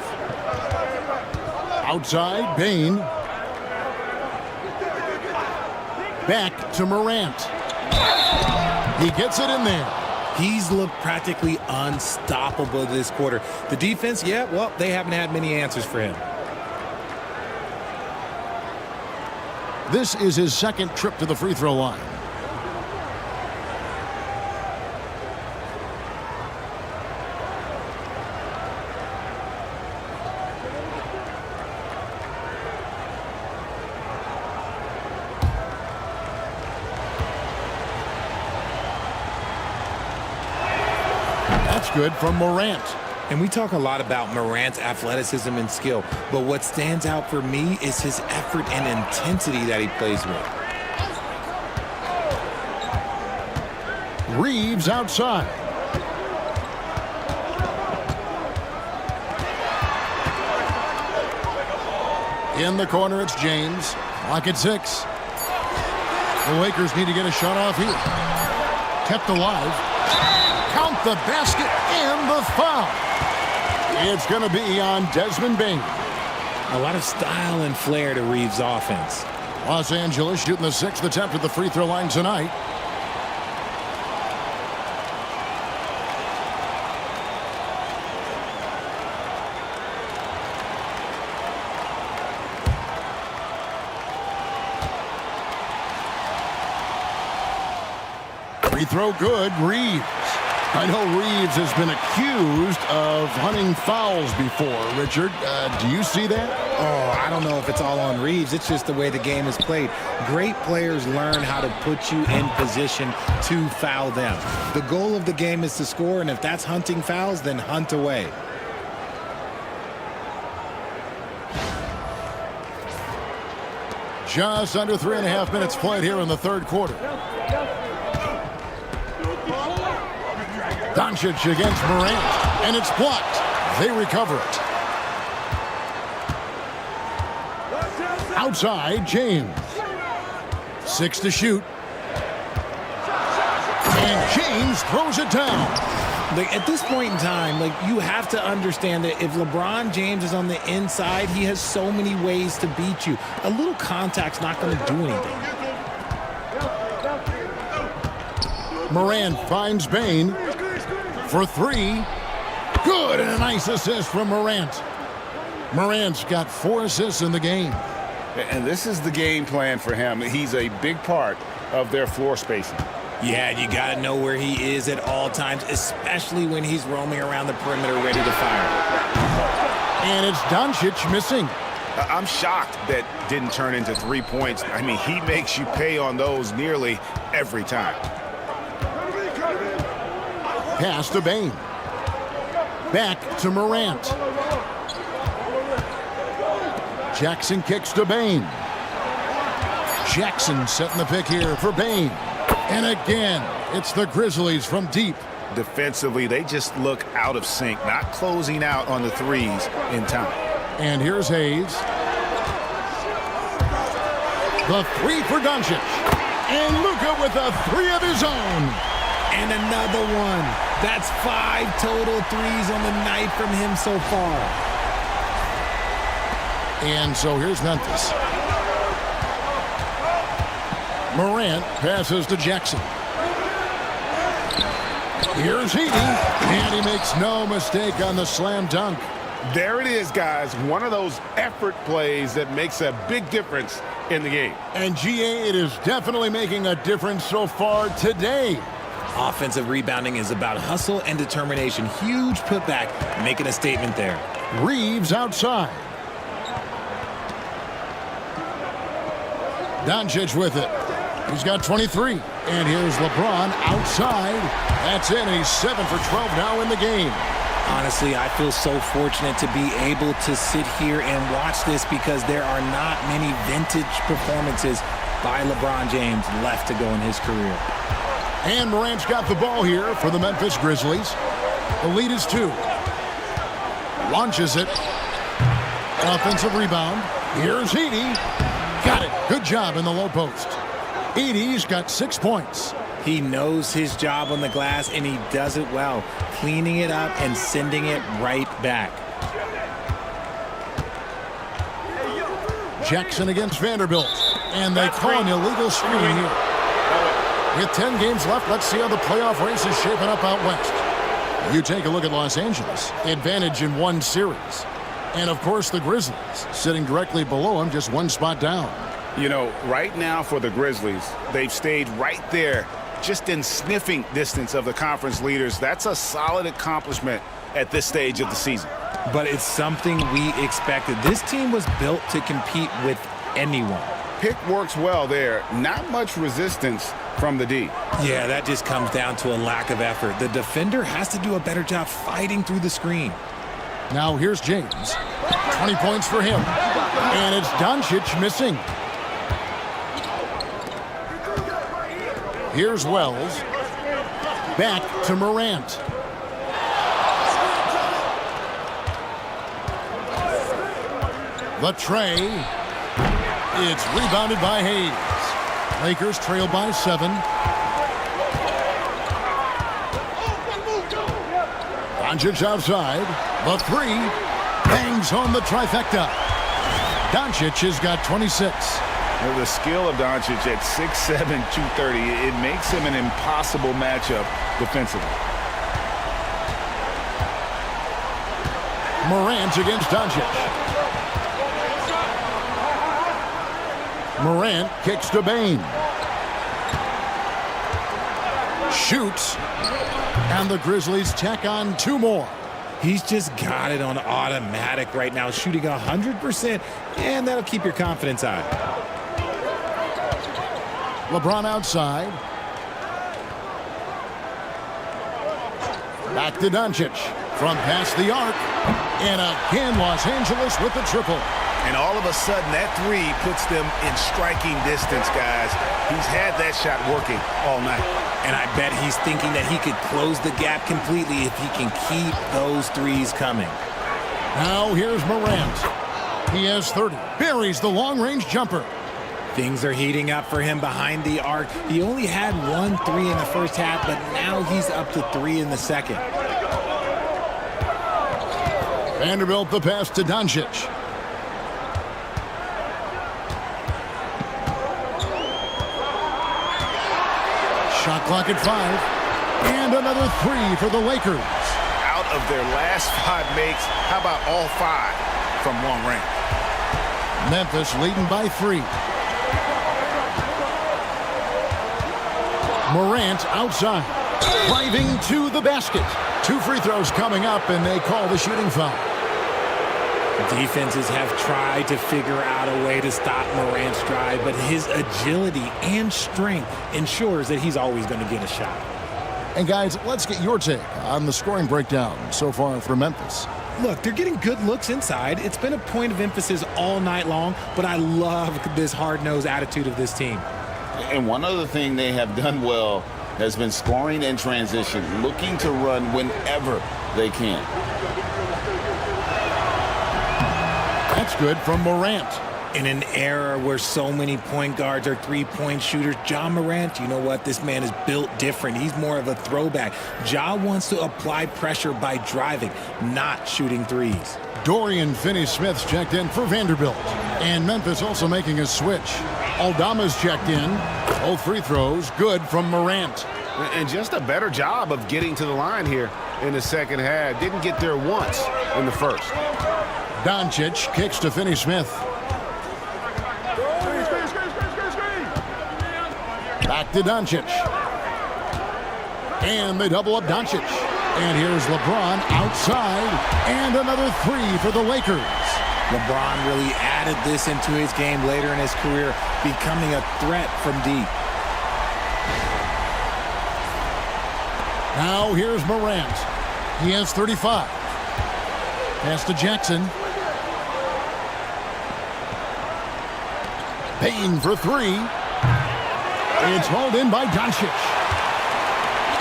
Outside, Bane. Back to Morant. He gets it in there. He's looked practically unstoppable this quarter. The defense, yeah, well, they haven't had many answers for him. This is his second trip to the free throw line. good from Morant. And we talk a lot about Morant's athleticism and skill, but what stands out for me is his effort and intensity that he plays with. Reeves outside. In the corner, it's James. Clock at 6. The Lakers need to get a shot off here. Kept alive. Count the basket and the foul. It's going to be on Desmond Bane. A lot of style and flair to Reeves' offense. Los Angeles shooting the 6th attempt at the free throw line tonight. Free throw good, Reeves. I know Reeves has been accused of hunting fouls before. Richard, do you see that? Oh, I don't know if it's all on Reeves. It's just the way the game is played. Great players learn how to put you in position to foul them. The goal of the game is to score, and if that's hunting fouls, then hunt away. Just under 3.5 minutes played here in the third quarter. Doncic against Morant, and it's blocked. They recover it. Outside, James. 6 to shoot. And James throws it down. At this point in time, you have to understand that if LeBron James is on the inside, he has so many ways to beat you. A little contact's not going to do anything. Morant finds Bane for 3. Good, and a nice assist from Morant. Morant's got 4 assists in the game. And this is the game plan for him. He's a big part of their floor spacing. Yeah, you got to know where he is at all times, especially when he's roaming around the perimeter ready to fire. And it's Doncic missing. I'm shocked that didn't turn into 3 points. I mean, he makes you pay on those nearly every time. Pass to Bane. Back to Morant. Jackson kicks to Bane. Jackson setting the pick here for Bane. And again, it's the Grizzlies from deep. Defensively, they just look out of sync, not closing out on the threes in time. And here's Hayes. The 3 for Doncic. And Luka with a 3 of his own. And another one. That's 5 total threes on the night from him so far. And so here's Memphis. Morant passes to Jackson. Here's Heaty, and he makes no mistake on the slam dunk. There it is, guys. One of those effort plays that makes a big difference in the game. And GA, it is definitely making a difference so far today. Offensive rebounding is about hustle and determination. Huge putback, making a statement there. Reeves outside. Doncic with it. He's got 23. And here's LeBron outside. That's in. He's 7 for 12 now in the game. Honestly, I feel so fortunate to be able to sit here and watch this because there are not many vintage performances by LeBron James left to go in his career. And Morant's got the ball here for the Memphis Grizzlies. The lead is 2. Launches it. Offensive rebound. Here's Heaty. Got it. Good job in the low post. Heaty's got 6 points. He knows his job on the glass, and he does it well, cleaning it up and sending it right back. Jackson against Vanderbilt. And they call an illegal screen here. With 10 games left, let's see how the playoff race is shaping up out west. You take a look at Los Angeles. Advantage in 1 series. And, of course, the Grizzlies sitting directly below him, just 1 spot down. You know, right now for the Grizzlies, they've stayed right there, just in sniffing distance of the conference leaders. That's a solid accomplishment at this stage of the season. But it's something we expected. This team was built to compete with anyone. Pick works well there. Not much resistance from the D. Yeah, that just comes down to a lack of effort. The defender has to do a better job fighting through the screen. Now here's James. 20 points for him. And it's Doncic missing. Here's Wells. Back to Morant. The tray. It's rebounded by Hayes. Lakers trail by 7. Doncic outside. The 3. Bangs home the trifecta. Doncic has got 26. The skill of Doncic at 6'7", 230, it makes him an impossible matchup defensively. Morant against Doncic. Morant kicks to Bane. Shoots. And the Grizzlies tack on 2 more. He's just got it on automatic right now, shooting 100%, and that'll keep your confidence high. LeBron outside. Back to Doncic. From past the arc. And again, Los Angeles with the triple. And all of a sudden, that 3 puts them in striking distance, guys. He's had that shot working all night. And I bet he's thinking that he could close the gap completely if he can keep those 3s coming. Now here's Morant. He has 30. Buries the long-range jumper. Things are heating up for him behind the arc. He only had 1 3 in the first half, but now he's up to 3 in the second. Vanderbilt the pass to Doncic. Shot clock at 5. And another 3 for the Lakers. Out of their last 5 makes, how about all 5 from long range? Memphis leading by 3. Morant outside. Driving to the basket. 2 free throws coming up, and they call the shooting foul. Defenses have tried to figure out a way to stop Morant's drive, but his agility and strength ensures that he's always going to get a shot. And guys, let's get your take on the scoring breakdown so far for Memphis. Look, they're getting good looks inside. It's been a point of emphasis all night long, but I love this hard-nosed attitude of this team. And one other thing they have done well has been scoring in transition, looking to run whenever they can. That's good from Morant. In an era where so many point guards are three-point shooters, Ja Morant, you know what? This man is built different. He's more of a throwback. Ja wants to apply pressure by driving, not shooting threes. Dorian Finney-Smith's checked in for Vanderbilt. And Memphis also making a switch. Aldama's checked in. Both free throws good from Morant. And just a better job of getting to the line here in the second half. Didn't get there once in the first. Doncic kicks to Finney-Smith. Back to Doncic. And they double up Doncic. And here's LeBron outside. And another 3 for the Lakers. LeBron really added this into his game later in his career, becoming a threat from deep. Now here's Morant. He has 35. Pass to Jackson. Payne for 3. It's hauled in by Doncic.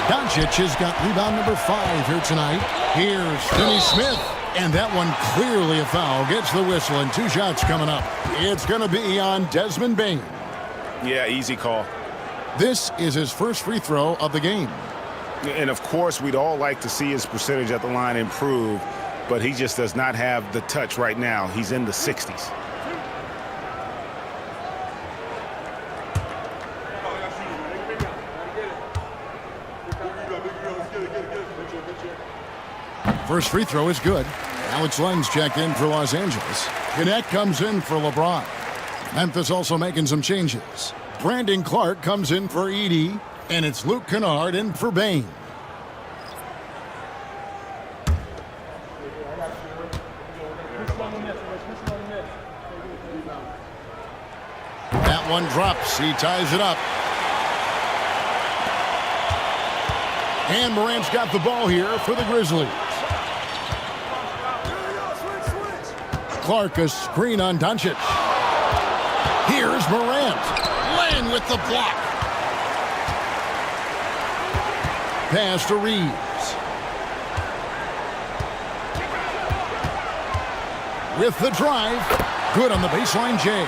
Doncic has got rebound number 5 here tonight. Here's Finney-Smith. And that one clearly a foul. Gets the whistle and 2 shots coming up. It's going to be on Desmond Bane. Yeah, easy call. This is his first free throw of the game. And of course, we'd all like to see his percentage at the line improve, but he just does not have the touch right now. He's in the 60s. First free throw is good. Alex Len's checked in for Los Angeles. Gannett comes in for LeBron. Memphis also making some changes. Brandon Clark comes in for Edey, and it's Luke Kennard in for Bane. That one drops. He ties it up. And Morant's got the ball here for the Grizzlies. Clark, a screen on Doncic. Here's Morant. Laying with the block. Pass to Reeves. With the drive. Good on the baseline, Jay.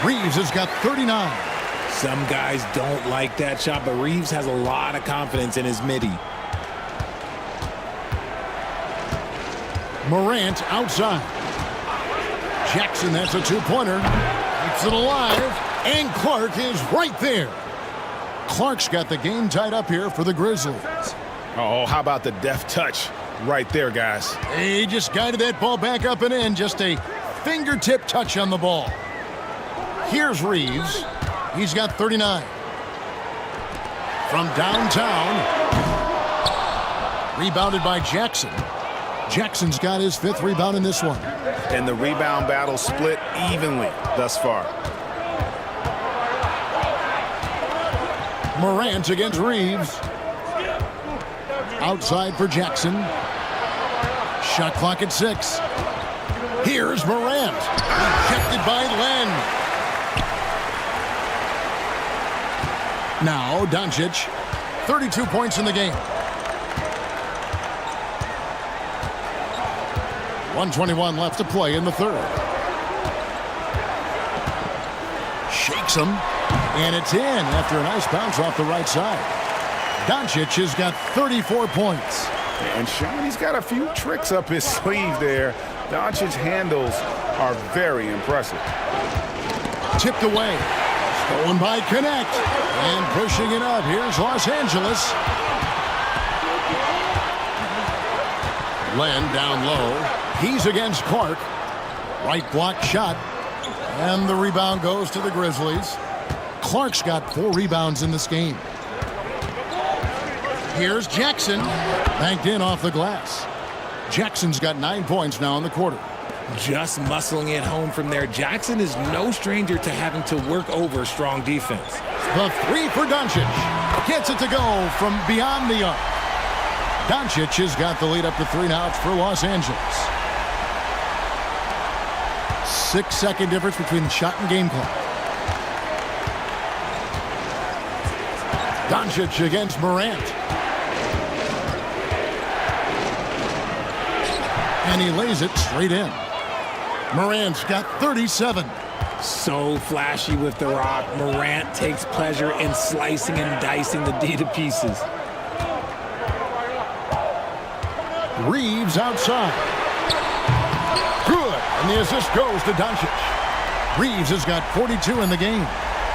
Reeves has got 39. Some guys don't like that shot, but Reeves has a lot of confidence in his midi. Morant outside. Jackson, that's a two-pointer. Keeps it alive. And Clark is right there. Clark's got the game tied up here for the Grizzlies. Oh, how about the deft touch right there, guys? He just guided that ball back up and in. Just a fingertip touch on the ball. Here's Reeves. He's got 39. From downtown. Rebounded by Jackson. Jackson's got his 5th rebound in this one. And the rebound battle split evenly thus far. Morant against Reeves. Outside for Jackson. Shot clock at 6. Here's Morant. Rejected by Len. Now Doncic. 32 points in the game. 1:21 left to play in the third. Shakes him. And it's in after a nice bounce off the right side. Doncic has got 34 points. And Sean, he's got a few tricks up his sleeve there. Doncic's handles are very impressive. Tipped away. Stolen by Connect. And pushing it up. Here's Los Angeles. Len down low. He's against Clark. Right block shot. And the rebound goes to the Grizzlies. Clark's got 4 rebounds in this game. Here's Jackson. Banked in off the glass. Jackson's got 9 points now in the quarter. Just muscling it home from there. Jackson is no stranger to having to work over strong defense. The 3 for Doncic. Gets it to go from beyond the arc. Doncic has got the lead up to 3 now. It's for Los Angeles. 6-second difference between the shot and game clock. Doncic against Morant. And he lays it straight in. Morant's got 37. So flashy with the rock. Morant takes pleasure in slicing and dicing the D to pieces. Reeves outside. Good. And the assist goes to Doncic. Reeves has got 42 in the game.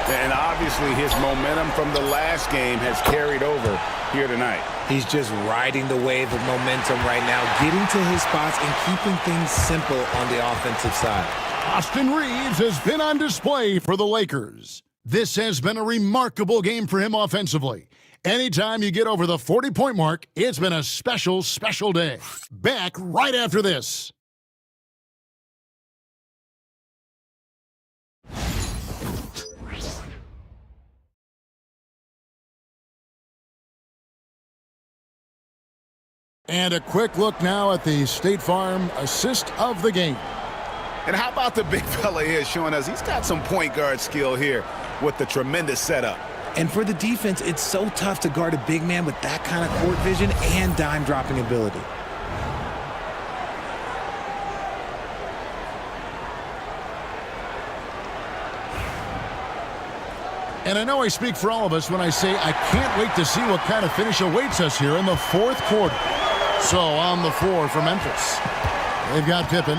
And obviously his momentum from the last game has carried over here tonight. He's just riding the wave of momentum right now, getting to his spots and keeping things simple on the offensive side. Austin Reeves has been on display for the Lakers. This has been a remarkable game for him offensively. Anytime you get over the 40-point mark, it's been a special, special day. Back right after this. And a quick look now at the State Farm assist of the game. And how about the big fella here showing us he's got some point guard skill here with the tremendous setup. And for the defense, it's so tough to guard a big man with that kind of court vision and dime-dropping ability. And I know I speak for all of us when I say I can't wait to see what kind of finish awaits us here in the 4th quarter. So on the floor for Memphis, they've got Pippen.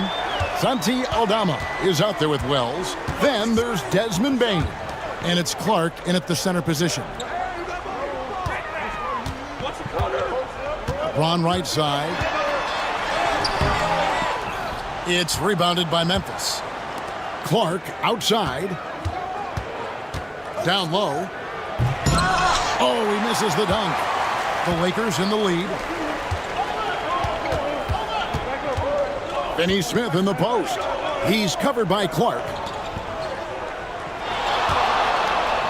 Santi Aldama is out there with Wells. Then there's Desmond Bain. And it's Clark in at the center position. LeBron right side. It's rebounded by Memphis. Clark outside. Down low. Oh, he misses the dunk. The Lakers in the lead. Finney Smith in the post. He's covered by Clark.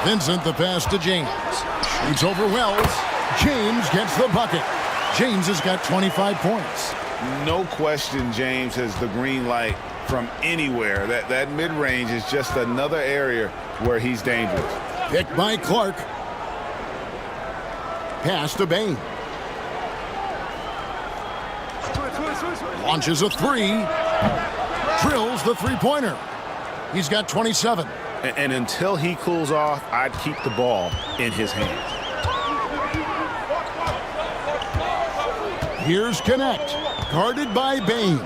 Vincent the pass to James. Shoots over Wells. James gets the bucket. James has got 25 points. No question James has the green light from anywhere. That mid-range is just another area where he's dangerous. Picked by Clark. Pass to Bain. Launches a three. Drills the three-pointer. He's got 27. And until he cools off, I'd keep the ball in his hands. Here's Connect. Guarded by Bain.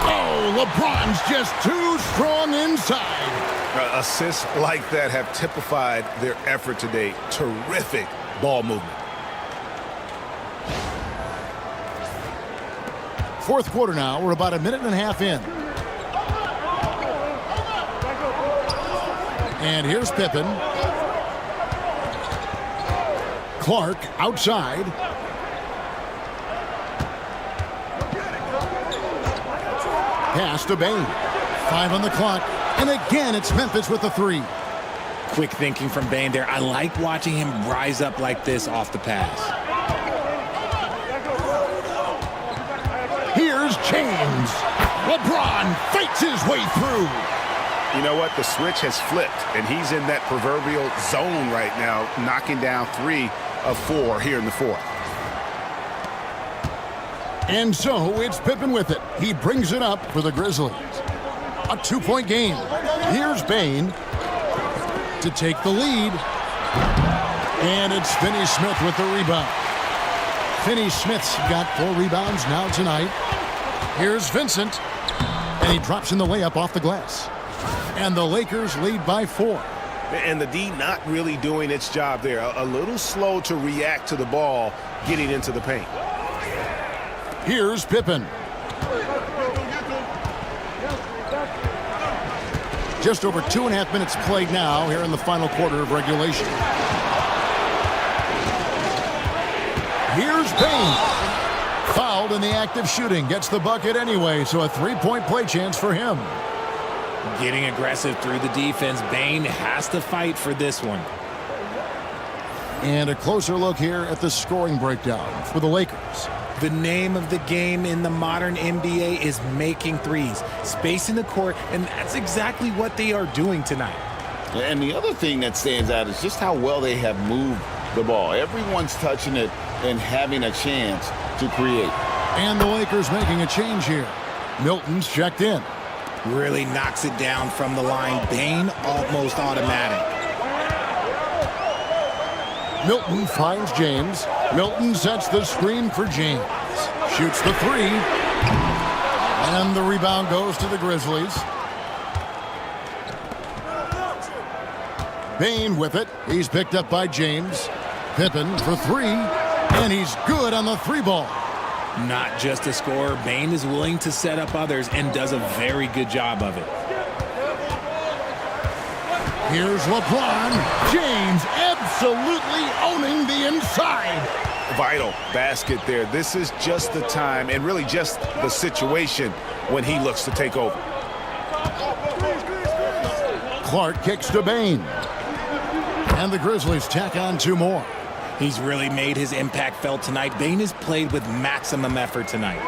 Oh, LeBron's just too strong inside. Assists like that have typified their effort today. Terrific ball movement. Fourth quarter now. We're about a minute and a half in. And here's Pippen. Clark outside. Pass to Bain. 5 on the clock. And again, it's Memphis with the three. Quick thinking from Bain there. I like watching him rise up like this off the pass. Here's James. LeBron fights his way through. You know what? The switch has flipped, and he's in that proverbial zone right now, knocking down 3 of 4 here in the fourth. And so it's Pippen with it. He brings it up for the Grizzlies. A 2-point game. Here's Bain to take the lead. And it's Finney-Smith with the rebound. Finney-Smith's got 4 rebounds now tonight. Here's Vincent. And he drops in the layup off the glass. And the Lakers lead by 4. And the D not really doing its job there. A little slow to react to the ball getting into the paint. Here's Pippen. Just over 2.5 minutes played now here in the final quarter of regulation. Here's Bain. Fouled in the act of shooting. Gets the bucket anyway, so a 3-point play chance for him. Getting aggressive through the defense. Bain has to fight for this one. And a closer look here at the scoring breakdown for the Lakers. The name of the game in the modern NBA is making threes, spacing the court, and that's exactly what they are doing tonight. And the other thing that stands out is just how well they have moved the ball. Everyone's touching it and having a chance to create. And the Lakers making a change here. Milton's checked in. Really knocks it down from the line. Bain almost automatic. Milton finds James. Milton sets the screen for James. Shoots the three. And the rebound goes to the Grizzlies. Bain with it. He's picked up by James. Pippen for 3. And he's good on the 3-ball. Not just a scorer, Bain is willing to set up others and does a very good job of it. Here's LeBron. James absolutely owning the inside. Vital basket there. This is just the time and really just the situation when he looks to take over. Clark kicks to Bain. And the Grizzlies tack on 2 more. He's really made his impact felt tonight. Bain has played with maximum effort tonight.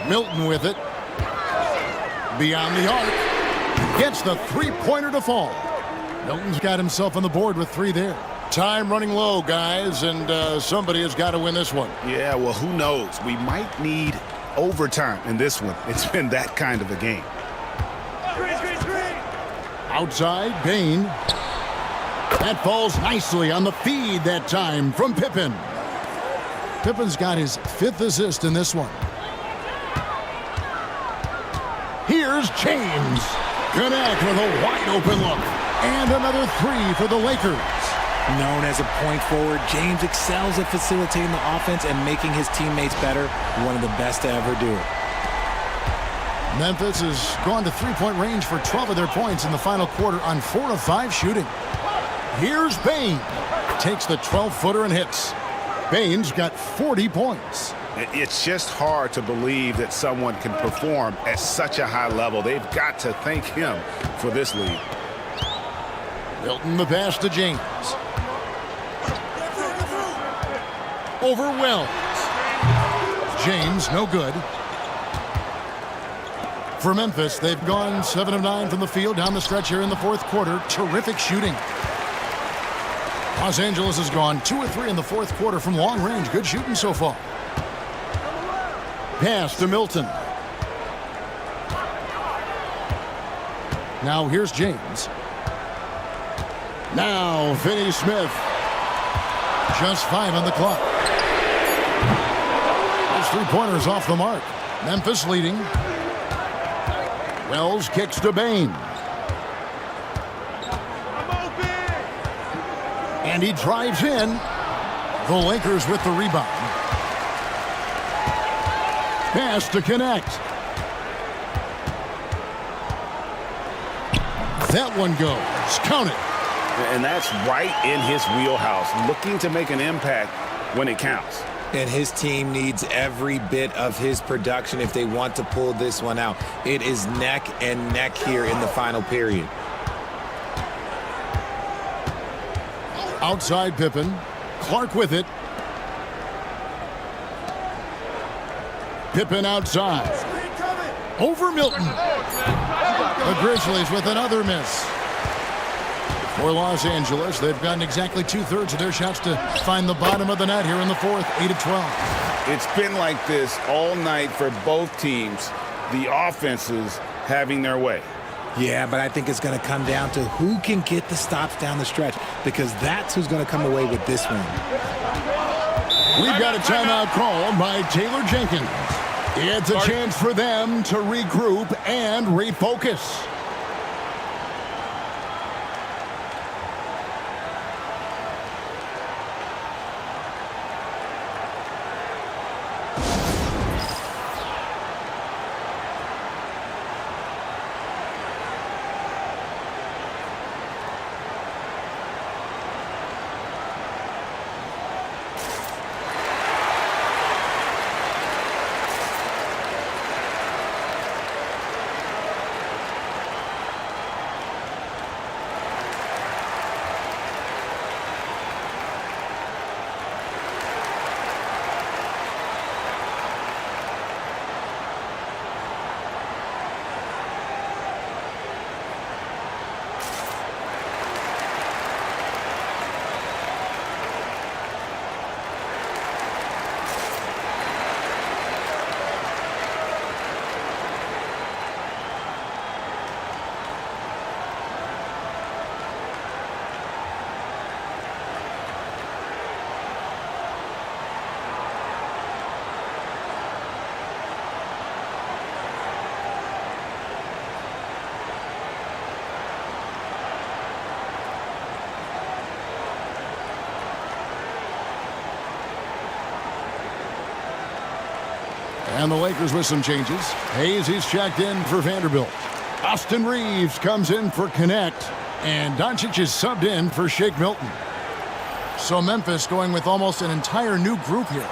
Milton with it. Beyond the arc. Gets the 3-pointer to fall. Milton's got himself on the board with 3 there. Time running low, guys, and somebody has got to win this one. Yeah, well, who knows? We might need overtime in this one. It's been that kind of a game. Outside, Bain. That falls nicely on the feed that time from Pippen. Pippen's got his 5th assist in this one. Here's James. Connect with a wide open look. And another 3 for the Lakers. Known as a point forward, James excels at facilitating the offense and making his teammates better. One of the best to ever do it. Memphis has gone to 3-point range for 12 of their points in the final quarter on 4 of 5 shooting. Here's Bain. Takes the 12-footer and hits. Bain's got 40 points. It's just hard to believe that someone can perform at such a high level. They've got to thank him for this lead. Milton the pass to James. Over Wells. James, no good. For Memphis, they've gone 7 of 9 from the field down the stretch here in the fourth quarter. Terrific shooting. Los Angeles has gone 2 of 3 in the fourth quarter from long range. Good shooting so far. Pass to Milton. Now here's James. Now Finney Smith. Just 5 on the clock. Those 3-pointers off the mark. Memphis leading. Wells kicks to Bain. And he drives in. The Lakers with the rebound. Pass to connect. That one goes. Count it. And that's right in his wheelhouse, looking to make an impact when it counts. And his team needs every bit of his production if they want to pull this one out. It is neck and neck here in the final period. Outside Pippen. Clark with it. Pippen outside. Over Milton. The Grizzlies with another miss. For Los Angeles, they've gotten exactly 2/3 of their shots to find the bottom of the net here in the fourth, 8 of 12. It's been like this all night for both teams. The offenses having their way. Yeah, but I think it's going to come down to who can get the stops down the stretch, because that's who's going to come away with this one. We've got a timeout called by Taylor Jenkins. It's a chance for them to regroup and refocus. And the Lakers with some changes. Hayes, he's checked in for Vanderbilt. Austin Reeves comes in for Connect. And Doncic is subbed in for Shake Milton. So Memphis going with almost an entire new group here.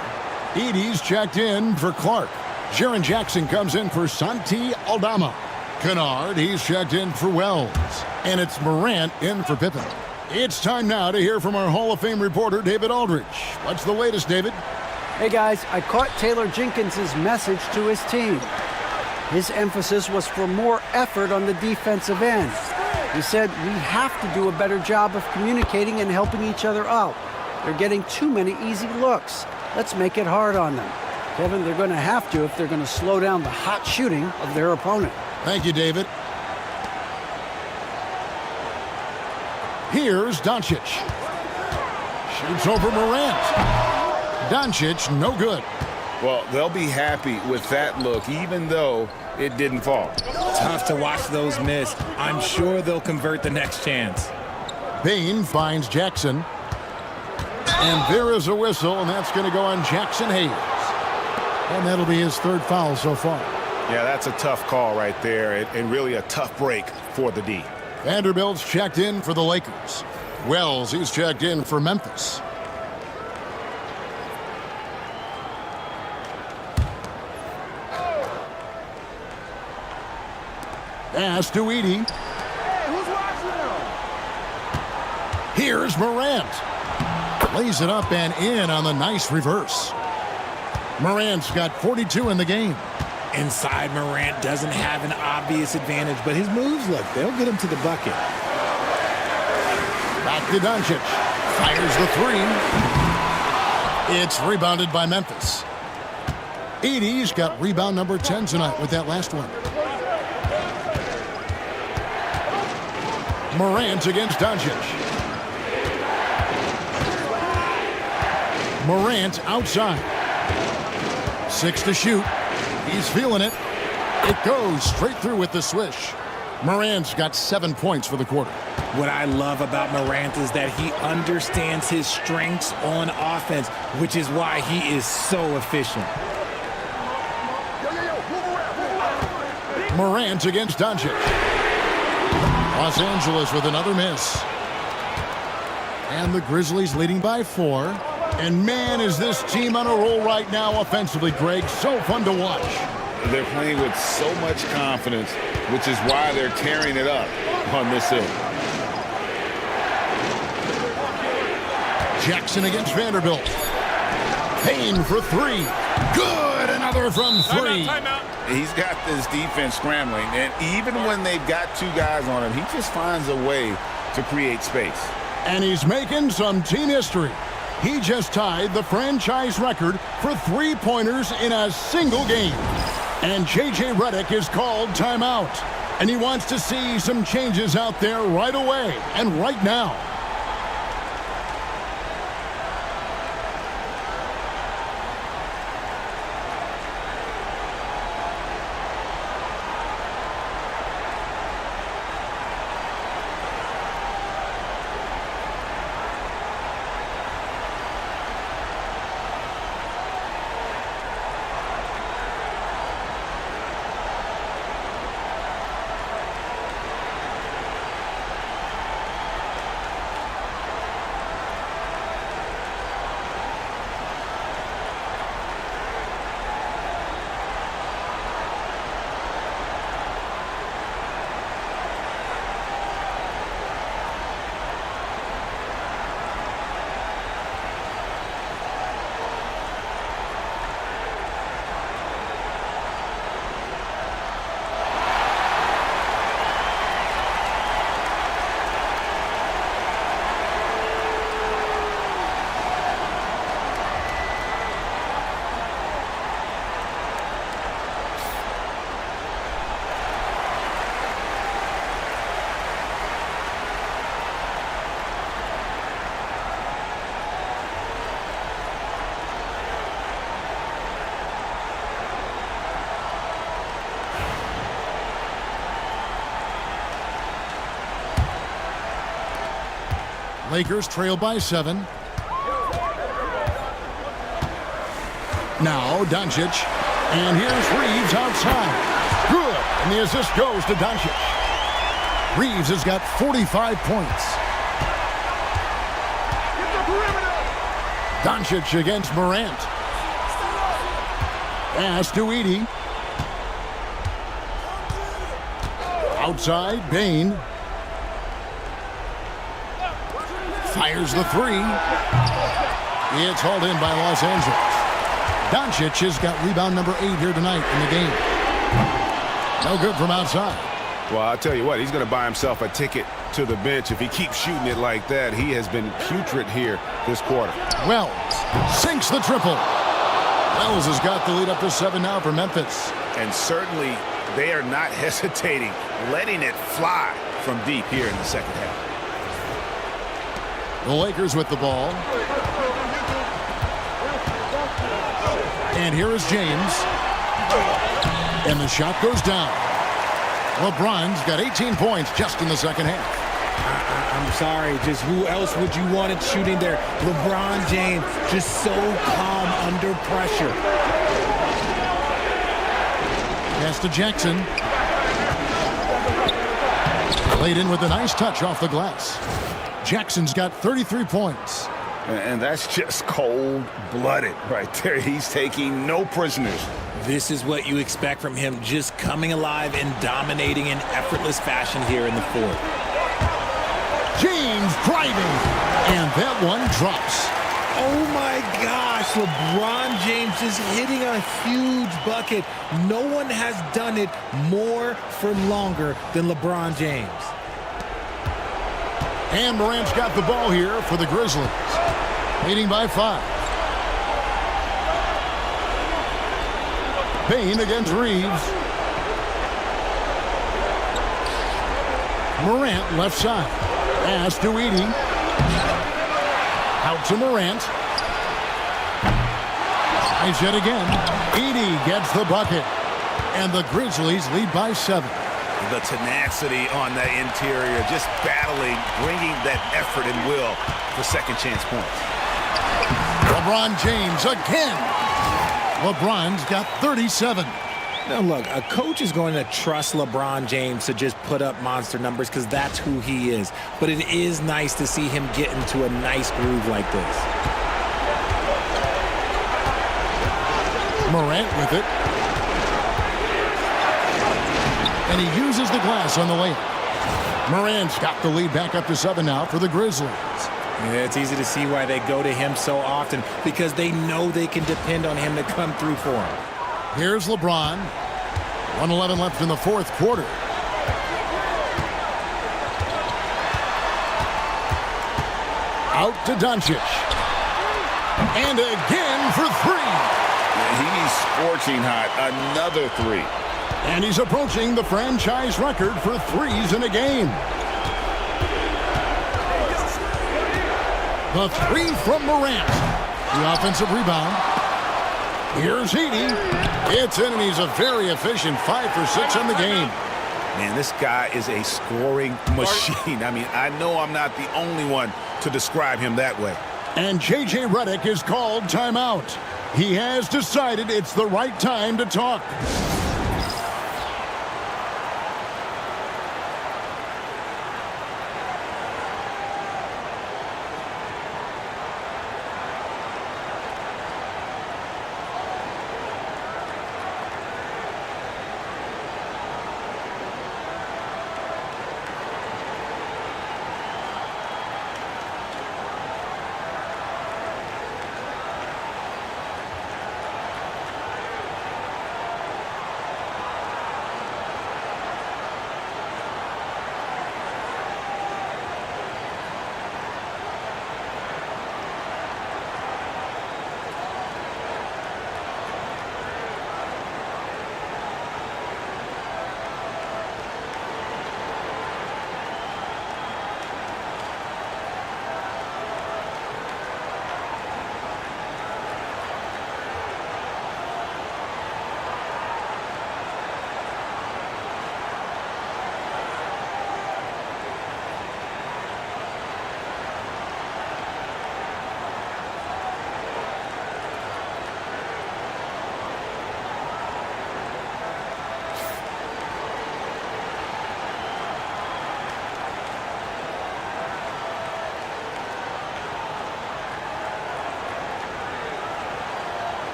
Edey's checked in for Clark. Jaren Jackson comes in for Santi Aldama. Kennard, he's checked in for Wells. And it's Morant in for Pippen. It's time now to hear from our Hall of Fame reporter, David Aldridge. What's the latest, David? Hey guys, I caught Taylor Jenkins' message to his team. His emphasis was for more effort on the defensive end. He said we have to do a better job of communicating and helping each other out. They're getting too many easy looks. Let's make it hard on them. Kevin, they're going to have to if they're going to slow down the hot shooting of their opponent. Thank you, David. Here's Doncic. Shoots over Morant. Doncic, no good. Well, they'll be happy with that look, even though it didn't fall. Tough to watch those miss. I'm sure they'll convert the next chance. Bain finds Jackson. And there is a whistle, and that's going to go on Jackson Hayes. And that'll be his third foul so far. Yeah, that's a tough call right there, and really a tough break for the D. Vanderbilt's checked in for the Lakers. Wells, he's checked in for Memphis. Pass to Edey. Here's Morant. Lays it up and in on the nice reverse. Morant's got 42 in the game. Inside, Morant doesn't have an obvious advantage, but his moves, look, they'll get him to the bucket. Back to Doncic. Fires the three. It's rebounded by Memphis. Edey's got rebound number 10 tonight with that last one. Morant against Doncic. Morant outside. 6 to shoot. He's feeling it. It goes straight through with the swish. Morant's got 7 points for the quarter. What I love about Morant is that he understands his strengths on offense, which is why he is so efficient. Morant against Doncic. Los Angeles with another miss. And the Grizzlies leading by 4. And man, is this team on a roll right now offensively, Greg. So fun to watch. They're playing with so much confidence, which is why they're tearing it up on this end. Jackson against Vanderbilt. Payne for 3. Good, another from 3. He's got this defense scrambling, and even when they've got 2 guys on him, he just finds a way to create space. And he's making some team history. He just tied the franchise record for 3-pointers in a single game. And J.J. Redick is called timeout. And he wants to see some changes out there right away and right now. Lakers trail by 7. Now Doncic. And here's Reeves outside. Good. And the assist goes to Doncic. Reeves has got 45 points. Doncic against Morant. Pass to Edey. Outside, Payne. Fires the 3. It's hauled in by Los Angeles. Doncic has got rebound number 8 here tonight in the game. No good from outside. Well, I'll tell you what, he's going to buy himself a ticket to the bench. If he keeps shooting it like that, he has been putrid here this quarter. Wells sinks the triple. Wells has got the lead up to 7 now for Memphis. And certainly they are not hesitating, letting it fly from deep here in the second half. The Lakers with the ball. And here is James. And the shot goes down. LeBron's got 18 points just in the second half. I'm sorry, just who else would you want it shooting there? LeBron James, just so calm under pressure. Pass to Jackson. Laid in with a nice touch off the glass. Jackson's got 33 points. And that's just cold-blooded right there. He's taking no prisoners. This is what you expect from him, just coming alive and dominating in effortless fashion here in the fourth. James driving. And that one drops. Oh my gosh, LeBron James is hitting a huge bucket. No one has done it more for longer than LeBron James. And Morant's got the ball here for the Grizzlies. Leading by 5. Payne against Reeves. Morant left side. Pass to Edey. Out to Morant. Tries yet again. Edey gets the bucket. And the Grizzlies lead by 7. The tenacity on that interior, just battling, bringing that effort and will for second chance points. LeBron James again. LeBron's got 37. Now look, a coach is going to trust LeBron James to just put up monster numbers because that's who he is. But it is nice to see him get into a nice groove like this. Morant with it. And he uses the glass on the layup. Morant's got the lead back up to 7 now for the Grizzlies. Yeah, it's easy to see why they go to him so often because they know they can depend on him to come through for them. Here's LeBron. 1:11 left in the fourth quarter. Out to Doncic. And again for 3. He's scorching hot. Another 3. And he's approaching the franchise record for threes in a game. The 3 from Morant. The offensive rebound. Here's Edey. It's in, and he's a very efficient 5 for 6 in the game. Man, this guy is a scoring machine. I mean, I know I'm not the only one to describe him that way. And J.J. Redick is called timeout. He has decided it's the right time to talk.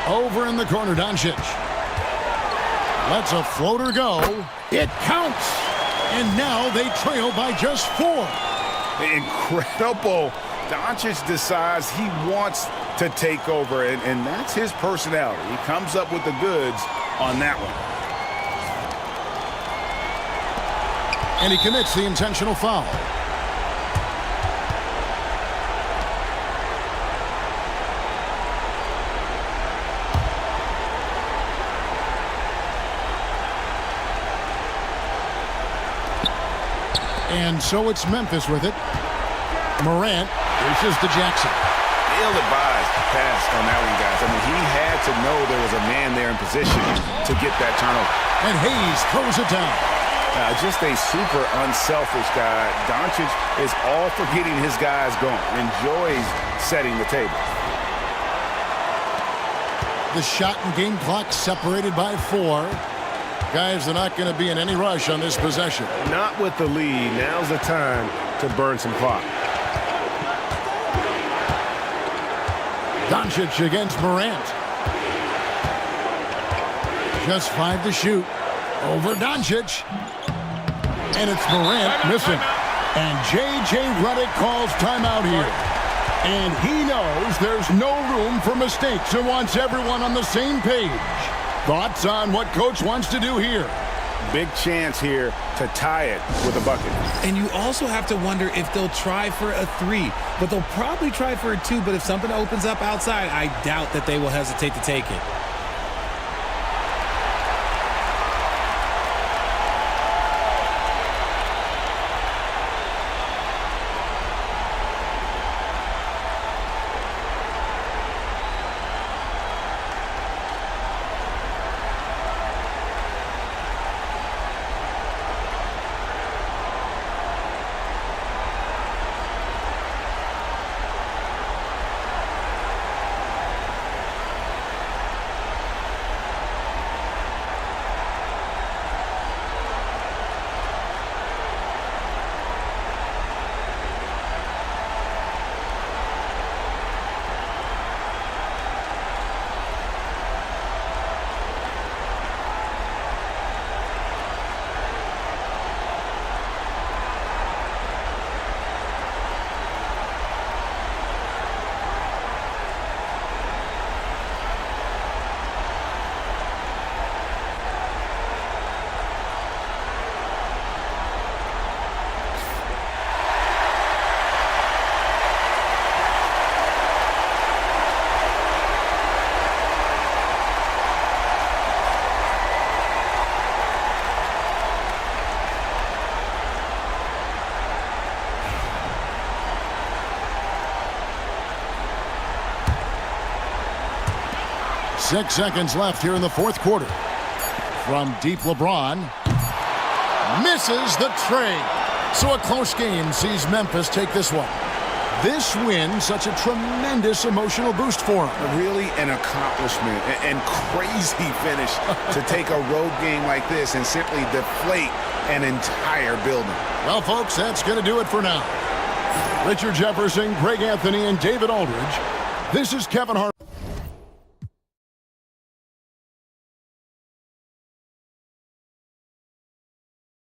Over in the corner, Doncic. Lets a floater go. It counts. And now they trail by just 4. Incredible. Doncic decides he wants to take over, and that's his personality. He comes up with the goods on that one. And he commits the intentional foul. And so it's Memphis with it. Morant reaches to Jackson. Ill-advised pass on that one, guys. I mean, he had to know there was a man there in position to get that turnover. And Hayes throws it down. Just a super unselfish guy. Doncic is all for getting his guys going. Enjoys setting the table. The shot and game clock separated by 4. Guys, they're not going to be in any rush on this possession. Not with the lead. Now's the time to burn some clock. Doncic against Morant. Just 5 to shoot. Over Doncic. And it's Morant missing. And J.J. Redick calls timeout here. And he knows there's no room for mistakes and wants everyone on the same page. Thoughts on what Coach wants to do here? Big chance here to tie it with a bucket. And you also have to wonder if they'll try for a 3. But they'll probably try for a 2. But if something opens up outside, I doubt that they will hesitate to take it. Six seconds left here in the fourth quarter. From deep, LeBron misses the trade. So a close game sees Memphis take this one. This win, such a tremendous emotional boost for him. Really an accomplishment and crazy finish to take a road game like this and simply deflate an entire building. Well, folks, that's going to do it for now. Richard Jefferson, Greg Anthony, and David Aldridge. This is Kevin Hart.